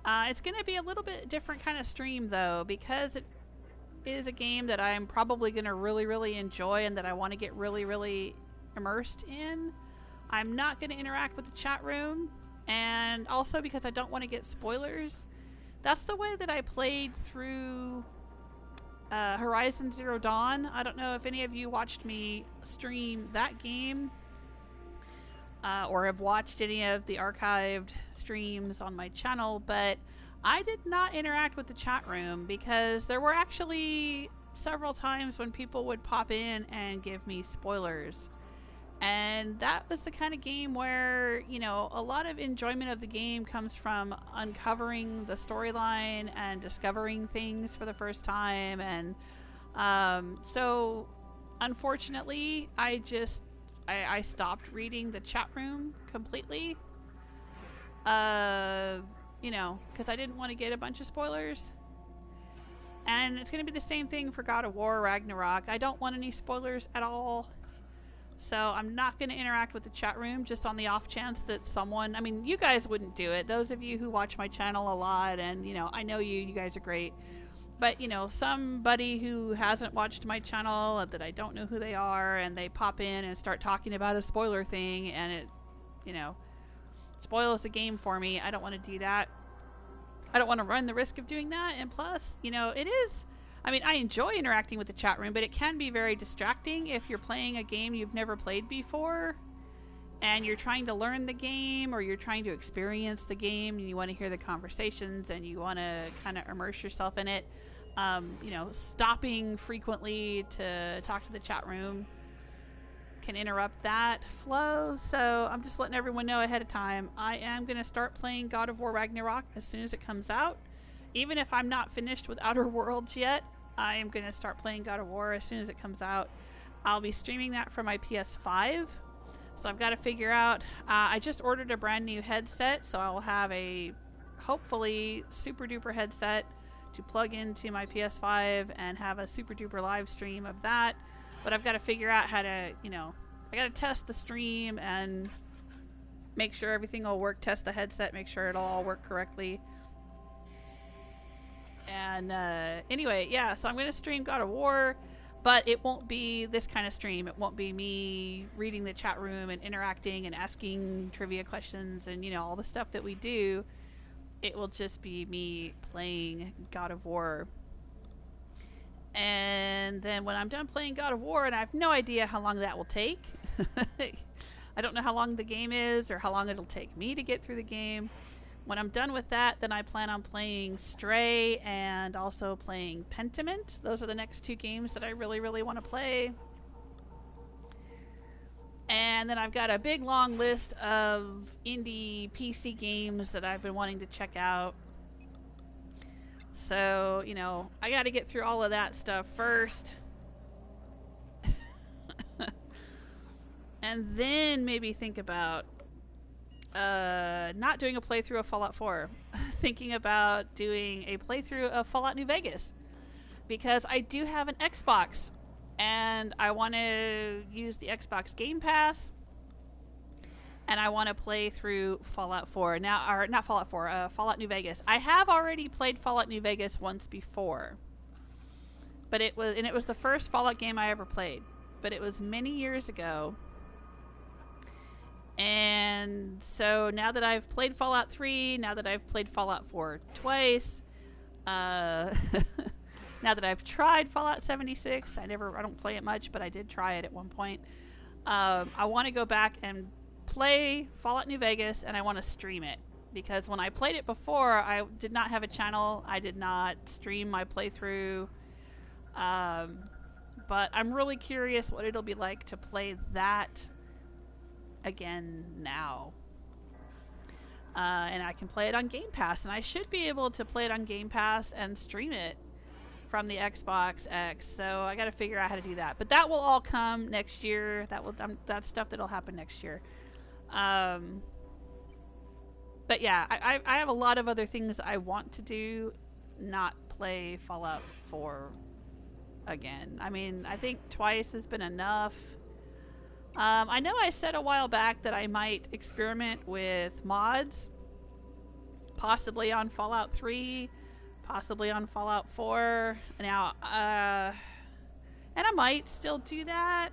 It's gonna be a little bit different kind of stream, though, because it is a game that I'm probably gonna really, really enjoy and that I want to get really, really immersed in. I'm not gonna interact with the chat room, and also because I don't want to get spoilers. That's the way that I played through Horizon Zero Dawn. I don't know if any of you watched me stream that game or have watched any of the archived streams on my channel, but I did not interact with the chat room because there were actually several times when people would pop in and give me spoilers. And that was the kind of game where, you know, a lot of enjoyment of the game comes from uncovering the storyline and discovering things for the first time. And so, unfortunately, I stopped reading the chat room completely. You know, because I didn't want to get a bunch of spoilers. And it's going to be the same thing for God of War Ragnarok. I don't want any spoilers at all. So I'm not going to interact with the chat room, just on the off chance that someone, I mean, you guys wouldn't do it. Those of you who watch my channel a lot, and, you know, I know you guys are great. But, you know, somebody who hasn't watched my channel, that I don't know who they are, and they pop in and start talking about a spoiler thing, and it, you know, spoils the game for me. I don't want to do that. I don't want to run the risk of doing that. And plus, you know, it is, I mean, I enjoy interacting with the chat room, but it can be very distracting if you're playing a game you've never played before and you're trying to learn the game, or you're trying to experience the game and you want to hear the conversations and you want to kind of immerse yourself in it. You know, stopping frequently to talk to the chat room can interrupt that flow. So I'm just letting everyone know ahead of time, I am going to start playing God of War Ragnarok as soon as it comes out. Even if I'm not finished with Outer Worlds yet, I am going to start playing God of War as soon as it comes out. I'll be streaming that from my PS5. So I've got to figure out, I just ordered a brand new headset, so I'll have a hopefully super duper headset to plug into my PS5 and have a super duper live stream of that. But I've got to figure out how to, you know, I got to test the stream and make sure everything will work, test the headset, make sure it'll all work correctly. And anyway, yeah, so I'm going to stream God of War, but it won't be this kind of stream. It won't be me reading the chat room and interacting and asking trivia questions and, you know, all the stuff that we do. It will just be me playing God of War. And then when I'm done playing God of War, and I have no idea how long that will take. I don't know how long the game is or how long it'll take me to get through the game. When I'm done with that, then I plan on playing Stray and also playing Pentiment. Those are the next 2 games that I really, really want to play. And then I've got a big long list of indie PC games that I've been wanting to check out. So, you know, I got to get through all of that stuff first. And then maybe think about not doing a playthrough of Fallout 4. Thinking about doing a playthrough of Fallout New Vegas. Because I do have an Xbox. And I want to use the Xbox Game Pass. And I want to play through Fallout 4. Now, or not Fallout 4, Fallout New Vegas. I have already played Fallout New Vegas once before. But it was the first Fallout game I ever played. But it was many years ago. And so now that I've played Fallout 3, now that I've played Fallout 4 twice, now that I've tried Fallout 76, I don't play it much, but I did try it at one point. I want to go back and play Fallout New Vegas, and I want to stream it. Because when I played it before, I did not have a channel. I did not stream my playthrough. But I'm really curious what it'll be like to play that again now. And I can play it on Game Pass, and I should be able to play it on Game Pass and stream it from the Xbox X. So I got to figure out how to do that. But that will all come next year. That's stuff that'll happen next year. But yeah, I have a lot of other things I want to do, not play Fallout 4 again. I mean, I think twice has been enough. I know I said a while back that I might experiment with mods, possibly on Fallout 3, possibly on Fallout 4. Now, and I might still do that,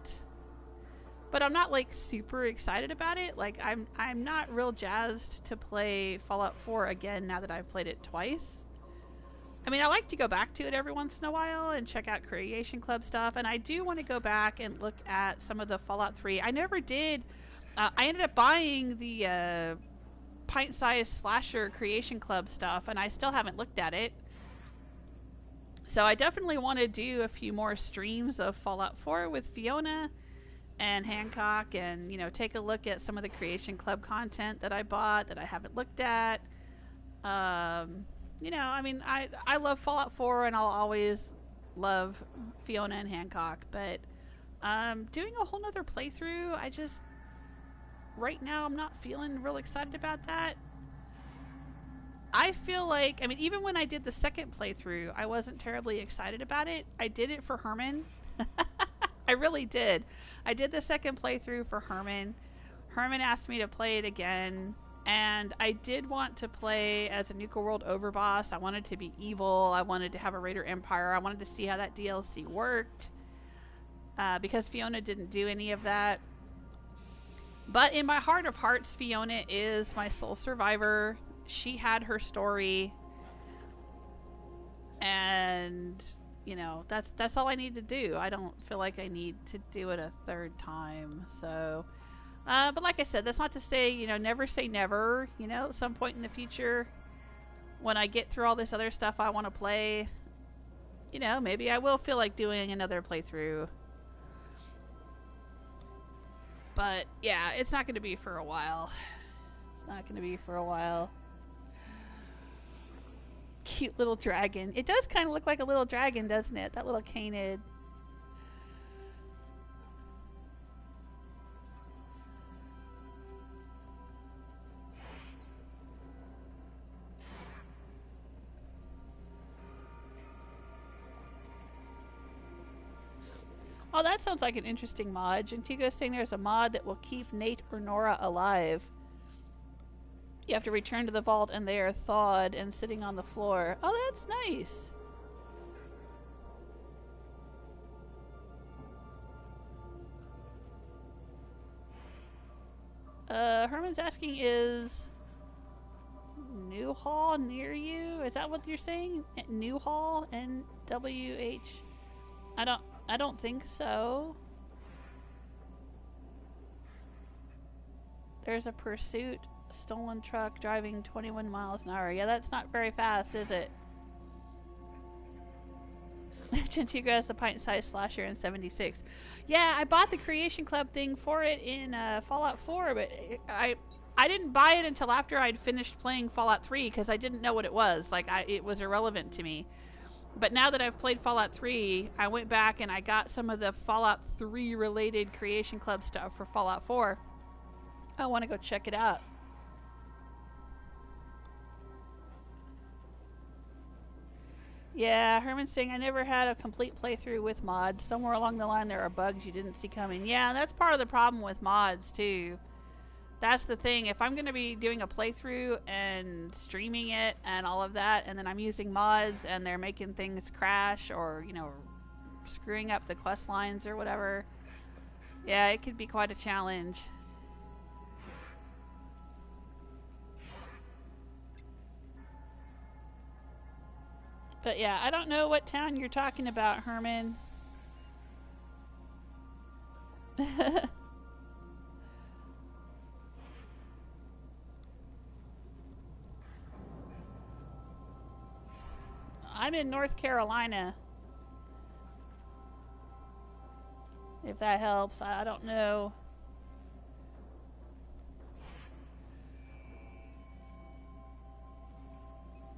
but I'm not like super excited about it. Like I'm not real jazzed to play Fallout 4 again now that I've played it twice. I mean, I like to go back to it every once in a while and check out Creation Club stuff, and I do want to go back and look at some of the Fallout 3. I never did. I ended up buying the pint-sized slasher Creation Club stuff, and I still haven't looked at it. So I definitely want to do a few more streams of Fallout 4 with Fiona and Hancock, and, you know, take a look at some of the Creation Club content that I bought that I haven't looked at. You know, I mean, I love Fallout 4, and I'll always love Fiona and Hancock, but doing a whole nother playthrough, right now I'm not feeling real excited about that. I feel like, I mean, even when I did the second playthrough, I wasn't terribly excited about it. I did it for Herman. I really did. I did the second playthrough for Herman. Herman asked me to play it again. And I did want to play as a Nuka World Overboss. I wanted to be evil. I wanted to have a Raider Empire. I wanted to see how that DLC worked. Because Fiona didn't do any of that. But in my heart of hearts, Fiona is my sole survivor. She had her story. And, you know, that's all I need to do. I don't feel like I need to do it a third time. So... but like I said, that's not to say, you know, never say never. You know, at some point in the future, when I get through all this other stuff I want to play, you know, maybe I will feel like doing another playthrough. But, yeah, it's not going to be for a while. It's not going to be for a while. Cute little dragon. It does kind of look like a little dragon, doesn't it? That little canid. Oh, that sounds like an interesting mod. Gentigo's saying there's a mod that will keep Nate or Nora alive. You have to return to the vault and they are thawed and sitting on the floor. Oh, that's nice. Herman's asking, is Newhall near you? Is that what you're saying? Newhall? N-W-H? I don't think so. There's a pursuit. Stolen truck driving 21 miles an hour. Yeah, that's not very fast, is it? Chinchigo has the pint-sized slasher in 76. Yeah, I bought the Creation Club thing for it in Fallout 4, but I didn't buy it until after I'd finished playing Fallout 3 because I didn't know what it was. Like, it was irrelevant to me. But now that I've played Fallout 3, I went back and I got some of the Fallout 3 related Creation Club stuff for Fallout 4. I want to go check it out. Yeah, Herman's saying, I never had a complete playthrough with mods. Somewhere along the line there are bugs you didn't see coming. Yeah, that's part of the problem with mods, too. That's the thing. If I'm going to be doing a playthrough and streaming it and all of that, and then I'm using mods and they're making things crash or, you know, screwing up the quest lines or whatever, yeah, it could be quite a challenge. But yeah, I don't know what town you're talking about, Herman. I'm in North Carolina. If that helps, I don't know.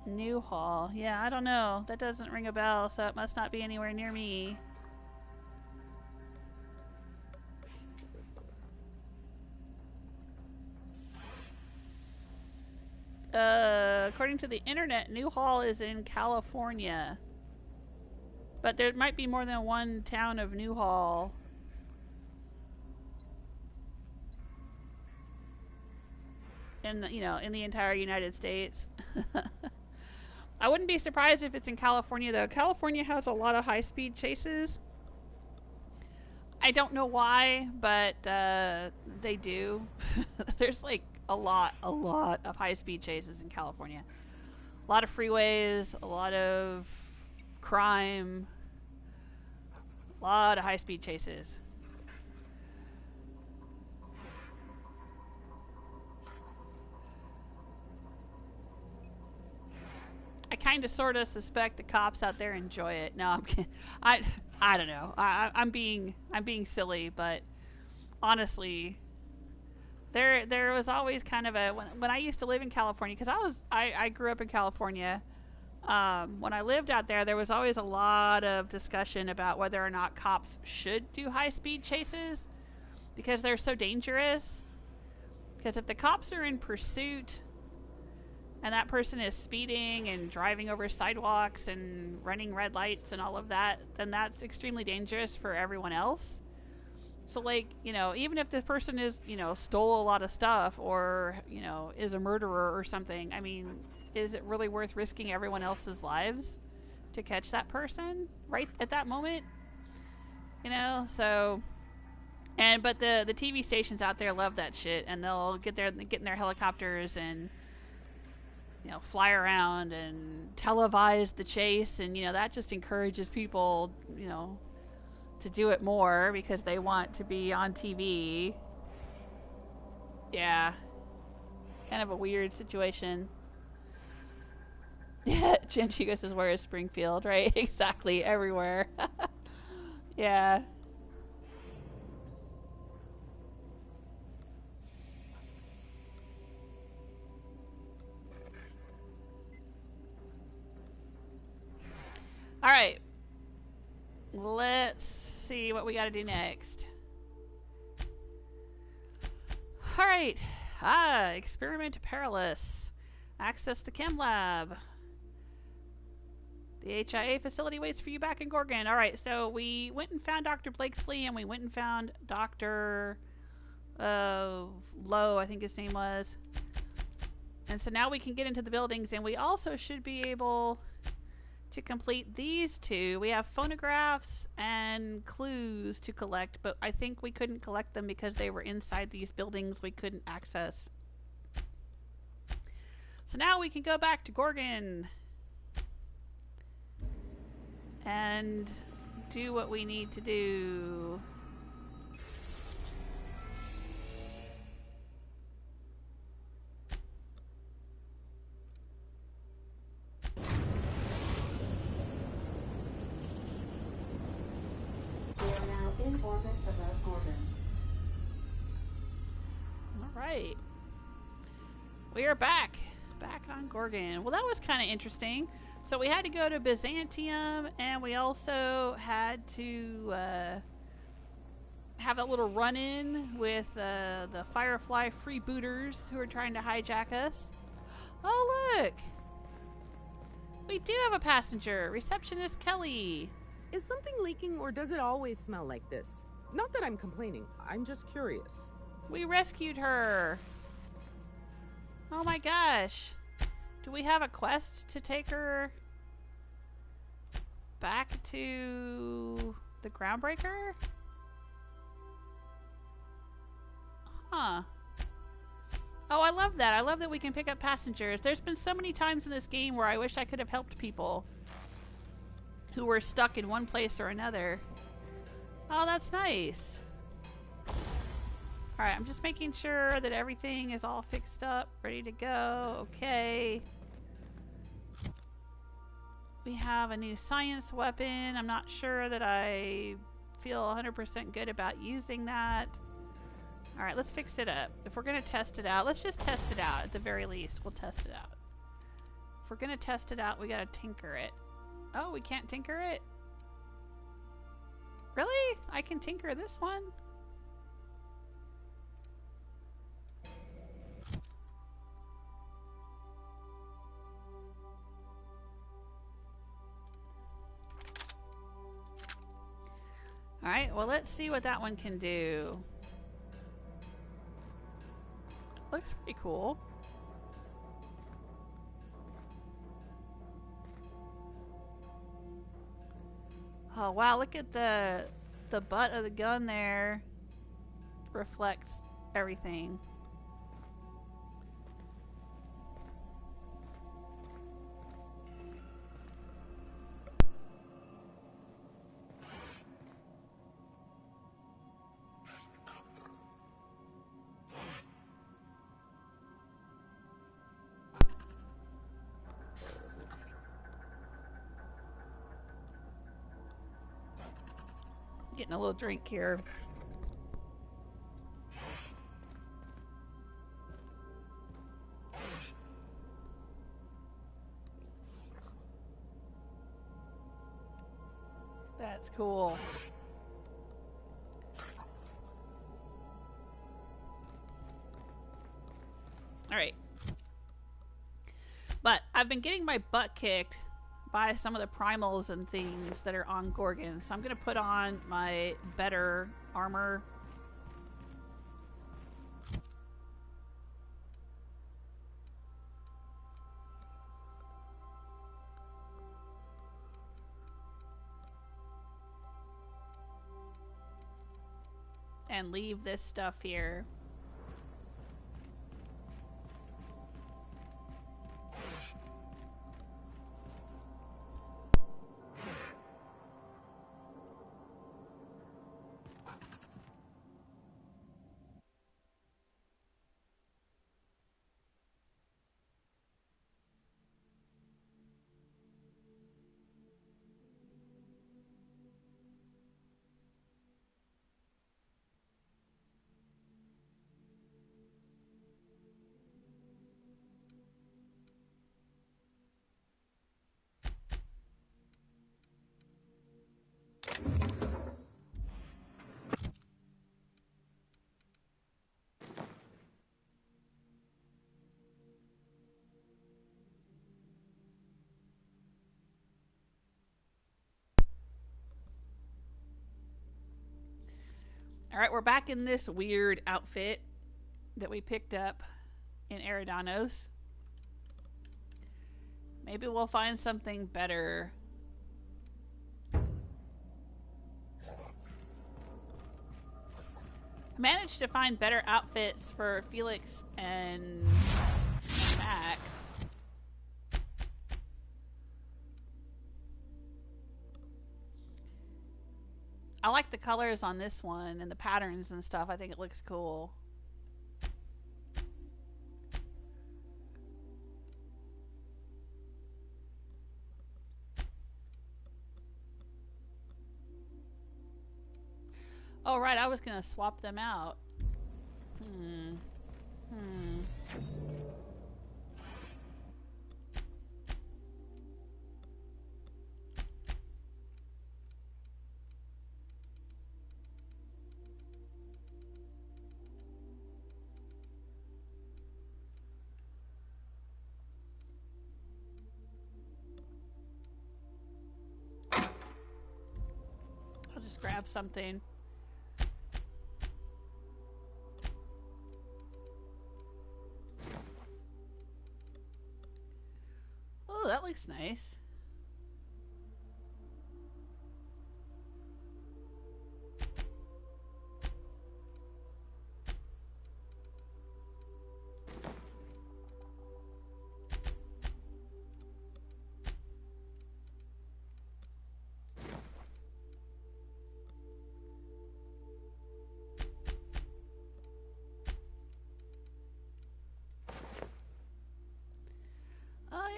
Newhall. Yeah, I don't know. That doesn't ring a bell, so it must not be anywhere near me. According to the internet, Newhall is in California. But there might be more than one town of Newhall. In the, you know, in the entire United States. I wouldn't be surprised if it's in California, though. California has a lot of high-speed chases. I don't know why, but they do. There's like a lot of high-speed chases in California. A lot of freeways, a lot of crime, a lot of high-speed chases. I kind of sort of suspect the cops out there enjoy it. No, I'm kidding. I don't know. I'm being silly, but honestly, there was always kind of a when I used to live in California, because I grew up in California. When I lived out there, there was always a lot of discussion about whether or not cops should do high-speed chases because they're so dangerous. Because if the cops are in pursuit and that person is speeding and driving over sidewalks and running red lights and all of that, then that's extremely dangerous for everyone else. So, like, you know, even if this person is, you know, stole a lot of stuff or, you know, is a murderer or something, I mean, is it really worth risking everyone else's lives to catch that person right at that moment? You know, so... but the TV stations out there love that shit, and they'll get in their helicopters and, you know, fly around and televise the chase, and, you know, that just encourages people, you know, to do it more because they want to be on TV. Yeah. Kind of a weird situation. Yeah, Chinchigo says, where is Springfield? Right, exactly, everywhere. Yeah. Alright. Let's see what we gotta do next. Alright. Experiment perilous. Access the chem lab. The HIA facility waits for you back in Gorgon. Alright, so we went and found Dr. Blakesley, and we went and found Dr. Low, I think his name was. And so now we can get into the buildings, and we also should be able to complete these two. We have phonographs and clues to collect, but I think we couldn't collect them because they were inside these buildings we couldn't access. So now we can go back to Gorgon and do what we need to do. We are now in orbit above Gorgon. Alright. We are back. Back on Gorgon. Well, that was kind of interesting. So we had to go to Byzantium, and we also had to have a little run-in with the Firefly Freebooters who are trying to hijack us. Oh, look! We do have a passenger, receptionist Kelly. Is something leaking, or does it always smell like this? Not that I'm complaining, I'm just curious. We rescued her. Oh my gosh. Do we have a quest to take her back to the Groundbreaker? Huh. Oh, I love that. I love that we can pick up passengers. There's been so many times in this game where I wish I could have helped people who were stuck in one place or another. Oh, that's nice. Alright, I'm just making sure that everything is all fixed up, ready to go. Okay. We have a new science weapon. I'm not sure that I feel 100% good about using that. Alright, let's fix it up. If we're going to test it out, let's just test it out at the very least. We'll test it out. If we're going to test it out, we got to tinker it. Oh, we can't tinker it? Really? I can tinker this one? Alright, well, let's see what that one can do. Looks pretty cool. Oh, wow, look at the butt of the gun there. Reflects everything. Getting a little drink here. That's cool. Alright. But I've been getting my butt kicked by some of the primals and things that are on Gorgon. So I'm going to put on my better armor. And leave this stuff here. Alright, we're back in this weird outfit that we picked up in Eridanos. Maybe we'll find something better. I managed to find better outfits for Felix and Max. I like the colors on this one and the patterns and stuff. I think it looks cool. Oh, right. I was going to swap them out. I'll just grab something. Oh, that looks nice.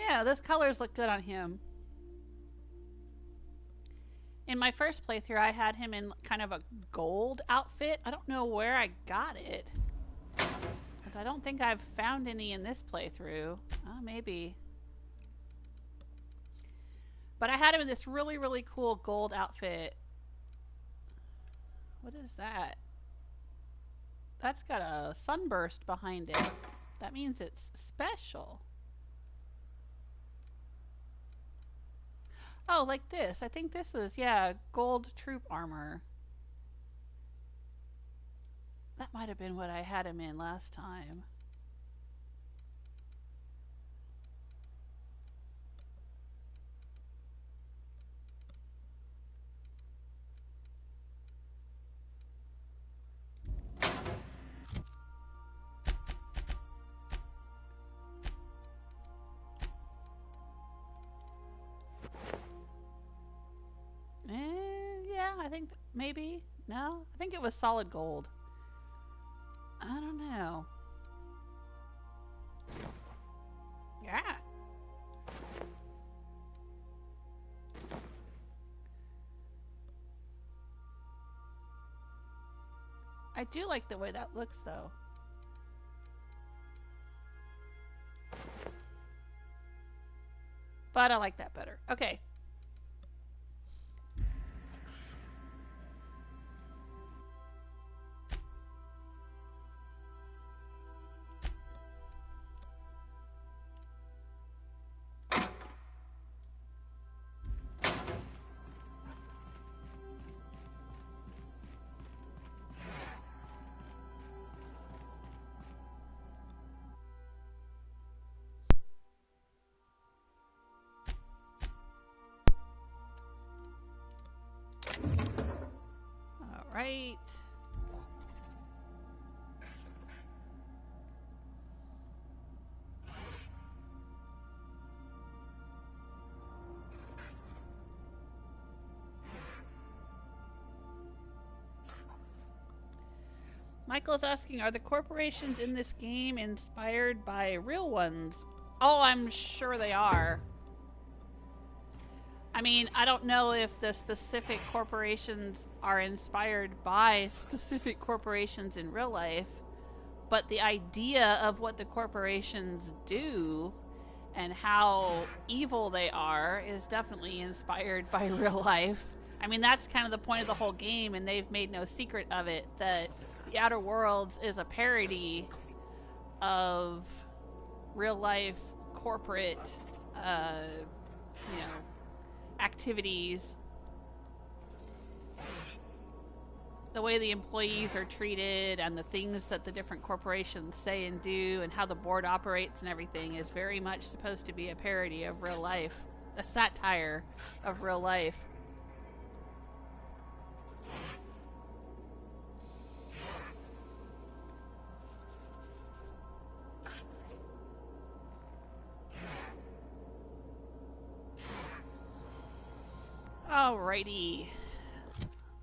Yeah, those colors look good on him. In my first playthrough, I had him in kind of a gold outfit. I don't know where I got it, because I don't think I've found any in this playthrough. Oh, maybe. But I had him in this really, really cool gold outfit. What is that? That's got a sunburst behind it. That means it's special. Oh, like this. I think this is, yeah, gold troop armor. That might have been what I had him in last time. Yeah, I think maybe. No? I think it was solid gold. I don't know. Yeah. I do like the way that looks, though. But I like that better. Okay. Right. Michael's asking, are the corporations in this game inspired by real ones? Oh, I'm sure they are. I mean, I don't know if the specific corporations are inspired by specific corporations in real life, but the idea of what the corporations do and how evil they are is definitely inspired by real life. I mean, that's kind of the point of the whole game, and they've made no secret of it, that The Outer Worlds is a parody of real life corporate, you know, activities. the way the employees are treated and the things that the different corporations say and do and how the board operates and everything is very much supposed to be a parody of real life, a satire of real life. Alrighty.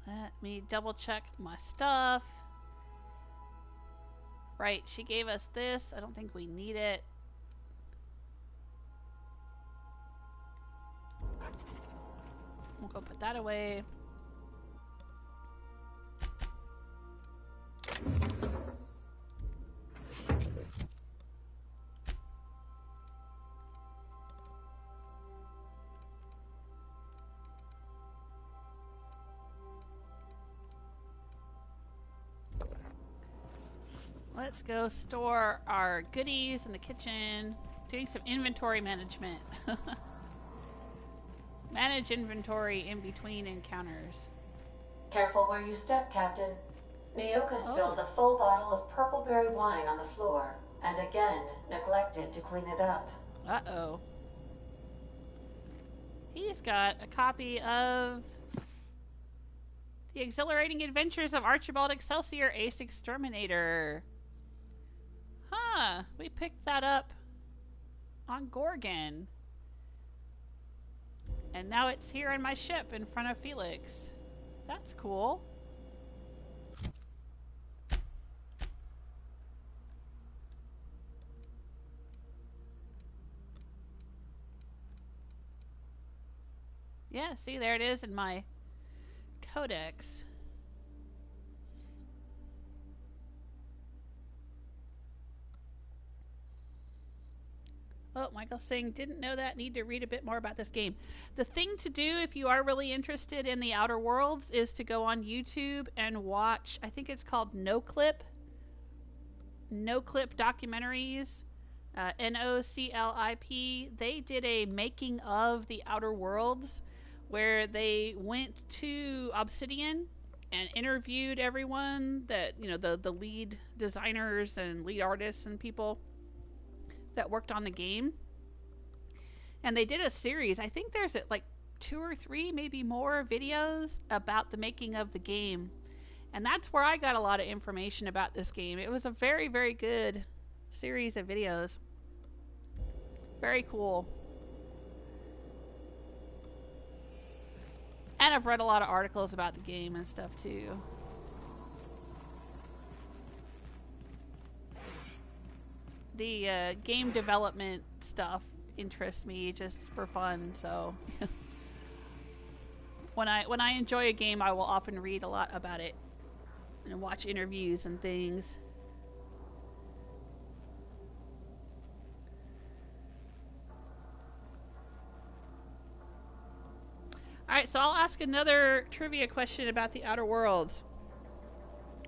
Let me double check my stuff. Right, she gave us this. I don't think we need it. We'll go put that away. Let's go store our goodies in the kitchen. Doing some inventory management. Manage inventory in between encounters. Careful where you step, Captain. Miyuka spilled a full bottle of purple berry wine on the floor, and again neglected to clean it up. Uh-oh. He's got a copy of The Exhilarating Adventures of Archibald Excelsior, Ace Exterminator. Huh, we picked that up on Gorgon. And now it's here on my ship in front of Felix. That's cool. Yeah, see, there it is in my codex. Oh, Michael's saying, didn't know that, need to read a bit more about this game. The thing to do if you are really interested in the Outer Worlds is to go on YouTube and watch, I think it's called No Clip documentaries, NOCLIP. They did a making of the Outer Worlds where they went to Obsidian and interviewed everyone that, you know, the lead designers and lead artists and people that worked on the game. And they did a series. I think there's like 2 or 3, maybe more videos about the making of the game. And that's where I got a lot of information about this game. It was a very, very good series of videos. Very cool. And I've read a lot of articles about the game and stuff too. The game development stuff interests me just for fun, so when I enjoy a game, I will often read a lot about it and watch interviews and things. Alright, so I'll ask another trivia question about the Outer Worlds.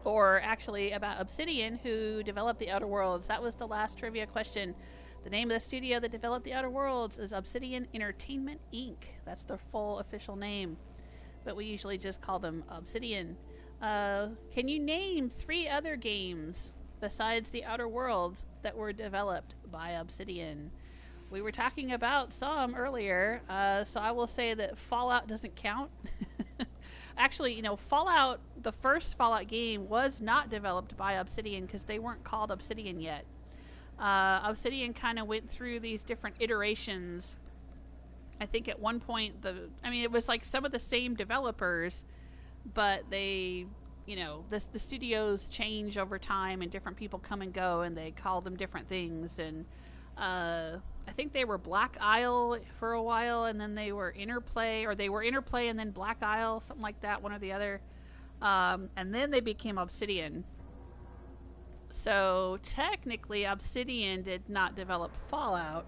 Or actually about Obsidian, who developed the Outer Worlds. That was the last trivia question. The name of the studio that developed the Outer Worlds is Obsidian Entertainment, Inc. That's their full official name. But we usually just call them Obsidian. Can you name 3 other games besides the Outer Worlds that were developed by Obsidian? We were talking about some earlier, so I will say that Fallout doesn't count. Actually, you know, Fallout, the first Fallout game was not developed by Obsidian because they weren't called Obsidian yet. Obsidian kind of went through these different iterations. I think at one point, it was like some of the same developers, but they, you know, the studios change over time and different people come and go and they call them different things. And I think they were Black Isle for a while, and then they were Interplay, or they were Interplay and then Black Isle, something like that, one or the other. And then they became Obsidian. So technically Obsidian did not develop Fallout,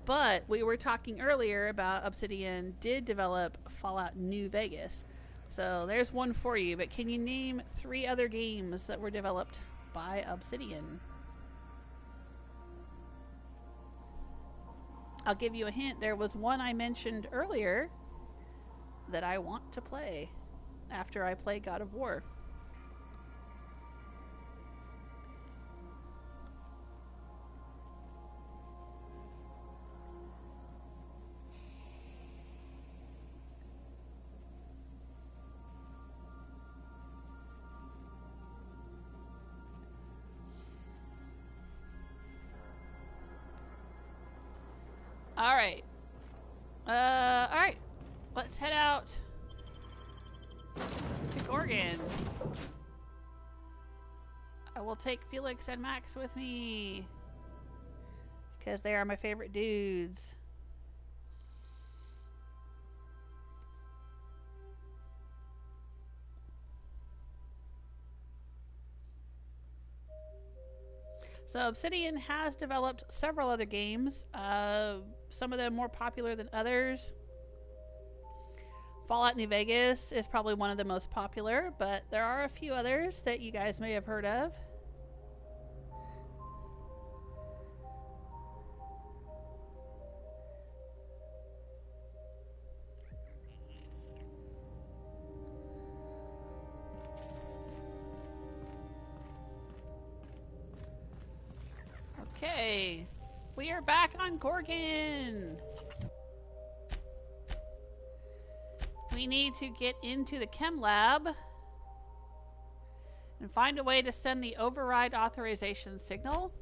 but we were talking earlier about Obsidian did develop Fallout New Vegas. So there's one for you, but can you name 3 other games that were developed by Obsidian? I'll give you a hint. There was one I mentioned earlier that I want to play after I play God of War. Alright. Alright. Let's head out to Gorgon. I will take Felix and Max with me because they are my favorite dudes. So Obsidian has developed several other games, some of them more popular than others. Fallout New Vegas is probably one of the most popular, but there are a few others that you guys may have heard of. Okay, we are back on Gorgon. We need to get into the chem lab and find a way to send the override authorization signal.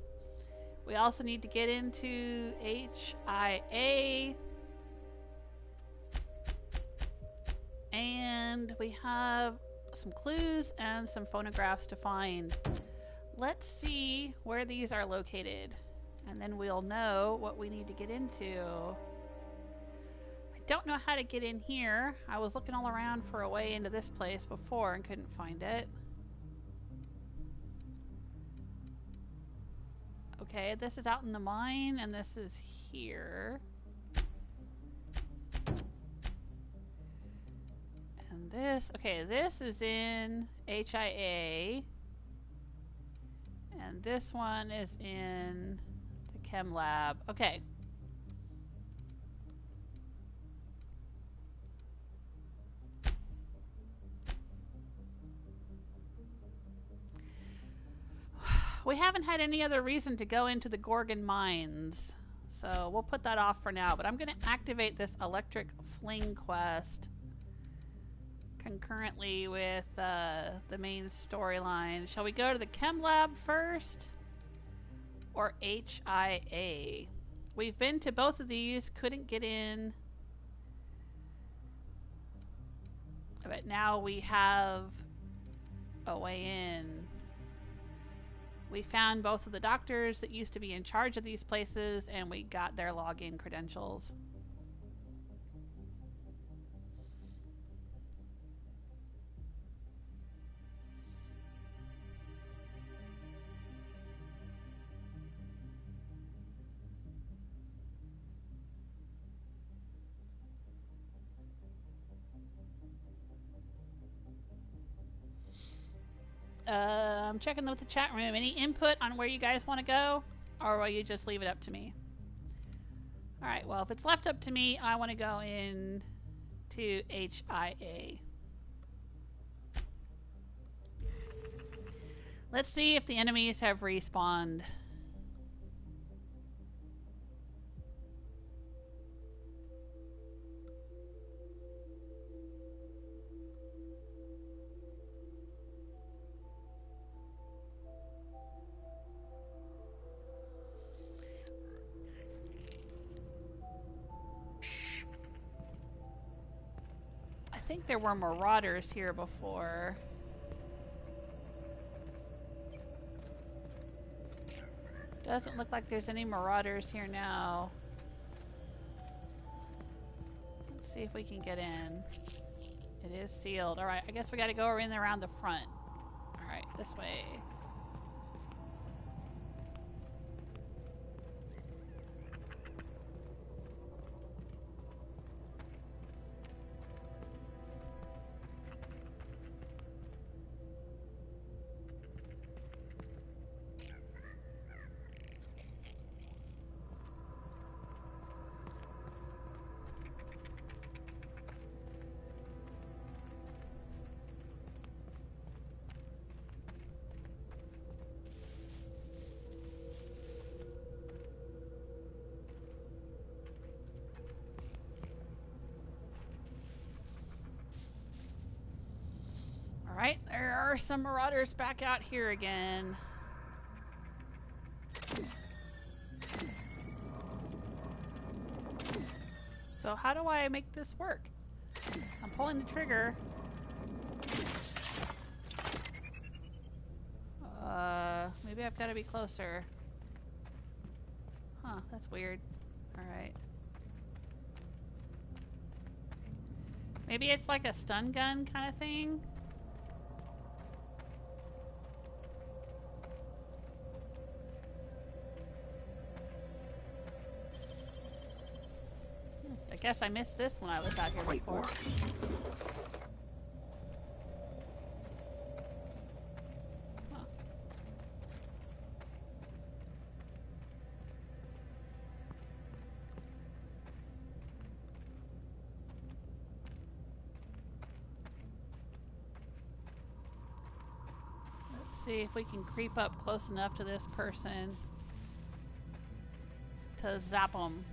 We also need to get into HIA. And we have some clues and some phonographs to find. Let's see where these are located, and then we'll know what we need to get into. I don't know how to get in here. I was looking all around for a way into this place before and couldn't find it. Okay, this is out in the mine, and this is here. And this, okay, this is in HIA. And this one is in the chem lab. Okay. We haven't had any other reason to go into the Gorgon mines, so we'll put that off for now. But I'm going to activate this electric fling quest concurrently with the main storyline. Shall we go to the chem lab first or HIA? We've been to both of these, couldn't get in, but now we have a way in. We found both of the doctors that used to be in charge of these places, and we got their login credentials. I'm checking with the chat room. Any input on where you guys want to go? Or will you just leave it up to me? Alright, well, if it's left up to me, I want to go in to HIA. Let's see if the enemies have respawned. I think there were marauders here before. Doesn't look like there's any marauders here now. Let's see if we can get in. It is sealed. Alright, I guess we gotta go in around the front. Alright, this way. Alright, there are some marauders back out here again. So how do I make this work? I'm pulling the trigger. Maybe I've got to be closer. Huh, that's weird. Alright. Maybe it's like a stun gun kind of thing? I guess I missed this when I was out here before. Huh. Let's see if we can creep up close enough to this person to zap them.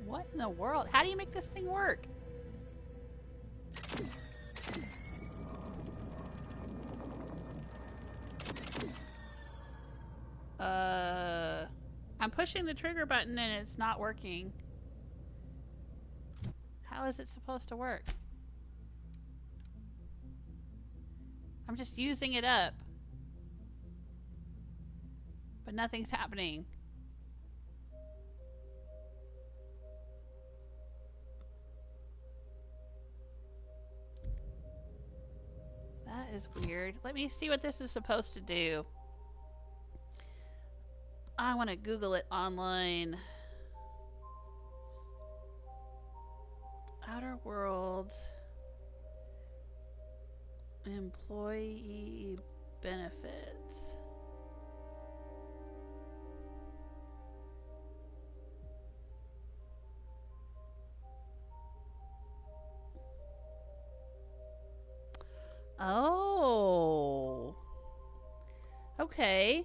What in the world? How do you make this thing work? I'm pushing the trigger button and it's not working. How is it supposed to work? I'm just using it up. But nothing's happening. That is weird. Let me see what this is supposed to do. I want to Google it online. Outer Worlds employee benefits. Oh. Okay.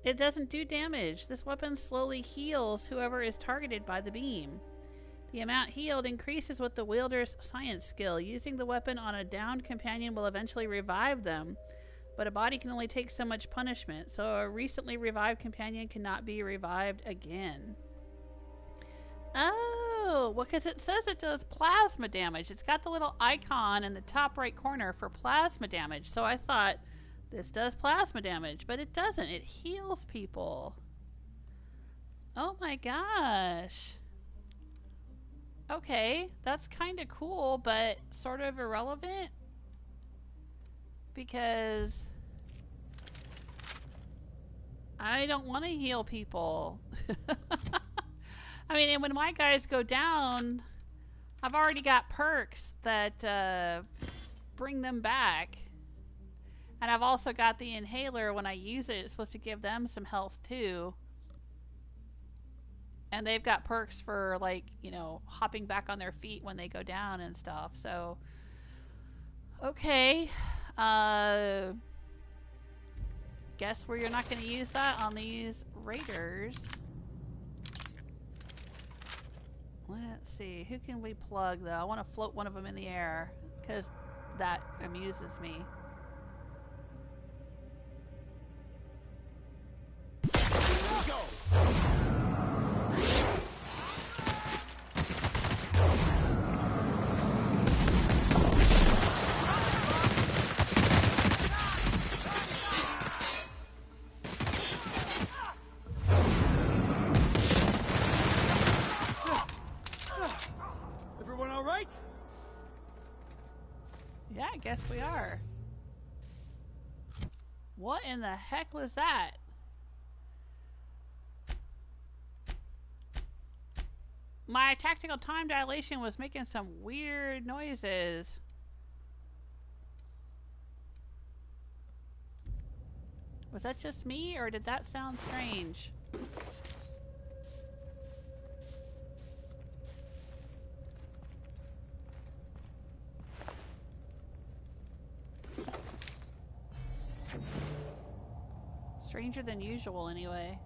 It doesn't do damage. This weapon slowly heals whoever is targeted by the beam. The amount healed increases with the wielder's science skill. Using the weapon on a downed companion will eventually revive them, but a body can only take so much punishment, so a recently revived companion cannot be revived again. Oh, well, because it says it does plasma damage. It's got the little icon in the top right corner for plasma damage, so I thought this does plasma damage, but it doesn't. It heals people. Oh my gosh. Okay, that's kind of cool, but sort of irrelevant. Because I don't want to heal people. I mean, and when my guys go down, I've already got perks that bring them back. And I've also got the inhaler. When I use it, it's supposed to give them some health too. And they've got perks for, like, you know, hopping back on their feet when they go down and stuff. So, okay. Guess you're not going to use that on these raiders. Let's see. Who can we plug, though? I want to float one of them in the air, because that amuses me. Go! Everyone all right? Yeah, I guess we are. What in the heck was that? My tactical time dilation was making some weird noises. Was that just me, or did that sound strange? Stranger than usual, anyway.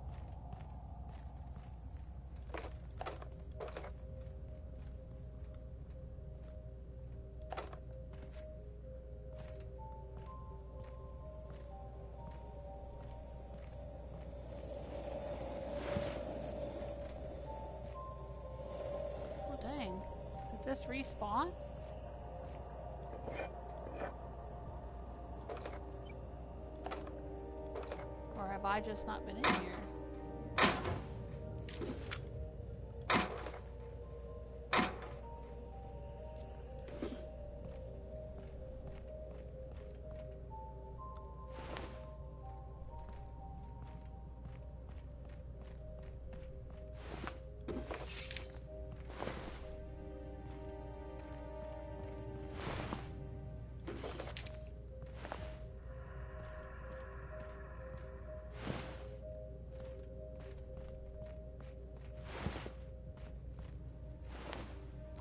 just respawn? Or have I just not been in here?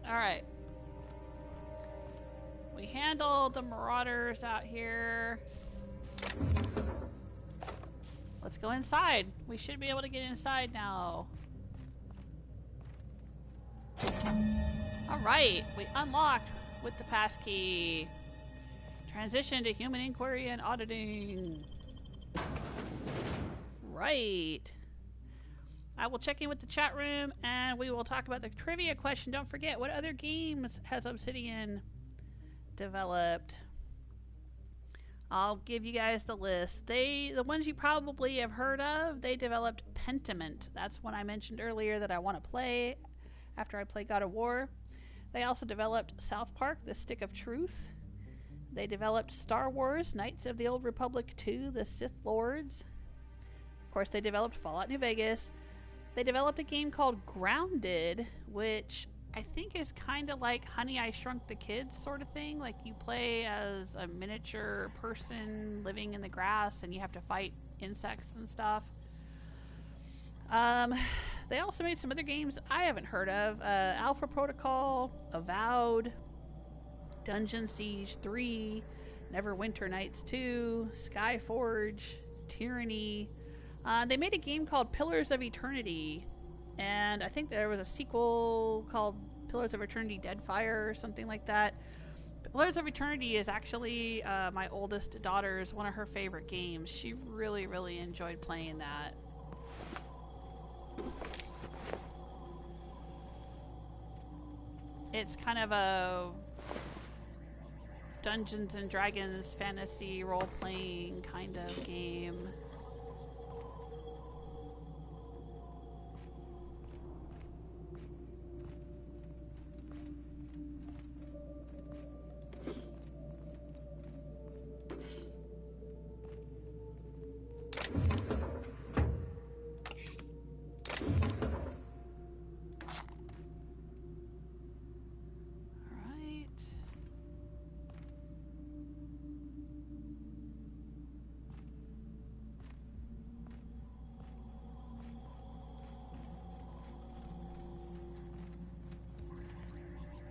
Alright. We handled the marauders out here. Let's go inside. We should be able to get inside now. Alright, we unlocked with the passkey. Transition to human inquiry and auditing. Right. I will check in with the chat room and we will talk about the trivia question. Don't forget, what other games has Obsidian developed? I'll give you guys the list. The ones you probably have heard of, they developed Pentiment. That's one I mentioned earlier that I want to play after I play God of War. They also developed South Park, The Stick of Truth. They developed Star Wars, Knights of the Old Republic 2, The Sith Lords. Of course, they developed Fallout New Vegas. They developed a game called Grounded, which I think is kind of like Honey, I Shrunk the Kids sort of thing. Like you play as a miniature person living in the grass and you have to fight insects and stuff. They also made some other games I haven't heard of. Alpha Protocol, Avowed, Dungeon Siege 3, Neverwinter Nights 2, Skyforge, Tyranny. They made a game called Pillars of Eternity, and I think there was a sequel called Pillars of Eternity Deadfire or something like that. Pillars of Eternity is actually my oldest daughter's one of her favorite games. She really, really enjoyed playing that. It's kind of a Dungeons and Dragons fantasy role-playing kind of game.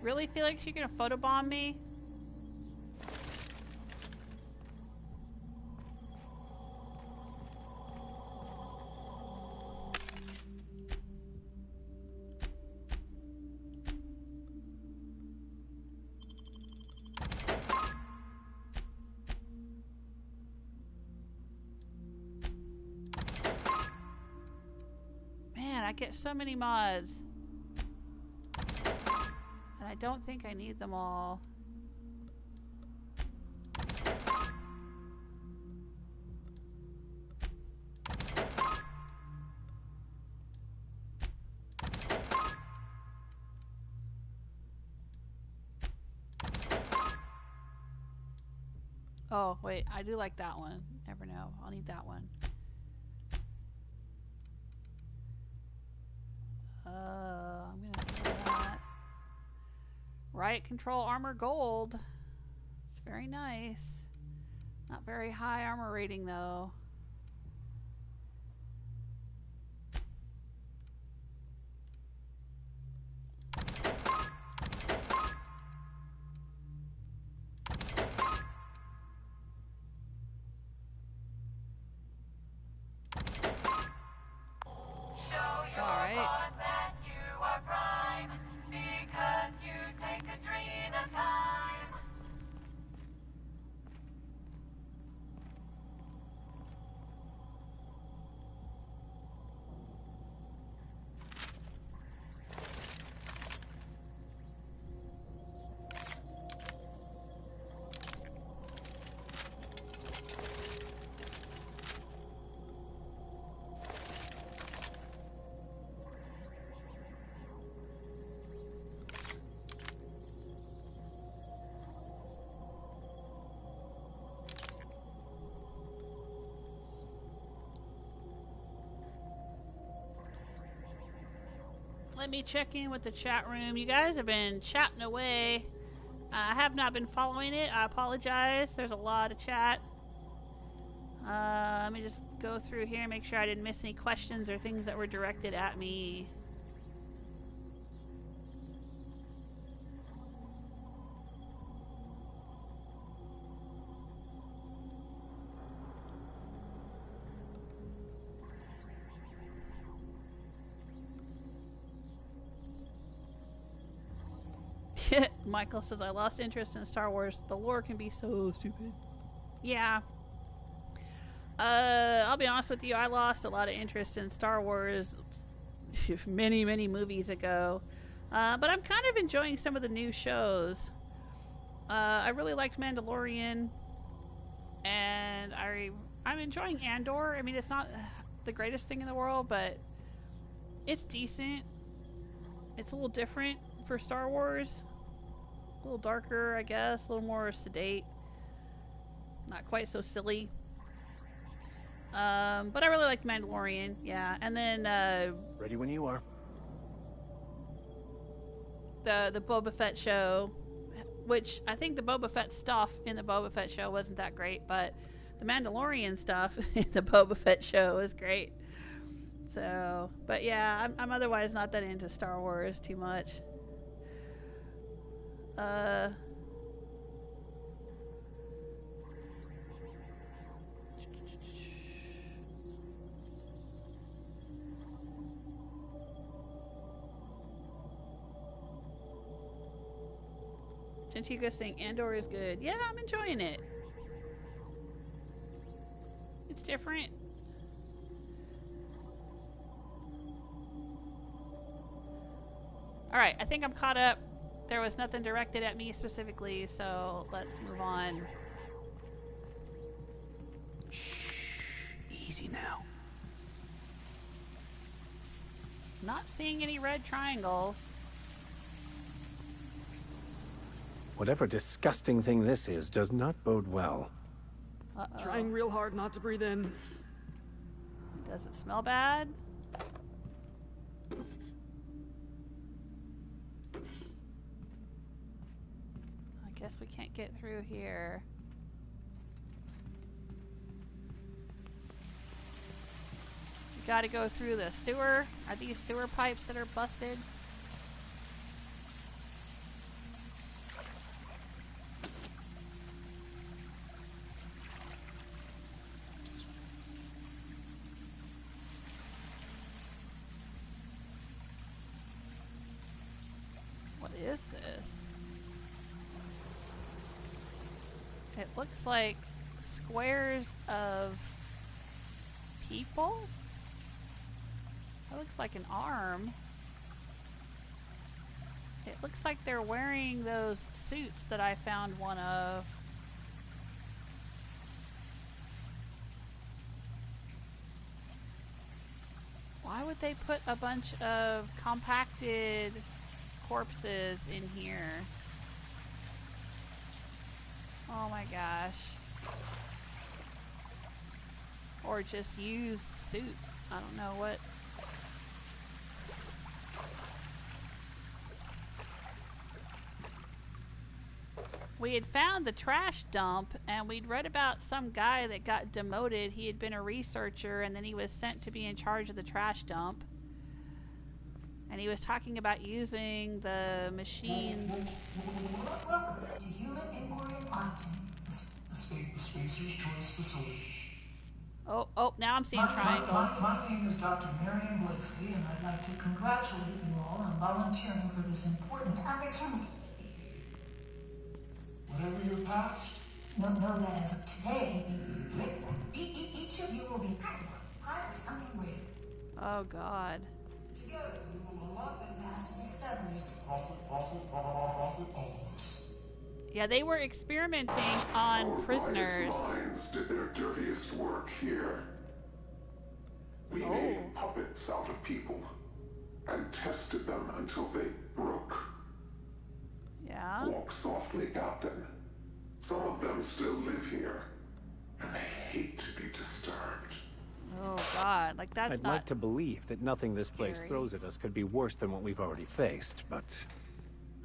Really feel like you're gonna photobomb me? Man, I get so many mods. I don't think I need them all. Oh, wait, I do like that one. Never know. I'll need that one. I'm gonna sell that. Riot Control Armor Gold. It's very nice. Not very high armor rating though. Let me check in with the chat room. You guys have been chatting away. I have not been following it. I apologize. There's a lot of chat. Let me just go through here and make sure I didn't miss any questions or things that were directed at me. Michael says, I lost interest in Star Wars. The lore can be so stupid. Yeah. I'll be honest with you, I lost a lot of interest in Star Wars many, many movies ago. But I'm kind of enjoying some of the new shows. I really liked Mandalorian. And I'm enjoying Andor. I mean, it's not the greatest thing in the world, but it's decent. It's a little different for Star Wars. A little darker, I guess. A little more sedate. Not quite so silly. But I really liked Mandalorian, yeah. And then Ready when you are. The Boba Fett show, which I think the Boba Fett stuff in the Boba Fett show wasn't that great, but the Mandalorian stuff in the Boba Fett show was great. So, but yeah, I'm otherwise not that into Star Wars too much. Chinchiko's saying Andor is good. Yeah, I'm enjoying it. It's different. Alright, I think I'm caught up. There was nothing directed at me specifically, so let's move on. Shh. Easy now. Not seeing any red triangles. Whatever disgusting thing this is does not bode well. Uh-oh. Trying real hard not to breathe in. Does it smell bad? I guess we can't get through here. We gotta go through the sewer. Are these sewer pipes that are busted? What is this? It looks like squares of people. That looks like an arm. It looks like they're wearing those suits that I found one of. Why would they put a bunch of compacted corpses in here? Oh my gosh. Or just used suits. I don't know what. We had found the trash dump, and we'd read about some guy that got demoted. He had been a researcher, and then he was sent to be in charge of the trash dump. And he was talking about using the machine. Welcome to Human Inquiry Auditing, the Spacer's Choice Facility. Oh, now I'm seeing triangles. My name is Dr. Marion Blakesley, and I'd like to congratulate you all on volunteering for this important opportunity. Whatever your past, know that as of today, each of you will be part of something greater. Oh, God. Together, we will unlock the path to discoveries that profit all of us. Yeah, they were experimenting on prisoners. Our minds did their dirtiest work here. We made puppets out of people and tested them until they broke. Yeah. Walk softly, Captain. Some of them still live here, and they hate to be disturbed. Oh God, like that's I'd not like to believe that nothing this place scary. throws at us could be worse than what we've already faced, but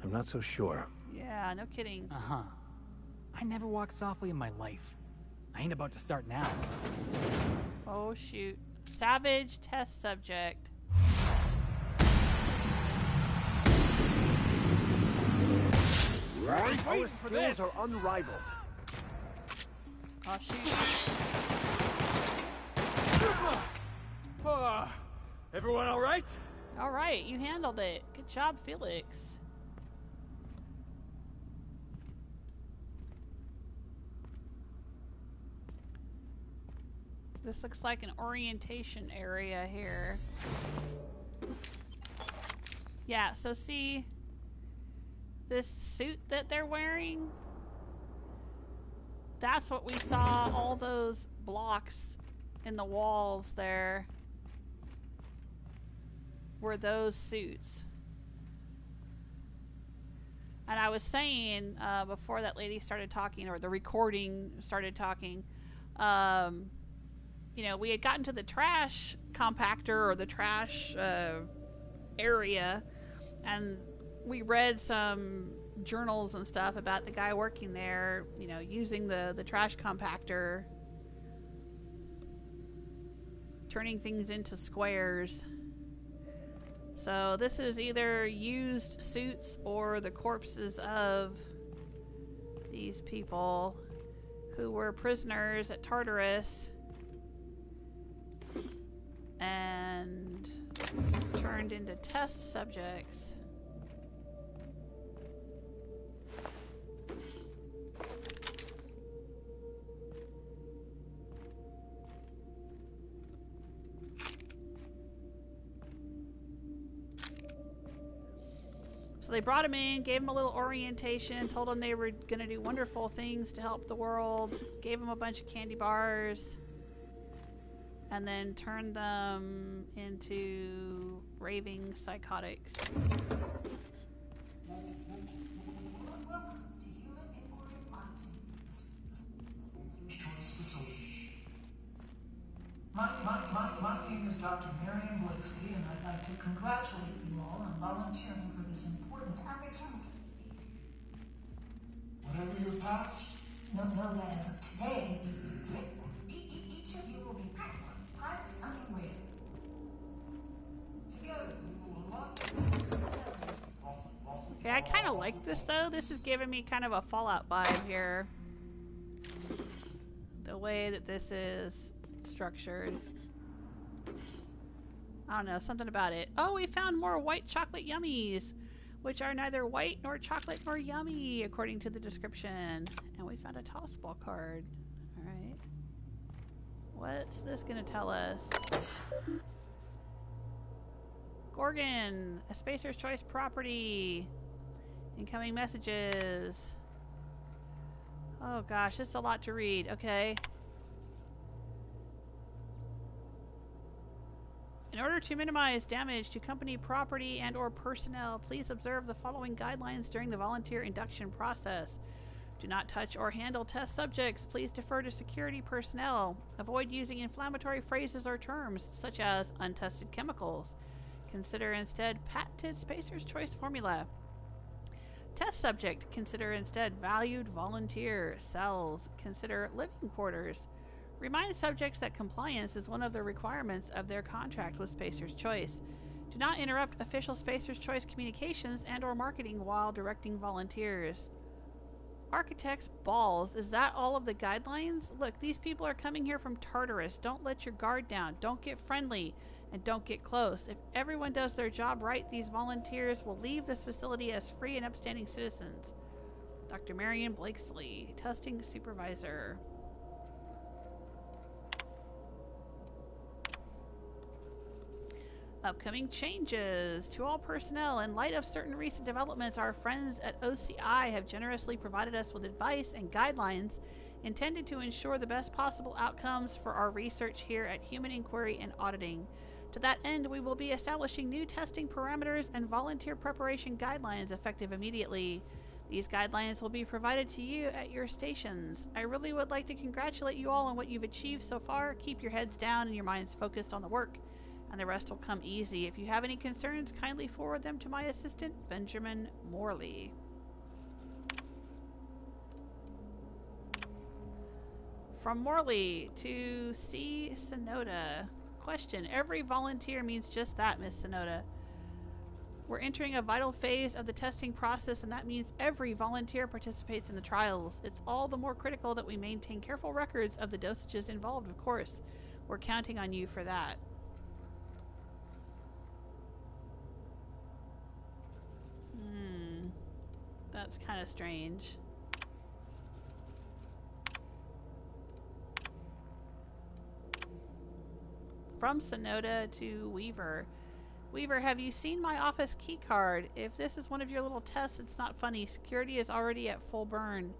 I'm not so sure. Yeah, no kidding. Uh-huh. I never walked softly in my life. I ain't about to start now. Oh shoot. Savage test subject. Our skills are unrivaled. Oh shoot. Everyone all right? All right, you handled it. Good job, Felix. This looks like an orientation area here. Yeah, so see this suit that they're wearing? That's what we saw, all those blocks in the walls there were those suits. And I was saying before that lady started talking, or the recording started talking, you know, we had gotten to the trash compactor or the trash area, and we read some journals and stuff about the guy working there, you know, using the trash compactor, turning things into squares. So this is either used suits or the corpses of these people who were prisoners at Tartarus and turned into test subjects. So they brought him in, gave him a little orientation, told him they were going to do wonderful things to help the world, gave him a bunch of candy bars, and then turned them into raving psychotics. Welcome to Human Inquiry Monitoring Choice Facility. My name is Dr. Marion Blakesley, and I'd like to congratulate you all on volunteering for this important opportunity. Whatever your past, know that as of today, each of you will be part of something greater. Together, we will unlock. Okay, I kind of like this though. This is giving me kind of a Fallout vibe here. The way that this is structured. I don't know, something about it. Oh, we found more white chocolate yummies, which are neither white nor chocolate nor yummy, according to the description. And we found a tossball card. Alright. What's this gonna tell us? Gorgon, a Spacer's Choice property. Incoming messages. Oh gosh, this is a lot to read. Okay. In order to minimize damage to company property and or personnel, please observe the following guidelines during the volunteer induction process. Do not touch or handle test subjects. Please defer to security personnel. Avoid using inflammatory phrases or terms, such as untested chemicals. Consider instead patented Spacer's Choice formula. Test subject. Consider instead valued volunteer. Cells. Consider living quarters. Remind subjects that compliance is one of the requirements of their contract with Spacer's Choice. Do not interrupt official Spacer's Choice communications and or marketing while directing volunteers. Architects' balls. Is that all of the guidelines? Look, these people are coming here from Tartarus. Don't let your guard down. Don't get friendly. And don't get close. If everyone does their job right, these volunteers will leave this facility as free and upstanding citizens. Dr. Marion Blakesley, testing supervisor. Upcoming changes. To all personnel, in light of certain recent developments, our friends at OCI have generously provided us with advice and guidelines intended to ensure the best possible outcomes for our research here at Human Inquiry and Auditing. To that end, we will be establishing new testing parameters and volunteer preparation guidelines effective immediately. These guidelines will be provided to you at your stations. I really would like to congratulate you all on what you've achieved so far. Keep your heads down and your minds focused on the work, and the rest will come easy. If you have any concerns, kindly forward them to my assistant, Benjamin Morley. From Morley to C. Sonoda. Question. Every volunteer means just that, Miss Sonoda. We're entering a vital phase of the testing process, and that means every volunteer participates in the trials. It's all the more critical that we maintain careful records of the dosages involved, of course. We're counting on you for that. That's kind of strange. From Sonoda to Weaver. Weaver, have you seen my office key card? If this is one of your little tests, it's not funny. Security is already at full burn.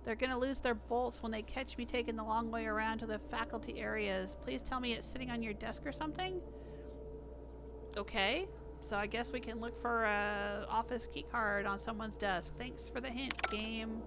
They're gonna lose their bolts when they catch me taking the long way around to the faculty areas. Please tell me it's sitting on your desk or something? Okay, so I guess we can look for a office key card on someone's desk. Thanks for the hint, game.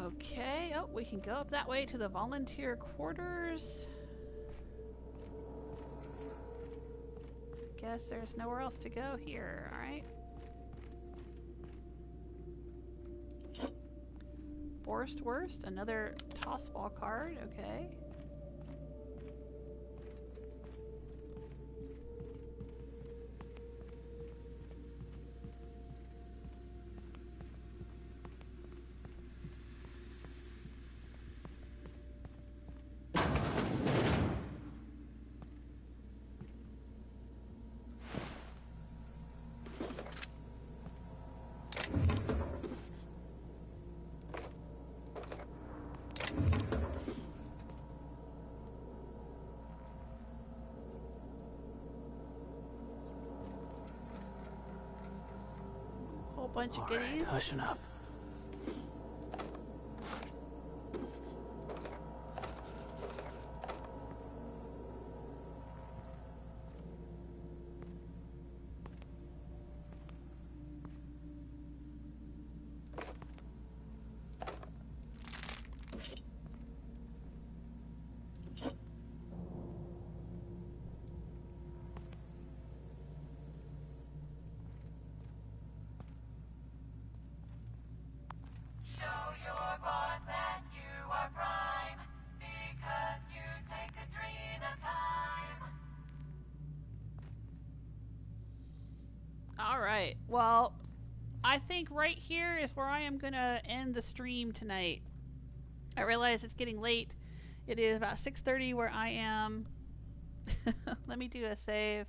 Okay, oh, we can go up that way to the volunteer quarters. Guess there's nowhere else to go here, alright. Worst, another tossball card, okay. Bunch of goodies. Hushing up. Alright, well, I think right here is where I am going to end the stream tonight. I realize it's getting late. It is about 6:30 where I am. Let me do a save.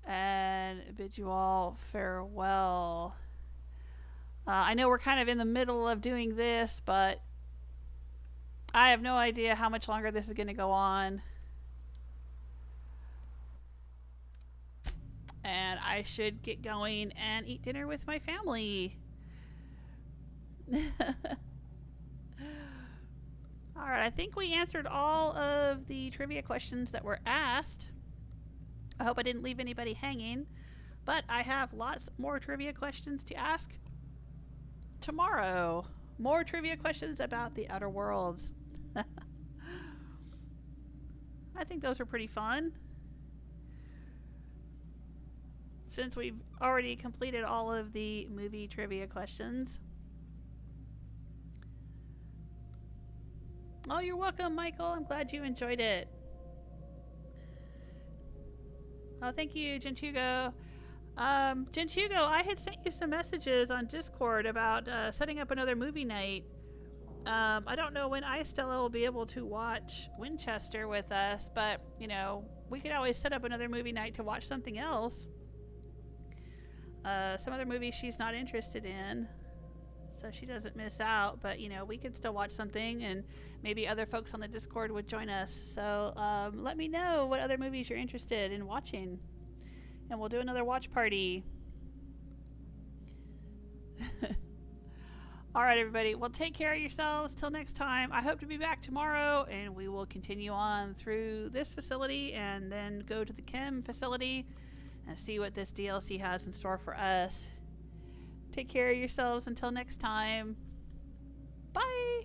And bid you all farewell. I know we're kind of in the middle of doing this, but I have no idea how much longer this is going to go on. And I should get going and eat dinner with my family. Alright, I think we answered all of the trivia questions that were asked. I hope I didn't leave anybody hanging. But I have lots more trivia questions to ask tomorrow. More trivia questions about the Outer Worlds. I think those are pretty fun. Since we've already completed all of the movie trivia questions. Oh, you're welcome, Michael. I'm glad you enjoyed it. Oh, thank you, Gentugo. Gentugo, I had sent you some messages on Discord about setting up another movie night. I don't know when Stella will be able to watch Winchester with us, but, you know, we could always set up another movie night to watch something else. Some other movies she's not interested in, so she doesn't miss out. But, you know, we could still watch something, and maybe other folks on the Discord would join us. So let me know what other movies you're interested in watching. and we'll do another watch party. All right, everybody. Well, take care of yourselves. Till next time. I hope to be back tomorrow, and we will continue on through this facility and then go to the chem facility and see what this DLC has in store for us. Take care of yourselves until next time. Bye!